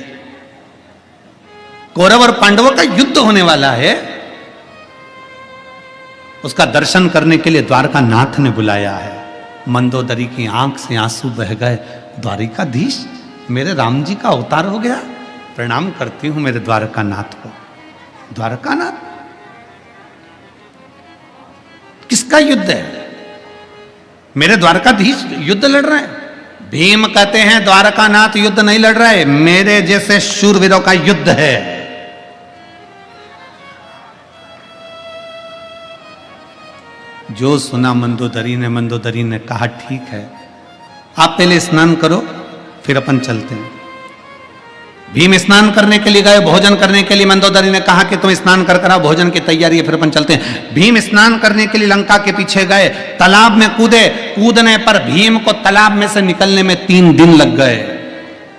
कौरव और पांडवों का युद्ध होने वाला है, उसका दर्शन करने के लिए द्वारकानाथ ने बुलाया है। मंदोदरी की आंख से आंसू बह गए। द्वारिकाधीश, मेरे राम जी का अवतार हो गया, प्रणाम करती हूं मेरे द्वारकानाथ को। द्वारकानाथ किसका युद्ध है? मेरे द्वारकाधीश युद्ध लड़ रहे हैं। भीम कहते हैं द्वारकानाथ युद्ध नहीं लड़ रहे, मेरे जैसे शूरवीरों का युद्ध है। जो सुना मंदोदरी ने कहा ठीक है, आप पहले स्नान करो फिर अपन चलते हैं। भीम स्नान करने के लिए गए, भोजन करने के लिए मंदोदरी ने कहा कि तुम स्नान कर आओ, भोजन की तैयारी है, फिर अपन चलते हैं। भीम स्नान करने के लिए लंका के पीछे गए, तालाब में कूदे, कूदने पर भीम को तालाब में से निकलने में 3 दिन लग गए।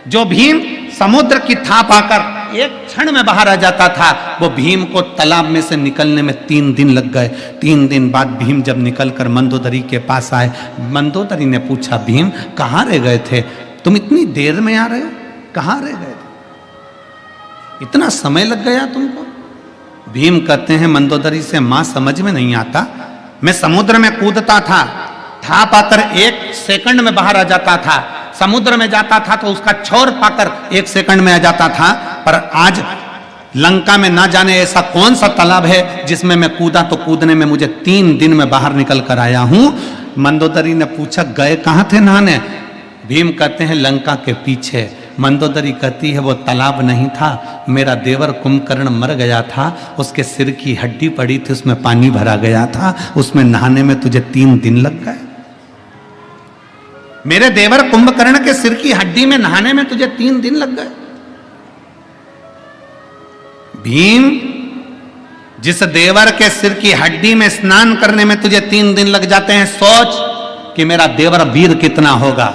जो भीम समुद्र की थाप आकर एक क्षण में बाहर आ जाता था। वो भीम को तालाब में से निकलने में 3 दिन लग गए। 3 दिन बाद भीम जब निकलकर मंदोदरी के पास आए, मंदोदरी ने पूछा, भीम कहाँ रह गए थे? तुम इतनी देर में आ रहे हो, कहाँ रह गए थे? इतना समय लग गया तुमको? भीम कहते हैं मंदोदरी से, मां समझ में नहीं आता, मैं समुद्र में कूदता था, था पाकर 1 सेकंड में बाहर आ जाता था, समुद्र में जाता था तो उसका छोर पाकर 1 सेकंड में आ जाता था, पर आज लंका में ना जाने ऐसा कौन सा तालाब है जिसमें मैं कूदा तो कूदने में मुझे 3 दिन में बाहर निकल कर आया हूं। मंदोदरी ने पूछा, गए कहां थे नहाने? भीम कहते हैं, लंका के पीछे। मंदोदरी कहती है, वो तालाब नहीं था, मेरा देवर कुंभकर्ण मर गया था, उसके सिर की हड्डी पड़ी थी, उसमें पानी भरा गया था, उसमें नहाने में तुझे 3 दिन लग गए। मेरे देवर कुंभकर्ण के सिर की हड्डी में नहाने में तुझे 3 दिन लग गए। भीम, जिस देवर के सिर की हड्डी में स्नान करने में तुझे 3 दिन लग जाते हैं, सोच कि मेरा देवर वीर कितना होगा।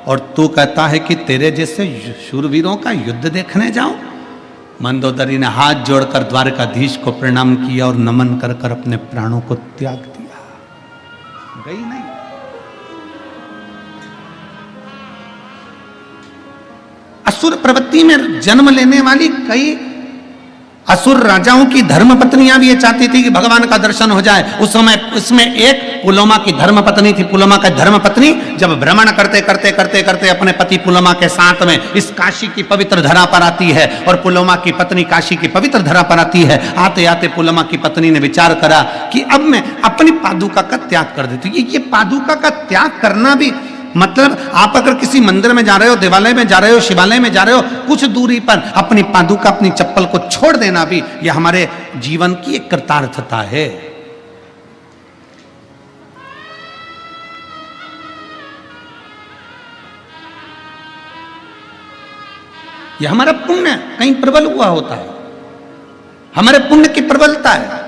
और तू कहता है कि तेरे जैसे शूरवीरों का युद्ध देखने जाऊं? मंदोदरी ने हाथ जोड़कर द्वारकाधीश को प्रणाम किया और नमन कर कर अपने प्राणों को त्याग दिया। गई नहीं। असुर प्रवृत्ति में जन्म लेने वाली कई असुर राजाओं की धर्म पत्नियां भी ये चाहती थी कि भगवान का दर्शन हो जाए। उस समय इसमें एक पुलोमा की धर्म पत्नी थी। पुलोमा का धर्म पत्नी जब भ्रमण करते करते करते करते अपने पति पुलोमा के साथ में इस काशी की पवित्र धरा पर आती है और पुलोमा की पत्नी काशी की पवित्र धरा पर आती है। आते आते पुलोमा की पत्नी ने विचार करा कि अब मैं अपनी पादुका का त्याग कर देती हूँ। ये पादुका का त्याग करना भी मतलब, आप अगर किसी मंदिर में जा रहे हो, देवालय में जा रहे हो, शिवालय में जा रहे हो, कुछ दूरी पर अपनी पादुका, अपनी चप्पल को छोड़ देना भी यह हमारे जीवन की एक कृतार्थता है। यह हमारा पुण्य कहीं प्रबल हुआ होता है, हमारे पुण्य की प्रबलता है,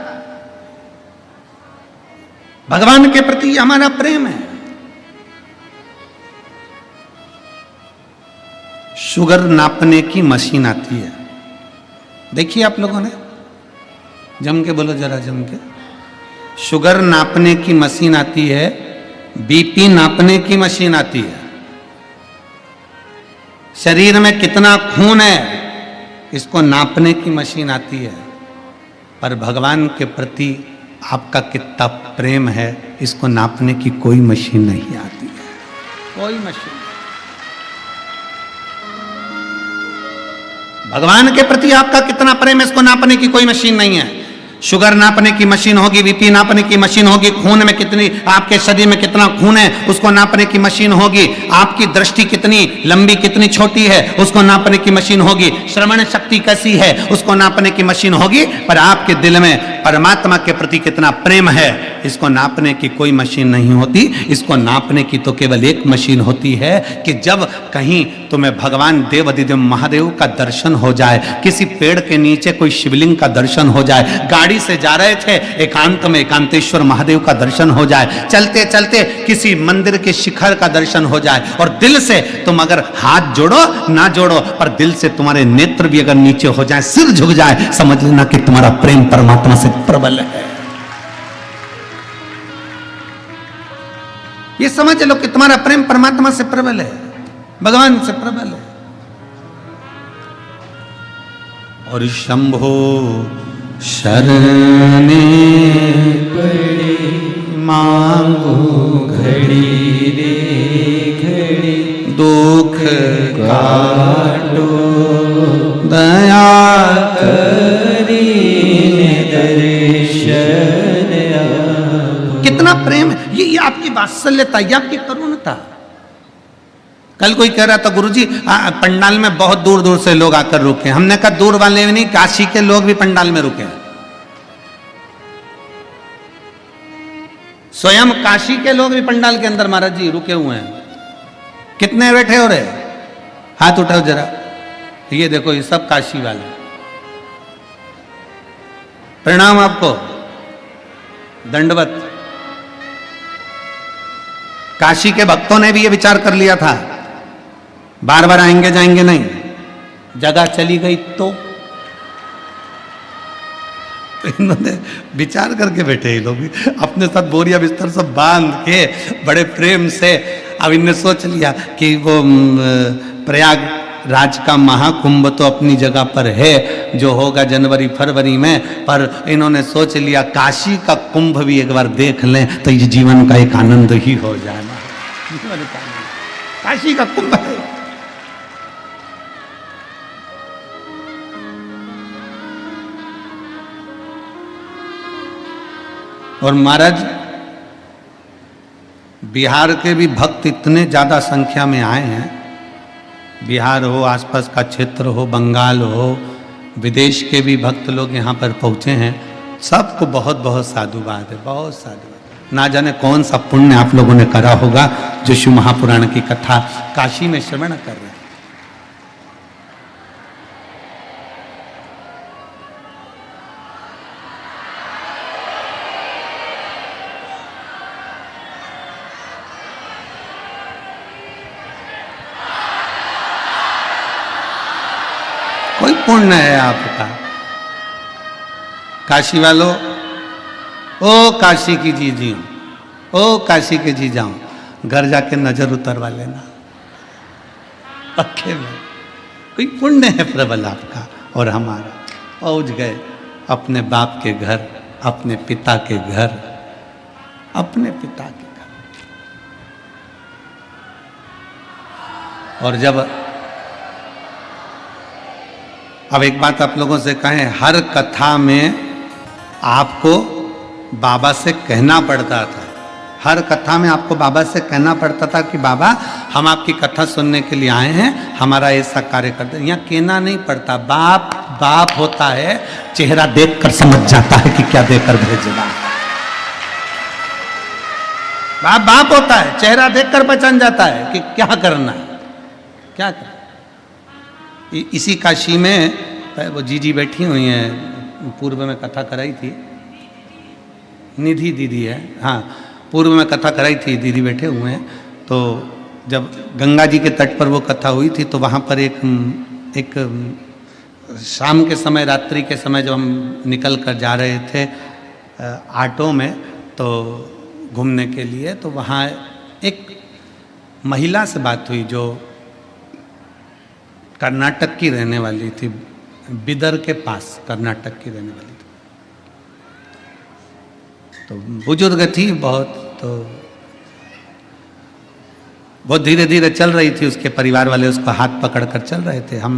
भगवान के प्रति हमारा प्रेम है। शुगर नापने की मशीन आती है, देखिए आप लोगों ने, जम के बोलो जरा, जम के। शुगर नापने की मशीन आती है, बीपी नापने की मशीन आती है, शरीर में कितना खून है इसको नापने की मशीन आती है, पर भगवान के प्रति आपका कितना प्रेम है इसको नापने की कोई मशीन नहीं आती है, कोई मशीन। भगवान के प्रति आपका कितना प्रेम है इसको नापने की कोई मशीन नहीं है। शुगर नापने की मशीन होगी, बीपी नापने की मशीन होगी, खून में कितनी, आपके शरीर में कितना खून है उसको नापने की मशीन होगी, आपकी दृष्टि कितनी लंबी कितनी छोटी है उसको नापने की मशीन होगी, श्रवण शक्ति कैसी है उसको नापने की मशीन होगी, पर आपके दिल में परमात्मा के प्रति कितना प्रेम है इसको नापने की कोई मशीन नहीं होती। इसको नापने की तो केवल एक मशीन होती है कि जब कहीं तुम्हें भगवान देवाधिदेव महादेव का दर्शन हो जाए, किसी पेड़ के नीचे कोई शिवलिंग का दर्शन हो जाए, गाड़ी से जा रहे थे एकांत में एकांतेश्वर महादेव का दर्शन हो जाए, चलते चलते किसी मंदिर के शिखर का दर्शन हो जाए, और दिल से तुम अगर हाथ जोड़ो ना जोड़ो पर दिल से तुम्हारे नेत्र भी अगर नीचे हो जाए, सिर झुक जाए, समझ लेना कि तुम्हारा प्रेम परमात्मा से प्रबल है। ये समझ लो कि तुम्हारा प्रेम परमात्मा से प्रबल है, भगवान से प्रबल है। और शंभो शरणे पड़े मांगो घड़ी रे घड़ी, दुख काटो दया करी दर्शन आपो। कितना प्रेम है, ये आपकी वात्सल्यता, ये आपकी करुणता। कल कोई कह रहा था, गुरुजी पंडाल में बहुत दूर दूर से लोग आकर रुके। हमने कहा दूर वाले भी नहीं, काशी के लोग भी पंडाल में रुके। स्वयं काशी के लोग भी पंडाल के अंदर महाराज जी रुके हुए हैं। कितने बैठे हो रहे? हाथ उठाओ जरा। ये देखो, ये सब काशी वाले। प्रणाम आपको, दंडवत। काशी के भक्तों ने भी ये विचार कर लिया था, बार बार आएंगे जाएंगे नहीं, जगह चली गई तो तो इन्होंने विचार करके बैठे, ये लोग भी अपने साथ बोरिया बिस्तर सब बांध के बड़े प्रेम से। अब इनने सोच लिया कि वो प्रयागराज का महाकुंभ तो अपनी जगह पर है, जो होगा जनवरी फरवरी में, पर इन्होंने सोच लिया काशी का कुंभ भी एक बार देख लें तो ये जीवन का एक आनंद ही हो जाएगा। जीवन का आनंद काशी का कुंभ है। और महाराज बिहार के भी भक्त इतने ज्यादा संख्या में आए हैं, बिहार हो, आसपास का क्षेत्र हो, बंगाल हो, विदेश के भी भक्त लोग यहाँ पर पहुँचे हैं। सबको बहुत बहुत साधुवाद है, बहुत साधुवाद। ना जाने कौन सा पुण्य आप लोगों ने करा होगा जो शिव महापुराण की कथा काशी में श्रवण कर रहे हैं। कोई पुण्य है आपका। काशी वालों, ओ काशी की जी जी, ओ काशी के जी जाऊं, घर जाके नजर उतरवा लेना पक्के में। कोई पुण्य है प्रबल आपका और हमारा। पहुंच गए अपने बाप के घर, अपने पिता के घर, अपने पिता के घर। और जब अब एक बात आप लोगों से कहें, हर कथा में आपको बाबा से कहना पड़ता था, हर कथा में आपको बाबा से कहना पड़ता था कि बाबा हम आपकी कथा सुनने के लिए आए हैं, हमारा ऐसा कार्य करते। यहाँ कहना नहीं पड़ता, बाप बाप होता है, चेहरा देखकर समझ जाता है कि क्या देकर भेजना। बाप बाप होता है, चेहरा देखकर पहचान जाता है कि क्या करना है, क्या करना। इसी काशी में वो जीजी बैठी हुई हैं, पूर्व में कथा कराई थी, निधि दीदी है, हाँ, पूर्व में कथा कराई थी, दीदी बैठे हुए हैं। तो जब गंगा जी के तट पर वो कथा हुई थी तो वहाँ पर एक शाम के समय, रात्रि के समय जब हम निकल कर जा रहे थे ऑटो में तो घूमने के लिए, तो वहाँ एक महिला से बात हुई जो कर्नाटक की रहने वाली थी, बिदर के पास कर्नाटक की रहने वाली थी। तो बुजुर्ग थी बहुत, तो बहुत धीरे धीरे चल रही थी, उसके परिवार वाले उसको हाथ पकड़कर चल रहे थे। हम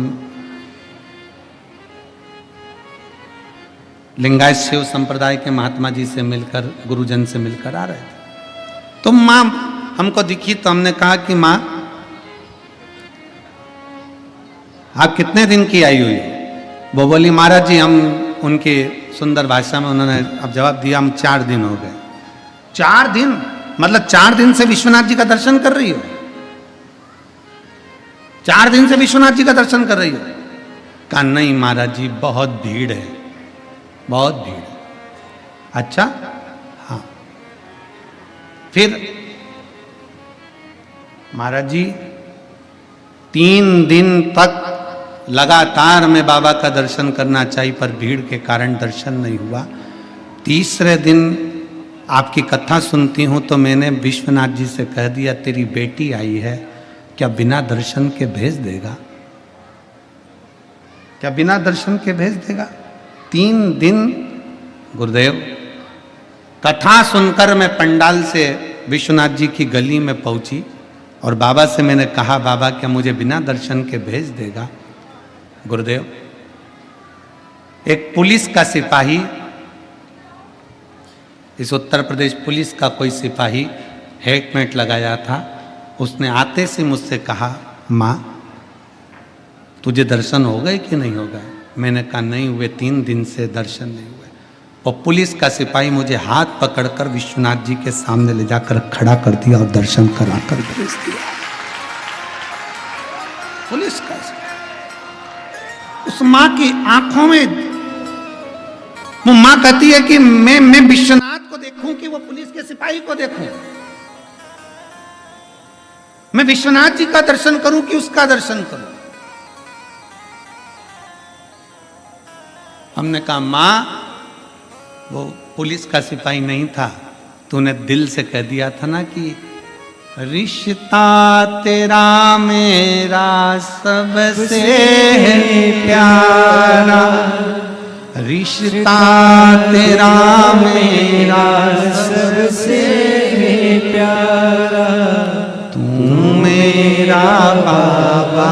लिंगायत शिव संप्रदाय के महात्मा जी से मिलकर, गुरुजन से मिलकर आ रहे थे। तो माँ हमको दिखी तो हमने कहा कि माँ आप कितने दिन की आई हुई? वो बोली महाराज जी हम, उनकी सुंदर भाषा में उन्होंने अब जवाब दिया, हम 4 दिन हो गए। 4 दिन मतलब 4 दिन से विश्वनाथ जी का दर्शन कर रही हो? 4 दिन से विश्वनाथ जी का दर्शन कर रही हो? कहा नहीं महाराज जी बहुत भीड़ है, बहुत भीड़ है। अच्छा हाँ। फिर महाराज जी 3 दिन तक लगातार मैं बाबा का दर्शन करना चाहिए, पर भीड़ के कारण दर्शन नहीं हुआ। तीसरे दिन आपकी कथा सुनती हूँ तो मैंने विश्वनाथ जी से कह दिया तेरी बेटी आई है, क्या बिना दर्शन के भेज देगा? क्या बिना दर्शन के भेज देगा? 3 दिन गुरुदेव, कथा सुनकर मैं पंडाल से विश्वनाथ जी की गली में पहुंची और बाबा से मैंने कहा बाबा क्या मुझे बिना दर्शन के भेज देगा? गुरुदेव, एक पुलिस का सिपाही, इस उत्तर प्रदेश पुलिस का कोई सिपाही हेलमेट लगाया था, उसने आते से मुझसे कहा माँ तुझे दर्शन हो गए कि नहीं हो गए? मैंने कहा नहीं हुए, 3 दिन से दर्शन नहीं हुए। और पुलिस का सिपाही मुझे हाथ पकड़कर विश्वनाथ जी के सामने ले जाकर खड़ा कर दिया और दर्शन कराकर भेज दिया। पुलिस का उस माँ की आंखों में, वो माँ कहती है कि मैं विश्वनाथ को देखूं कि वो पुलिस के सिपाही को देखूं? मैं विश्वनाथ जी का दर्शन करूं कि उसका दर्शन करूं? हमने कहा माँ वो पुलिस का सिपाही नहीं था, तूने दिल से कह दिया था ना कि रिश्ता तेरा मेरा सबसे है प्यारा, रिश्ता तेरा मेरा सबसे है प्यारा, तू मेरा बाबा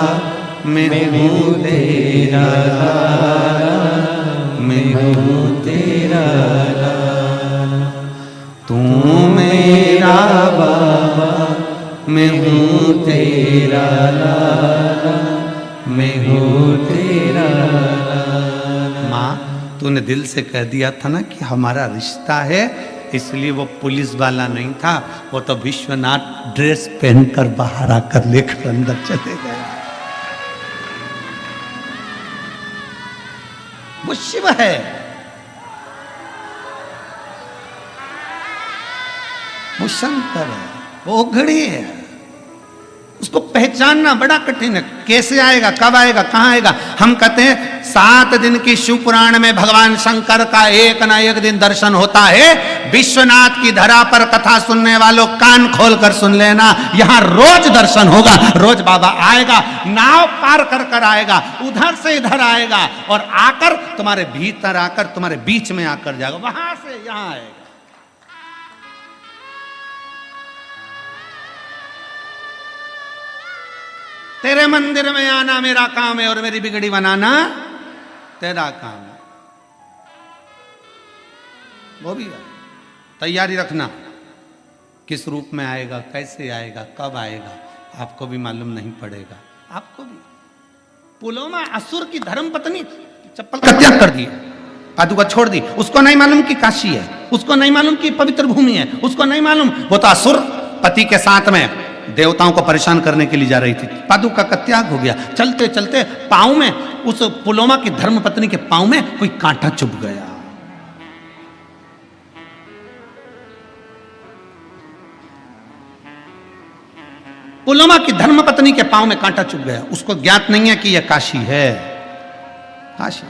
मैं हूँ तेरा लाला, मैं हूँ तेरा लाला, तू मेरा बाबा मैं हूँ तेरा लाला, मैं हूँ तेरा लाला। माँ, तूने दिल से कह दिया था ना कि हमारा रिश्ता है, इसलिए वो पुलिस वाला नहीं था, वो तो विश्वनाथ ड्रेस पहनकर बाहर आकर लेकर अंदर चले गया। वो शिव है, वो शंकर है, वो घड़ी है। उसको पहचानना बड़ा कठिन है। कैसे आएगा, कब आएगा, कहां आएगा? हम कहते हैं 7 दिन की शिव पुराण में भगवान शंकर का एक ना एक दिन दर्शन होता है। विश्वनाथ की धरा पर कथा सुनने वालों कान खोलकर सुन लेना, यहां रोज दर्शन होगा। रोज बाबा आएगा, नाव पार कर कर आएगा, उधर से इधर आएगा और आकर तुम्हारे भीतर आकर तुम्हारे बीच में आकर जाएगा, वहां से यहां आएगा। तेरे मंदिर में आना मेरा काम है और मेरी बिगड़ी बनाना तेरा काम है। वो भी तैयारी रखना, किस रूप में आएगा, कैसे आएगा, कब आएगा, आपको भी मालूम नहीं पड़ेगा। आपको भी पुलोमा असुर की धर्म पत्नी चप्पल का त्याग कर दी, पादुका छोड़ दी। उसको नहीं मालूम कि काशी है, उसको नहीं मालूम कि पवित्र भूमि है, उसको नहीं मालूम। वो तो असुर पति के साथ में देवताओं को परेशान करने के लिए जा रही थी। पादुका का त्याग हो गया। चलते चलते पांव में, उस पुलोमा की धर्म पत्नी के पांव में कोई कांटा चुभ गया। पुलोमा की धर्म पत्नी के पांव में कांटा चुभ गया। उसको ज्ञात नहीं है कि यह काशी है। काशी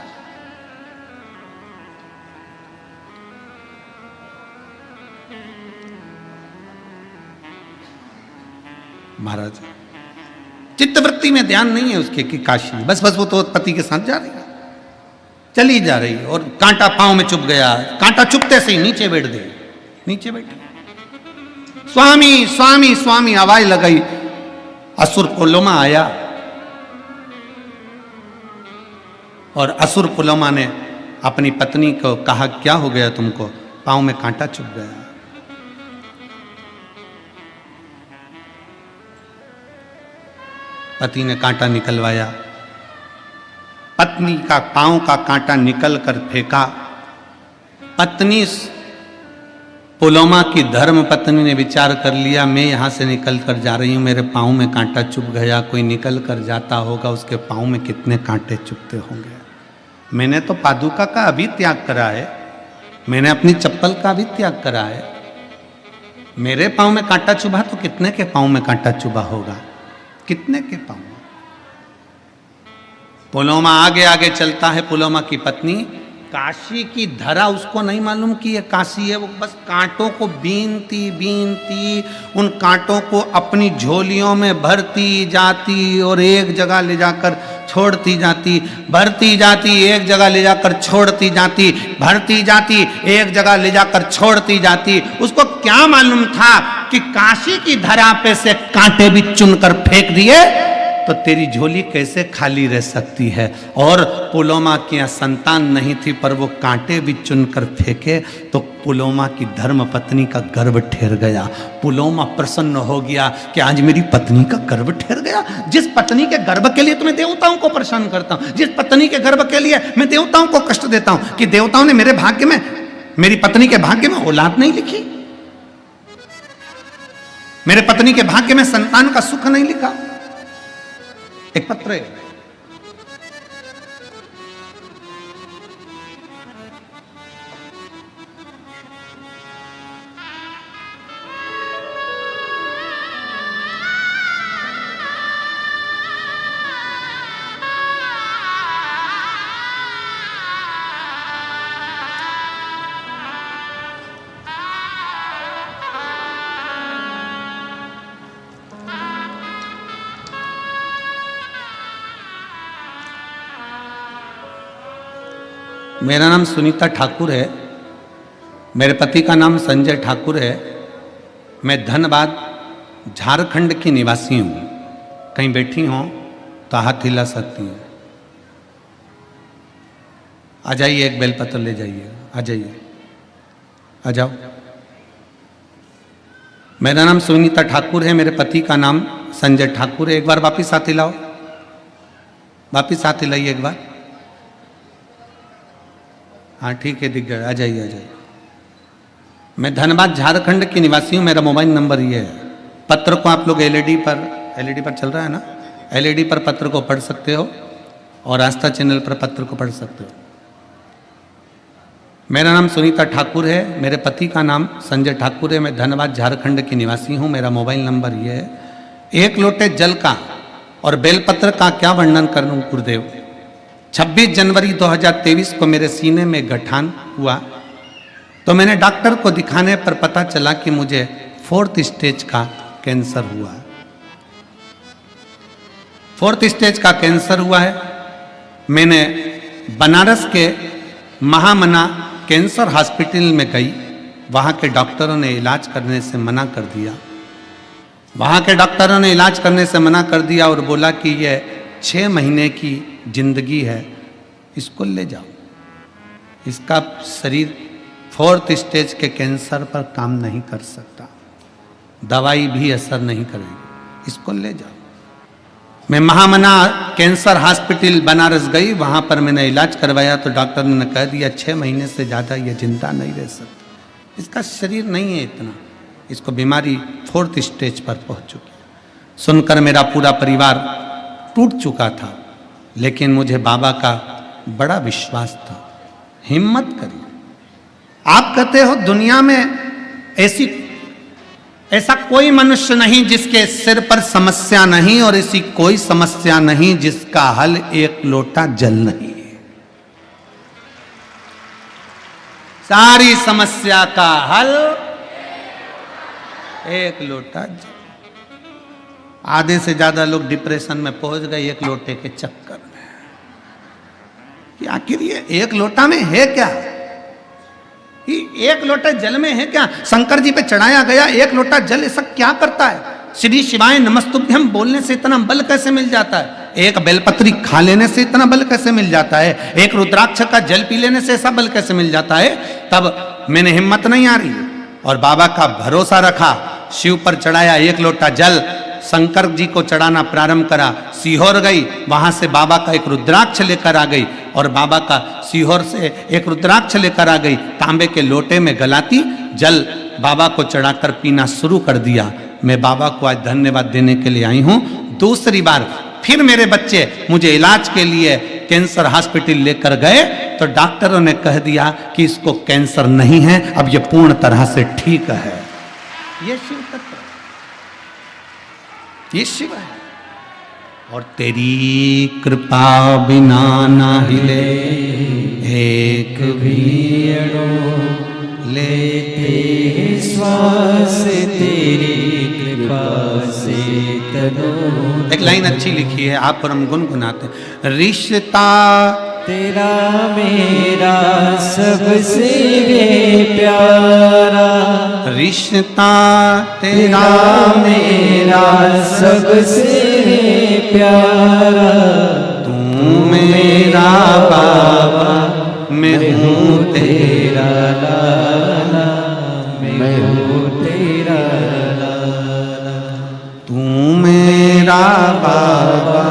महाराज चित्तवृत्ति में ध्यान नहीं है उसके कि काशी, बस वो तो पति के साथ जा रही है, चली जा रही है और कांटा पांव में चुभ गया। कांटा चुभते से ही नीचे बैठ गई, नीचे बैठी। स्वामी स्वामी स्वामी आवाज लगाई। असुर पुलोमा आया और असुर पुलोमा ने अपनी पत्नी को कहा, क्या हो गया तुमको? पांव में कांटा चुभ गया। पति ने कांटा निकलवाया, पत्नी का पांव का कांटा निकल कर फेंका। पत्नी पुलोमा की धर्म पत्नी ने विचार कर लिया, मैं यहां से निकल कर जा रही हूं, मेरे पांव में कांटा चुभ गया, कोई निकल कर जाता होगा, उसके पांव में कितने कांटे चुभते होंगे। मैंने तो पादुका का अभी त्याग करा है, मैंने अपनी चप्पल का भी त्याग करा है, मेरे पांव में कांटा चुभा तो कितने के पांव में कांटा चुभा होगा, कितने के पांव। पुलोमा आगे आगे चलता है। पुलोमा की पत्नी, काशी की धरा उसको नहीं मालूम कि ये काशी है। वो बस कांटों को बीनती बीनती उन कांटों को अपनी झोलियों में भरती जाती और एक जगह ले जाकर छोड़ती जाती, भरती जाती, एक जगह ले जाकर छोड़ती जाती, भरती जाती, एक जगह ले जाकर छोड़ती जाती। उसको क्या मालूम था कि काशी की धरा पे से कांटे भी चुनकर फेंक दिए तो तेरी झोली कैसे खाली रह सकती है। और पुलोमा की यहाँ संतान नहीं थी, पर वो कांटे भी चुनकर फेंके तो पुलोमा की धर्म पत्नी का गर्भ ठहर गया। पुलोमा प्रसन्न हो गया कि आज मेरी पत्नी का गर्भ ठहर गया। जिस पत्नी के गर्भ के लिए तुम्हें देवताओं को परेशान करता हूं, जिस पत्नी के गर्भ के लिए मैं देवताओं को कष्ट देता हूं, कि देवताओं ने मेरे भाग्य में, मेरी पत्नी के भाग्य में औलाद नहीं लिखी, मेरे पत्नी के भाग्य में संतान का सुख नहीं लिखा। एक पत्र है, मेरा नाम सुनीता ठाकुर है, मेरे पति का नाम संजय ठाकुर है। मैं धनबाद झारखंड की निवासी हूँ। कहीं बैठी हों तो हाथ हिला सकती हैं। आ जाइए, एक बेलपत्र ले जाइए। आ जाइए, आ जाओ। मेरा नाम सुनीता ठाकुर है, मेरे पति का नाम संजय ठाकुर है। एक बार वापिस हाथ हिलाओ, वापिस हाथ हिलाइए एक बार। हाँ ठीक है, दिख गया। आ जाइए, आ जाइए। मैं धनबाद झारखंड की निवासी हूँ। मेरा मोबाइल नंबर ये है। पत्र को आप लोग एलईडी पर चल रहा है ना, एलईडी पर पत्र को पढ़ सकते हो और आस्था चैनल पर पत्र को पढ़ सकते हो। मेरा नाम सुनीता ठाकुर है, मेरे पति का नाम संजय ठाकुर है। मैं धनबाद झारखंड की निवासी हूँ। मेरा मोबाइल नंबर ये है। एक लोटे जल का और बेलपत्र का क्या वर्णन करूं गुरुदेव। 26 जनवरी 2023 को मेरे सीने में गठान हुआ तो मैंने डॉक्टर को दिखाने पर पता चला कि मुझे 4th स्टेज का कैंसर हुआ है। 4th स्टेज का कैंसर हुआ है। मैंने बनारस के महामना कैंसर हॉस्पिटल में गई। वहाँ के डॉक्टरों ने इलाज करने से मना कर दिया। वहाँ के डॉक्टरों ने इलाज करने से मना कर दिया और बोला कि ये 6 महीने की जिंदगी है, इसको ले जाओ। इसका शरीर 4th स्टेज के कैंसर पर काम नहीं कर सकता, दवाई भी असर नहीं करेगी, इसको ले जाओ। मैं महामना कैंसर हॉस्पिटल बनारस गई। वहाँ पर मैंने इलाज करवाया तो डॉक्टर ने कह दिया 6 महीने से ज़्यादा ये जिंदा नहीं रह सकता, इसका शरीर नहीं है इतना, इसको बीमारी 4th स्टेज पर पहुँच चुकी है। सुनकर मेरा पूरा परिवार टूट चुका था, लेकिन मुझे बाबा का बड़ा विश्वास था। हिम्मत करिए। आप कहते हो दुनिया में ऐसा कोई मनुष्य नहीं जिसके सिर पर समस्या नहीं और ऐसी कोई समस्या नहीं जिसका हल एक लोटा जल नहीं है। सारी समस्या का हल एक लोटा जल। आधे से ज्यादा लोग डिप्रेशन में पहुंच गए एक लोटे के चक्कर में कि आखिर ये एक लोटा में है क्या, एक लोटा जल में है क्या। शंकर जी पे चढ़ाया गया एक लोटा जल ऐसा क्या करता है। श्री शिवाय नमस्तुभ्यम बोलने से इतना बल कैसे मिल जाता है। एक बेलपत्री खा लेने से इतना बल कैसे मिल जाता है। एक रुद्राक्ष का जल पी लेने से ऐसा बल कैसे मिल जाता है। तब मैंने हिम्मत नहीं आ रही और बाबा का भरोसा रखा। शिव पर चढ़ाया एक लोटा जल, शंकर जी को चढ़ाना प्रारंभ करा। सीहोर गई, वहां से बाबा का एक रुद्राक्ष लेकर आ गई और बाबा का सीहोर से एक रुद्राक्ष लेकर आ गई। तांबे के लोटे में गलाती जल बाबा को चढ़ाकर पीना शुरू कर दिया। मैं बाबा को आज धन्यवाद देने के लिए आई हूं। दूसरी बार फिर मेरे बच्चे मुझे इलाज के लिए कैंसर हॉस्पिटल लेकर गए तो डॉक्टरों ने कह दिया कि इसको कैंसर नहीं है, अब ये पूर्ण तरह से ठीक है। ये शिव तत्व, ये शिव है। और तेरी कृपा बिना ना हिले एक भी अणु लेते श्वास तेरी कृपा से तनो। एक लाइन अच्छी लिखी है, आप और हम गुनगुनाते हैं। रिश्ता तेरा मेरा सबसे प्यारा, रिश्ता तेरा मेरा सबसे प्यारा। तू मेरा बाबा, मैं हूँ तेरा लाला, मैं हूँ तेरा लाला। तू मेरा बाबा,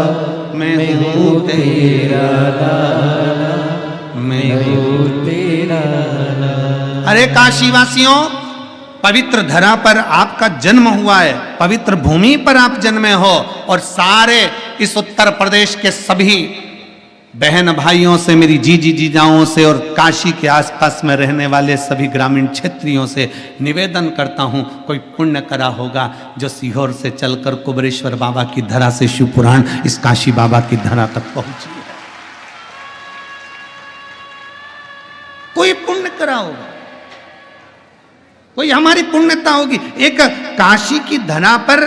मैं हूँ तेरा लाला, मैं हूँ तेरा लाला। अरे काशीवासियों, पवित्र धरा पर आपका जन्म हुआ है, पवित्र भूमि पर आप जन्मे हो और सारे इस उत्तर प्रदेश के सभी बहन भाइयों से, मेरी जीजी जीजाओं से और काशी के आसपास में रहने वाले सभी ग्रामीण क्षेत्रियों से निवेदन करता हूं, कोई पुण्य करा होगा जो सीहोर से चलकर कुबरेश्वर बाबा की धरा से शिव पुराण इस काशी बाबा की धरा तक पहुंची है। कोई पुण्य करा होगा, कोई हमारी पुण्यता होगी। एक काशी की धरा पर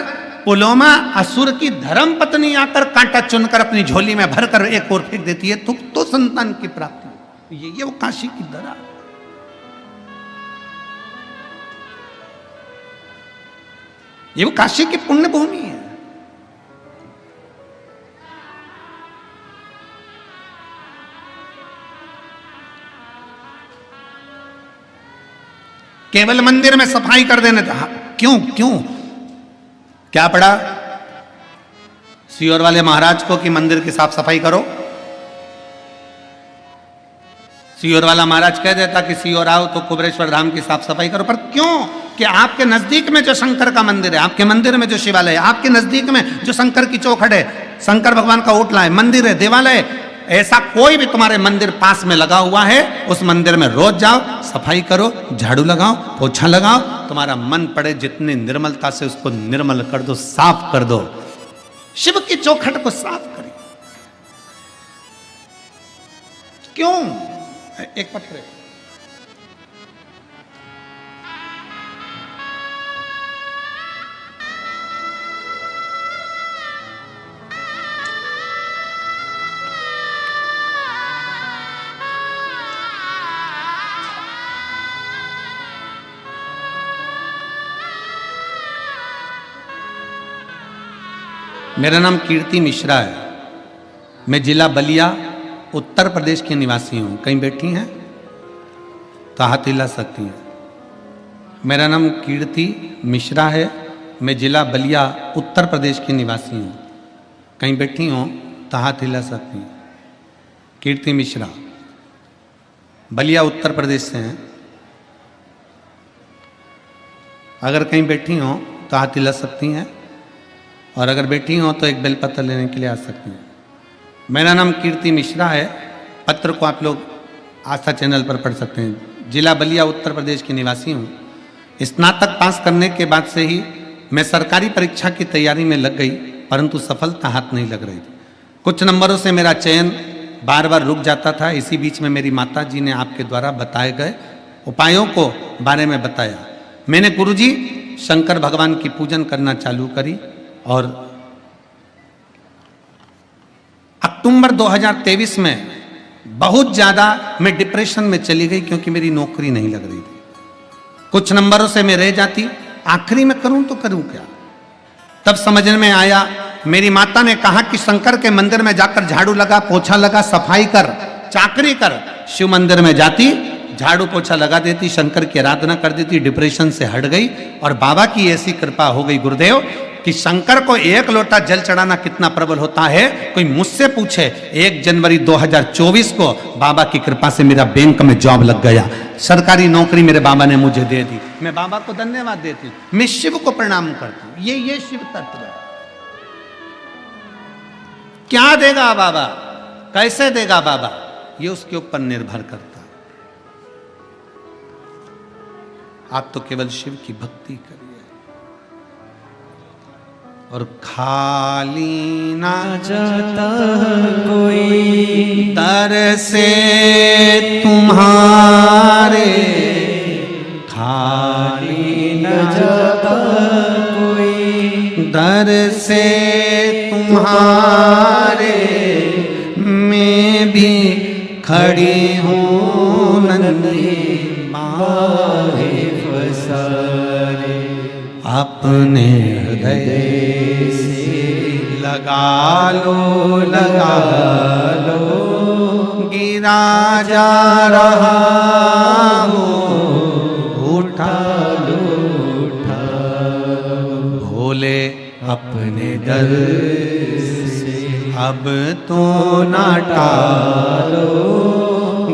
पुलोमा असुर की धर्म पत्नी आकर कांटा चुनकर अपनी झोली में भरकर एक और फेंक देती है तो संतान की प्राप्ति। ये वो काशी की दरा, ये वो काशी की पुण्य भूमि है। केवल मंदिर में सफाई कर देने था। क्यों क्यों क्या पड़ा सीहोर वाले महाराज को कि मंदिर की साफ सफाई करो? सीहोर वाला महाराज कह देता कि सीहोर आओ तो कुबरेश्वर धाम की साफ सफाई करो। पर क्यों? कि आपके नजदीक में जो शंकर का मंदिर है, आपके मंदिर में जो शिवालय है, आपके नजदीक में जो शंकर की चौखट है, शंकर भगवान का ओटला है, मंदिर है, देवालय है, ऐसा कोई भी तुम्हारे मंदिर पास में लगा हुआ है, उस मंदिर में रोज जाओ, सफाई करो, झाड़ू लगाओ, पोछा लगाओ, तुम्हारा मन पड़े जितनी निर्मलता से उसको निर्मल कर दो, साफ कर दो। शिव की चौखट को साफ करें। क्यों? एक पत्र मेरा नाम कीर्ति मिश्रा है। मैं जिला बलिया उत्तर प्रदेश की निवासी हूँ। कहीं बैठी हैं तो हाथ हिला सकती हैं। मेरा नाम कीर्ति मिश्रा है। मैं जिला बलिया उत्तर प्रदेश की निवासी हूँ। कहीं बैठी हो तो हाथ हिला सकती हैं। कीर्ति मिश्रा बलिया उत्तर प्रदेश से हैं। अगर कहीं बैठी हो तो हाथ हिला सकती हैं, और अगर बैठी हो तो एक बेलपत्र लेने के लिए आ सकती हैं। मेरा नाम कीर्ति मिश्रा है। पत्र को आप लोग आस्था चैनल पर पढ़ सकते हैं। जिला बलिया उत्तर प्रदेश की निवासी हूँ। स्नातक पास करने के बाद से ही मैं सरकारी परीक्षा की तैयारी में लग गई, परंतु सफलता हाथ नहीं लग रही थी। कुछ नंबरों से मेरा चयन बार बार रुक जाता था। इसी बीच में मेरी माता जी ने आपके द्वारा बताए गए उपायों को बारे में बताया। मैंने गुरुजी शंकर भगवान की पूजन करना चालू करी, और अक्टूबर 2023 में बहुत ज़्यादा मैं डिप्रेशन में चली गई, क्योंकि मेरी नौकरी नहीं लग रही थी। कुछ नंबरों से मैं रह जाती, आखिरी में करूं तो करूं क्या। तब समझ में आया, मेरी माता ने कहा कि शंकर के मंदिर में जाकर झाड़ू लगा, पोछा लगा, सफाई कर, चाकरी कर। शिव मंदिर में जाती, झाड़ू पोछा लगा देती, शंकर की आराधना कर देती, डिप्रेशन से हट गई। और बाबा की ऐसी कृपा हो गई गुरुदेव कि शंकर को एक लोटा जल चढ़ाना कितना प्रबल होता है। कोई मुझसे पूछे, 1 जनवरी 2024 को बाबा की कृपा से मेरा बैंक में जॉब लग गया, सरकारी नौकरी मेरे बाबा ने मुझे दे दी। मैं बाबा को धन्यवाद देती हूँ, मैं शिव को प्रणाम करती हूँ। ये शिव तत्व है। क्या देगा बाबा, कैसे देगा बाबा, ये उसके ऊपर निर्भर करता है। आप तो केवल शिव की भक्ति करिए, और खाली ना जाता कोई दर से तुम्हारे, खाली न जाता कोई दर से तुम्हारे, मैं भी खड़ी हूँ नंदी माहे फसारे, अपने हृदय से लगा लो, गिरा जा रहा हूँ, उठा लो, भोले अपने दर से अब तो ना टालो,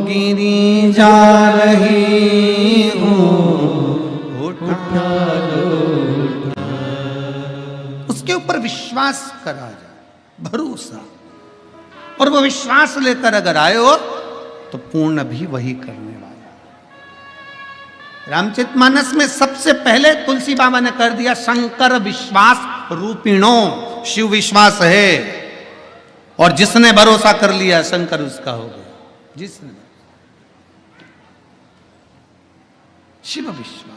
गिरी जा रही हूँ, उठा लो। उसके ऊपर विश्वास करा जाए, भरोसा, और वो विश्वास लेकर अगर आए हो तो पूर्ण भी वही करने वाला। रामचरितमानस में सबसे पहले तुलसी बाबा ने कर दिया, शंकर विश्वास रूपिणो, शिव विश्वास है, और जिसने भरोसा कर लिया शंकर उसका हो गया। जिसने शिव विश्वास,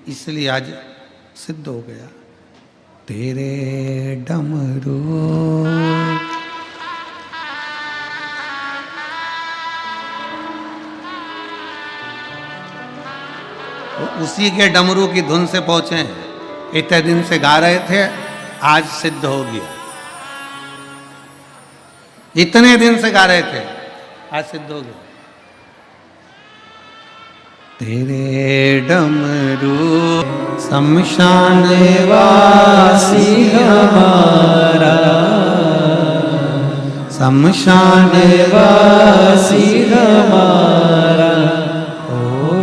इसलिए आज सिद्ध हो गया तेरे डमरू उसी के डमरू की धुन से पहुंचे हैं। इतने दिन से गा रहे थे, आज सिद्ध हो गया। इतने दिन से गा रहे थे, आज सिद्ध हो गया। तेरे डमरू शमशान वासी हमारा, शमशान वासी हमारा, ओ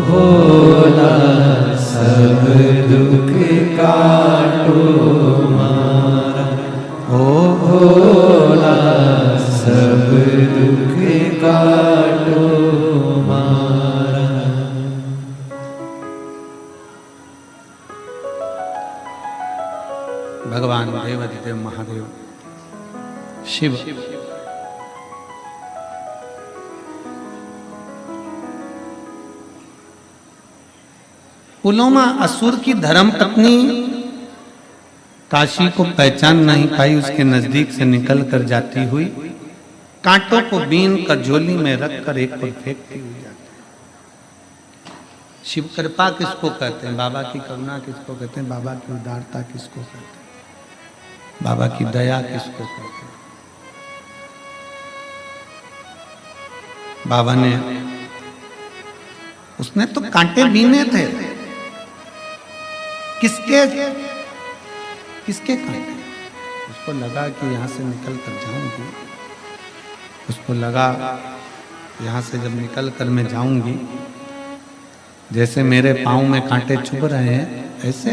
भोला सब दुख काटो मारा, ओ भोला सब दुख काटो मारा। भगवान देवाधिदेव महादेव शिव पुलोमा असुर की धर्म पत्नी काशी को पहचान नहीं पाई, उसके नजदीक से निकल कर जाती हुई कांटों को बीन कर झोली में रखकर एक पर फेंकती हुई जाती है। शिव कृपा किसको कहते हैं? बाबा की करुणा किसको कहते हैं? बाबा की उदारता किसको कहते हैं? बाबा की दया किसको कहते हैं? बाबा ने, उसने तो कांटे बीने थे। किसके किसके कांटे? उसको लगा कि यहां से निकल कर जाऊंगी, उसको लगा यहां से जब निकल कर मैं जाऊंगी, जैसे मेरे पांव में कांटे चुभ रहे हैं, ऐसे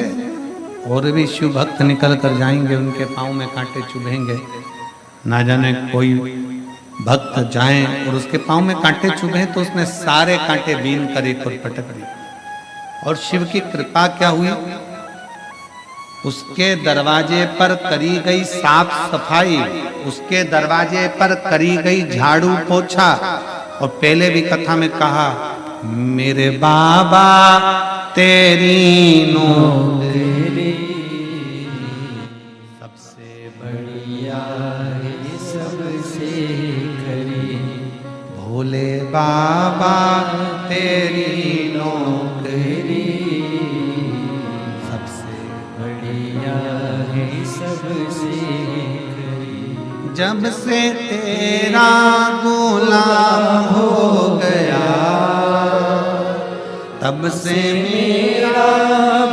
और भी शिव भक्त निकल कर जाएंगे, उनके पांव में कांटे चुभेंगे। ना जाने कोई भक्त जाए और उसके पांव में कांटे चुभे तो उसने सारे कांटे बीन कर एक और पटक दिए। और शिव की कृपा क्या हुई? उसके दरवाजे पर करी गई साफ सफाई, उसके दरवाजे पर करी गई झाड़ू पोछा। और पहले भी कथा में कहा, मेरे बाबा तेरी नौकरी सबसे बढ़िया है सबसे खरी, भोले बाबा तेरी नौकरी सबसे बढ़िया है सबसे खरी। जब से तेरा गुलाम हो गया, तब से मेरा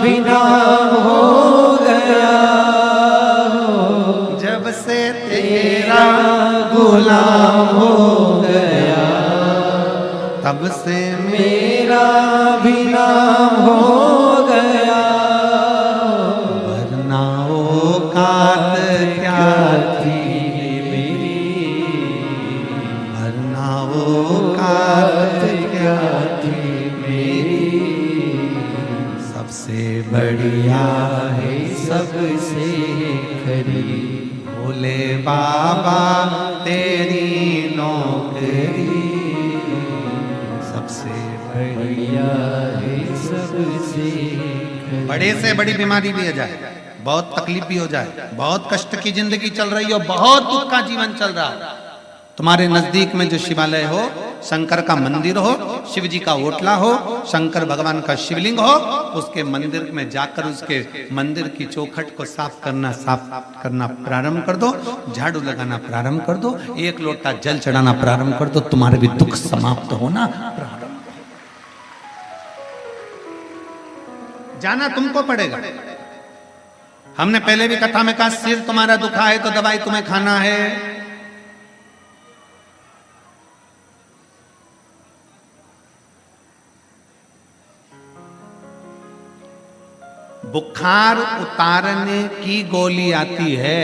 भी नाम हो गया, जब से तेरा गुलाम हो गया, तब से मेरा भी नाम हो गया। वरना औकात क्या थी मेरी, वरना औकात क्या थी मेरी, सबसे बढ़िया है सबसे खरी, भोले बाबा तेरी नौकरी सबसे बढ़िया है सबसे खरी। बड़े से बड़ी बीमारी भी हो जाए, बहुत तकलीफ भी हो जाए, बहुत कष्ट की जिंदगी चल रही हो, बहुत दुख का जीवन चल रहा है, तुम्हारे नजदीक में जो शिवालय हो, शंकर का मंदिर हो, शिव जी का ओटला हो, शंकर भगवान का शिवलिंग हो, उसके मंदिर में जाकर उसके मंदिर की चौखट को साफ करना प्रारंभ कर दो, झाड़ू लगाना प्रारंभ कर दो, एक लोटा जल चढ़ाना प्रारंभ कर दो, तुम्हारे भी दुख समाप्त होना प्रारंभ। जाना तुमको पड़ेगा। हमने पहले भी कथा में कहा, सिर तुम्हारा दुखा है तो दवाई तुम्हें खाना है। बुखार उतारने की गोली आती है,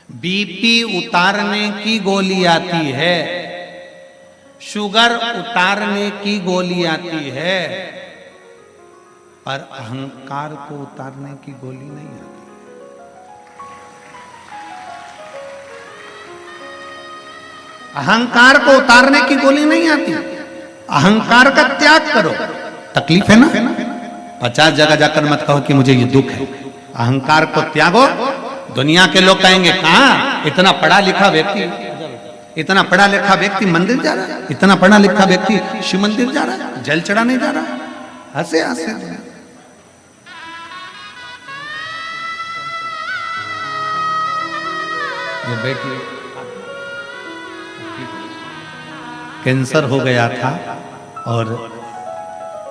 बीपी उतारने की गोली आती है, शुगर उतारने की गोली आती है, पर अहंकार को उतारने की गोली नहीं आती। अहंकार को उतारने की गोली नहीं आती। अहंकार का त्याग करो। तकलीफ है ना, 50 जगह जाकर मत कहो कि मुझे ये दुख है। अहंकार को त्यागो। दुनिया के लोग कहेंगे कहाँ इतना पढ़ा लिखा व्यक्ति, इतना पढ़ा लिखा व्यक्ति मंदिर जा रहा है, इतना पढ़ा लिखा व्यक्ति शिव मंदिर जा रहा है, जल चढ़ाने जा रहा है। हंसे हंसे ये बेटी कैंसर हो गया था और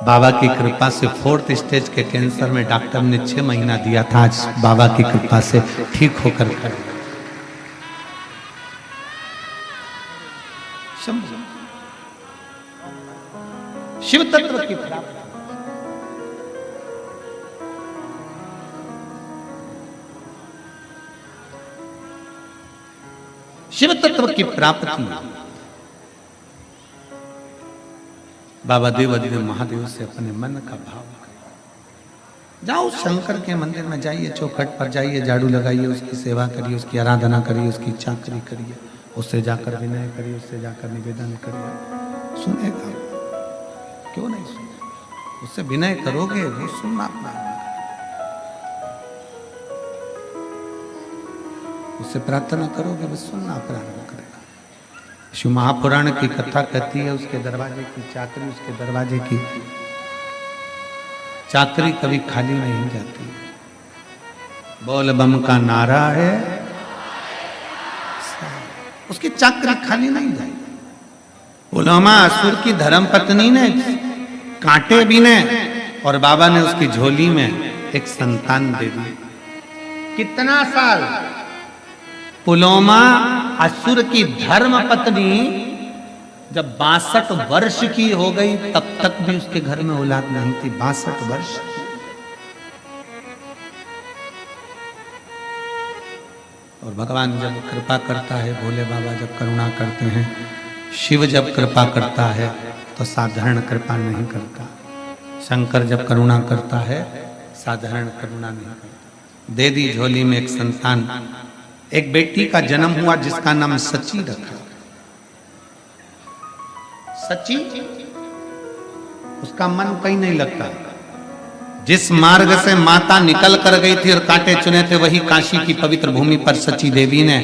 बाबा की कृपा से 4th स्टेज के कैंसर में डॉक्टर ने 6 महीना दिया था। आज बाबा की कृपा से ठीक होकर खड़े। शिव तत्व की प्राप्ति, शिव तत्व की प्राप्ति बाबा देवादिदेव महादेव से अपने मन का भाव करें। जाओ शंकर के मंदिर में जाइए, चौखट पर जाइए, झाड़ू लगाइए, उसकी सेवा करिए, उसकी आराधना करिए, उसकी चाकरी करिए, उससे जाकर विनय करिए, उससे जाकर निवेदन करिए। सुनेगा क्यों नहीं सुनेगा? उससे विनय करोगे वो सुनना प्रारंभ, उससे प्रार्थना करोगे वो सुनना प्रारंभ करेगा। शिव महापुराण की कथा कहती है उसके दरवाजे की चाकरी, उसके दरवाजे की चाकरी कभी खाली नहीं जाती। बोल बम का नारा है, उसकी चाकरी खाली नहीं जाएगी। पुलवामा असुर की धर्म पत्नी ने कांटे बीने और बाबा ने उसकी झोली में एक संतान दे दी। कितना साल? पुलवामा असुर की धर्म पत्नी जब 62 वर्ष की हो गई तब तक भी उसके घर में औलाद नहीं थी। 62 वर्ष। और भगवान जब कृपा करता है, भोले बाबा जब करुणा करते हैं, शिव जब कृपा करता है तो साधारण कृपा नहीं करता। शंकर जब करुणा करता है साधारण करुणा नहीं करता। दे दी झोली में एक संतान। एक बेटी का जन्म हुआ जिसका नाम सची रखा। सची, उसका मन कहीं नहीं लगता। जिस मार्ग से माता निकल कर गई थी और कांटे चुने थे वही काशी की पवित्र भूमि पर सची देवी ने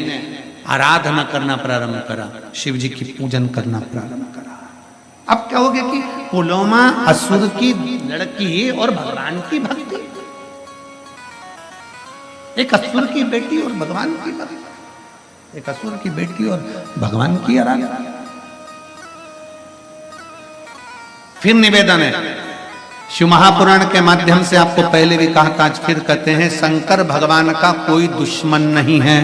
आराधना करना प्रारंभ करा, शिव जी की पूजन करना प्रारंभ करा। अब क्या हो गया कि पुलवामा असुर की लड़की और भगवान की भक्ति, एक असुर की बेटी और भगवान की भक्ति, एक असुर की बेटी और भगवान की आराधना। फिर निवेदन है, शिव महापुराण के माध्यम से आपको पहले भी कहा था, आज फिर कहते हैं, शंकर भगवान का कोई दुश्मन नहीं है,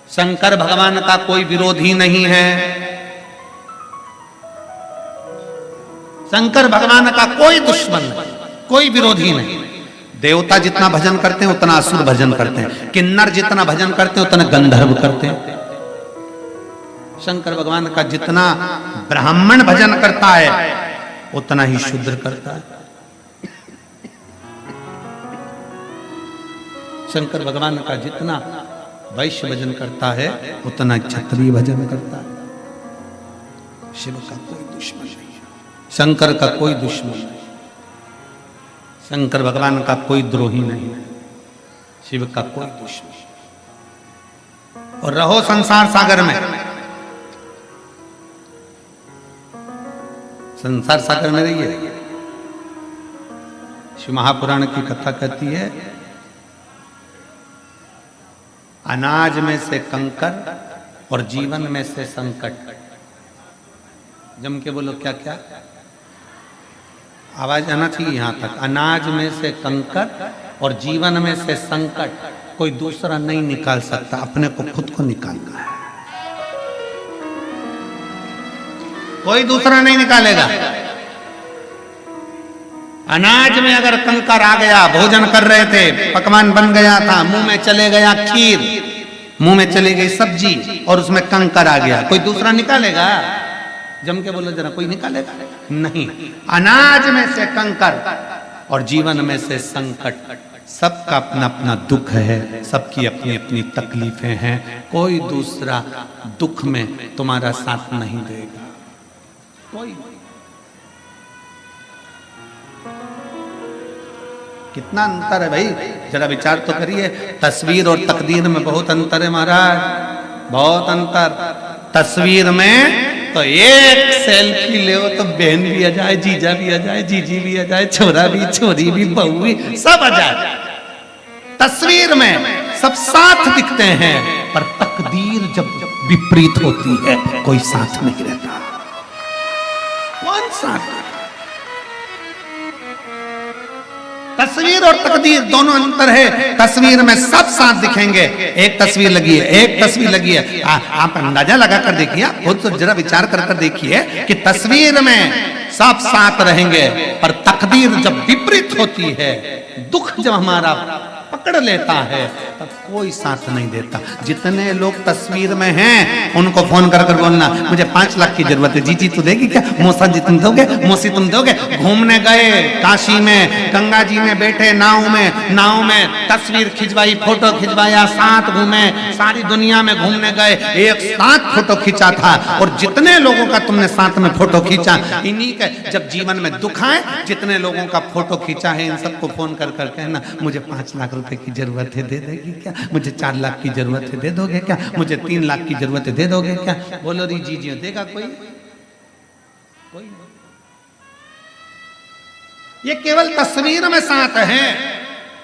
शंकर भगवान का कोई विरोधी नहीं है, शंकर भगवान का कोई दुश्मन नहीं, कोई विरोधी नहीं। देवता जितना भजन करते हैं उतना असुर भजन करते हैं, किन्नर जितना भजन करते हैं उतना गंधर्व करते हैं। शंकर भगवान का जितना ब्राह्मण भजन करता है उतना ही शूद्र करता है। शंकर भगवान का जितना वैश्य भजन करता है उतना क्षत्रिय भजन करता है। शिव का कोई दुश्मन नहीं है, शंकर का कोई दुश्मन नहीं, शंकर भगवान का कोई द्रोही नहीं है, शिव का कोई दुश्मन। और रहो संसार सागर में, संसार सागर में रहिए। शिव महापुराण की कथा कहती है, अनाज में से कंकर और जीवन में से संकट। जम के बोलो क्या क्या? आवाज आना चाहिए यहां तक। अनाज में से कंकर और जीवन में से संकट कोई दूसरा नहीं निकाल सकता, अपने को खुद को निकालना है। कोई दूसरा नहीं निकालेगा। अनाज में अगर कंकर आ गया, भोजन कर रहे थे, पकवान बन गया था, मुंह में चले गया खीर, मुंह में चली गई सब्जी और उसमें कंकर आ गया, कोई दूसरा निकालेगा? जम के बोलो जरा, कोई निकालेगा नहीं। अनाज में से कंकर और जीवन में से संकट। सबका अपना अपना दुख है, सबकी अपनी अपनी तकलीफें हैं, कोई दूसरा दुख में तुम्हारा साथ नहीं देगा, कोई। कितना अंतर है भाई, जरा विचार तो करिए। तस्वीर और तकदीर में बहुत अंतर है महाराज, बहुत अंतर। तस्वीर में तो एक सेल्फी ले तो बहन भी आ जाए, जीजा भी आ जाए, जीजी भी आ जाए, छोरा भी, छोरी भी, बहू भी, सब आ जाए। तस्वीर में सब साथ दिखते हैं, पर तकदीर जब विपरीत होती है कोई साथ नहीं रहता। कौन साथ? तस्वीर और तकदीर दोनों अंतर है। तस्वीर में सब साथ दिखेंगे, एक तस्वीर लगी है, एक तस्वीर लगी है, आप अंदाजा लगा कर देखिए, आप खुद तो जरा विचार कर देखिए कि तस्वीर में सब साथ रहेंगे, पर तकदीर जब विपरीत होती है, दुख जब हमारा पकड़ लेता है, तब कोई साथ नहीं देता। जितने लोग तस्वीर में हैं उनको फोन कर कर बोलना मुझे 5 लाख की जरूरत है, जीजी तू देगी क्या, मौसा जी तुम दोगे, मौसी तुम दोगे। घूमने गए काशी में, गंगा जी में बैठे नाव में तस्वीर खिंचवाई, फोटो खिंचवाया, साथ घूमे, सारी दुनिया में घूमने गए, एक साथ फोटो खींचा था। और जितने लोगों का तुमने साथ में फोटो खींचा, इन्हीं के जब जीवन में दुख आए, जितने लोगों का फोटो खींचा है, इन सबको फोन कर कर कहना मुझे 5 लाख रुपए की जरूरत है, दे देगी क्या, मुझे 4 लाख की जरूरत है, दे दोगे क्या, मुझे 3 लाख की जरूरत है, दे दोगे क्या। बोलो री जी जी, देगा कोई? कोई नहीं। ये केवल तस्वीर में साथ है,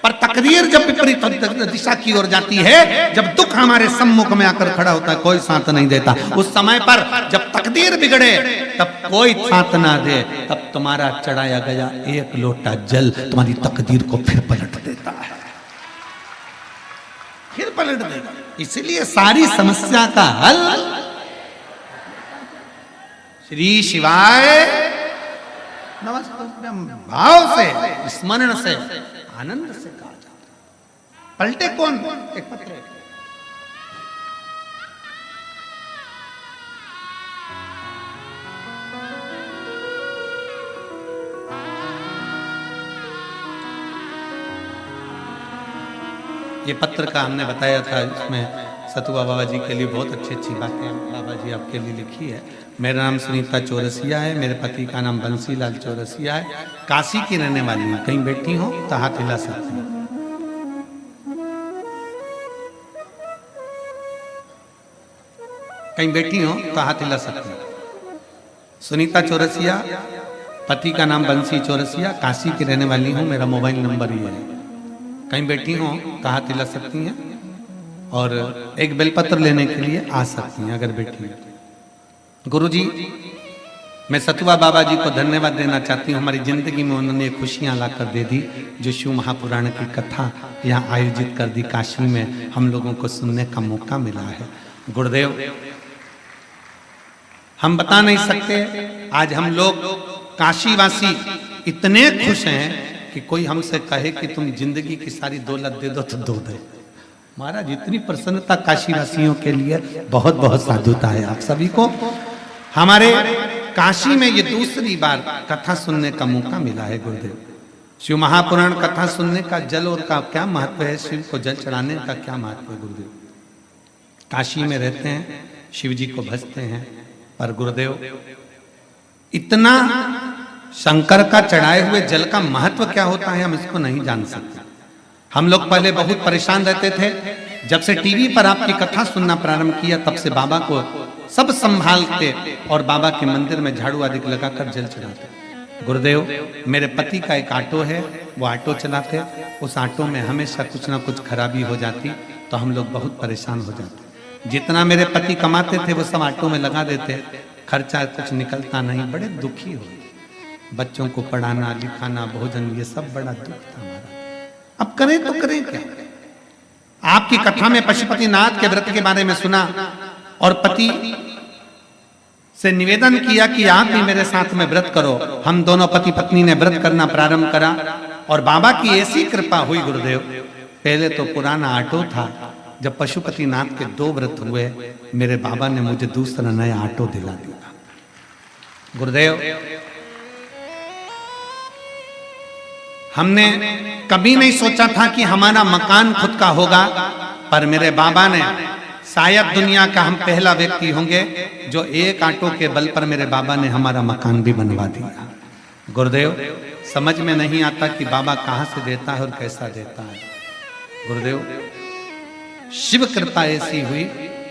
पर तकदीर जब विपरीत दिशा की ओर जाती है, जब दुख हमारे सम्मुख में आकर खड़ा होता है, कोई साथ नहीं देता। उस समय पर जब तकदीर बिगड़े, तब कोई साथ ना दे, तब तुम्हारा चढ़ाया गया एक लोटा जल तुम्हारी तकदीर को फिर पलट देता है, फिर पलट देगा। इसलिए सारी समस्या का हल श्री शिवाय नमस्ते भाव से, स्मरण से, आनंद से कहा जाता। पलटे कौन? एक पत्र ये पत्र का हमने बताया था, इसमें सतुआ बाबा जी के लिए बहुत अच्छी अच्छी बातें बाबा जी आपके लिए लिखी है। मेरा नाम सुनीता चौरसिया है, मेरे पति का नाम बंसीलाल चौरसिया है, काशी की रहने वाली हूँ। कहीं बैठी हो तो हाथ हिला सकती हूँ। कहीं बैठी हो तो हाथ हिला सकती हूँ। सुनीता चौरसिया, पति का नाम बंसी चौरसिया, काशी की रहने वाली हूँ, मेरा मोबाइल नंबर ये है। कहीं बैठी हो तो हाथ हिला सकती हैं और एक बेलपत्र लेने के लिए आ सकती हैं अगर बैठी हैं। गुरुजी, मैं सतुआ बाबा जी को धन्यवाद देना चाहती हूँ। हमारी जिंदगी में उन्होंने खुशियाँ ला कर दे दी, जो शिव महापुराण की कथा यहाँ आयोजित कर दी। काशी में हम लोगों को सुनने का मौका मिला है। गुरुदेव, हम बता नहीं सकते, आज हम लोग काशीवासी इतने खुश हैं कि कोई हमसे कहे कि तुम जिंदगी की सारी दौलत दे दो तो दो दे। महाराज, इतनी प्रसन्नता काशीवासियों के लिए, बहुत बहुत साधुता है आप सभी को। हमारे काशी में ये दूसरी बार कथा सुनने का मौका मिला है। गुरुदेव, शिव महापुराण कथा सुनने का जल और का क्या महत्व है, शिव को जल चढ़ाने का क्या महत्व है। गुरुदेव, काशी में रहते हैं, शिव जी को भजते हैं, पर गुरुदेव इतना शंकर का चढ़ाए हुए जल का महत्व क्या होता है हम इसको नहीं जान सकते। हम लोग पहले बहुत परेशान रहते थे, जब से टीवी पर आपकी कथा सुनना प्रारंभ किया तब से बाबा को सब संभालते और बाबा के मंदिर में झाड़ू आदि लगाकर जल चढ़ाते। गुरुदेव, मेरे पति का एक ऑटो है, वो ऑटो चलाते, उस ऑटो में हमेशा कुछ ना कुछ खराबी हो जाती तो हम लोग बहुत परेशान हो जाते। जितना मेरे पति कमाते थे वो सब ऑटो में लगा देते, खर्चा कुछ निकलता नहीं, बड़े दुखी हो। बच्चों को पढ़ाना लिखाना भोजन ये सब बड़ा दुख था हमारा। अब करें तो करें क्या। आपकी कथा में पशुपतिनाथ के व्रत के बारे में सुना और पति से निवेदन किया कि आप भी मेरे साथ में व्रत करो। हम दोनों पति पत्नी ने व्रत करना प्रारंभ करा और बाबा की ऐसी कृपा हुई। गुरुदेव, पहले तो पुराना ऑटो था, जब पशुपतिनाथ के 2 व्रत हुए मेरे बाबा ने मुझे दूसरा नया ऑटो दिला दिया। गुरुदेव, हमने कभी नहीं सोचा था कि हमारा मकान खुद का होगा, पर मेरे बाबा ने, शायद दुनिया का हम पहला व्यक्ति होंगे जो एक ऑटो के बल पर मेरे बाबा ने हमारा मकान भी बनवा दिया। गुरुदेव, समझ में नहीं आता कि बाबा कहाँ से देता है और कैसा देता है। गुरुदेव, शिव कृपा ऐसी हुई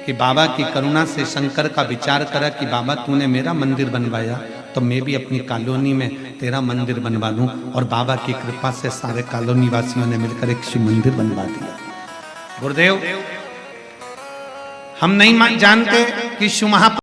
कि बाबा की करुणा से शंकर का विचार करा कि बाबा तूने मेरा मंदिर बनवाया तो मैं भी अपनी कॉलोनी में तेरा मंदिर बनवा लूं, और बाबा की कृपा से सारे कॉलोनी वासियों ने मिलकर एक शिव मंदिर बनवा दिया। गुरुदेव, हम नहीं जानते कि शिव महापुरुष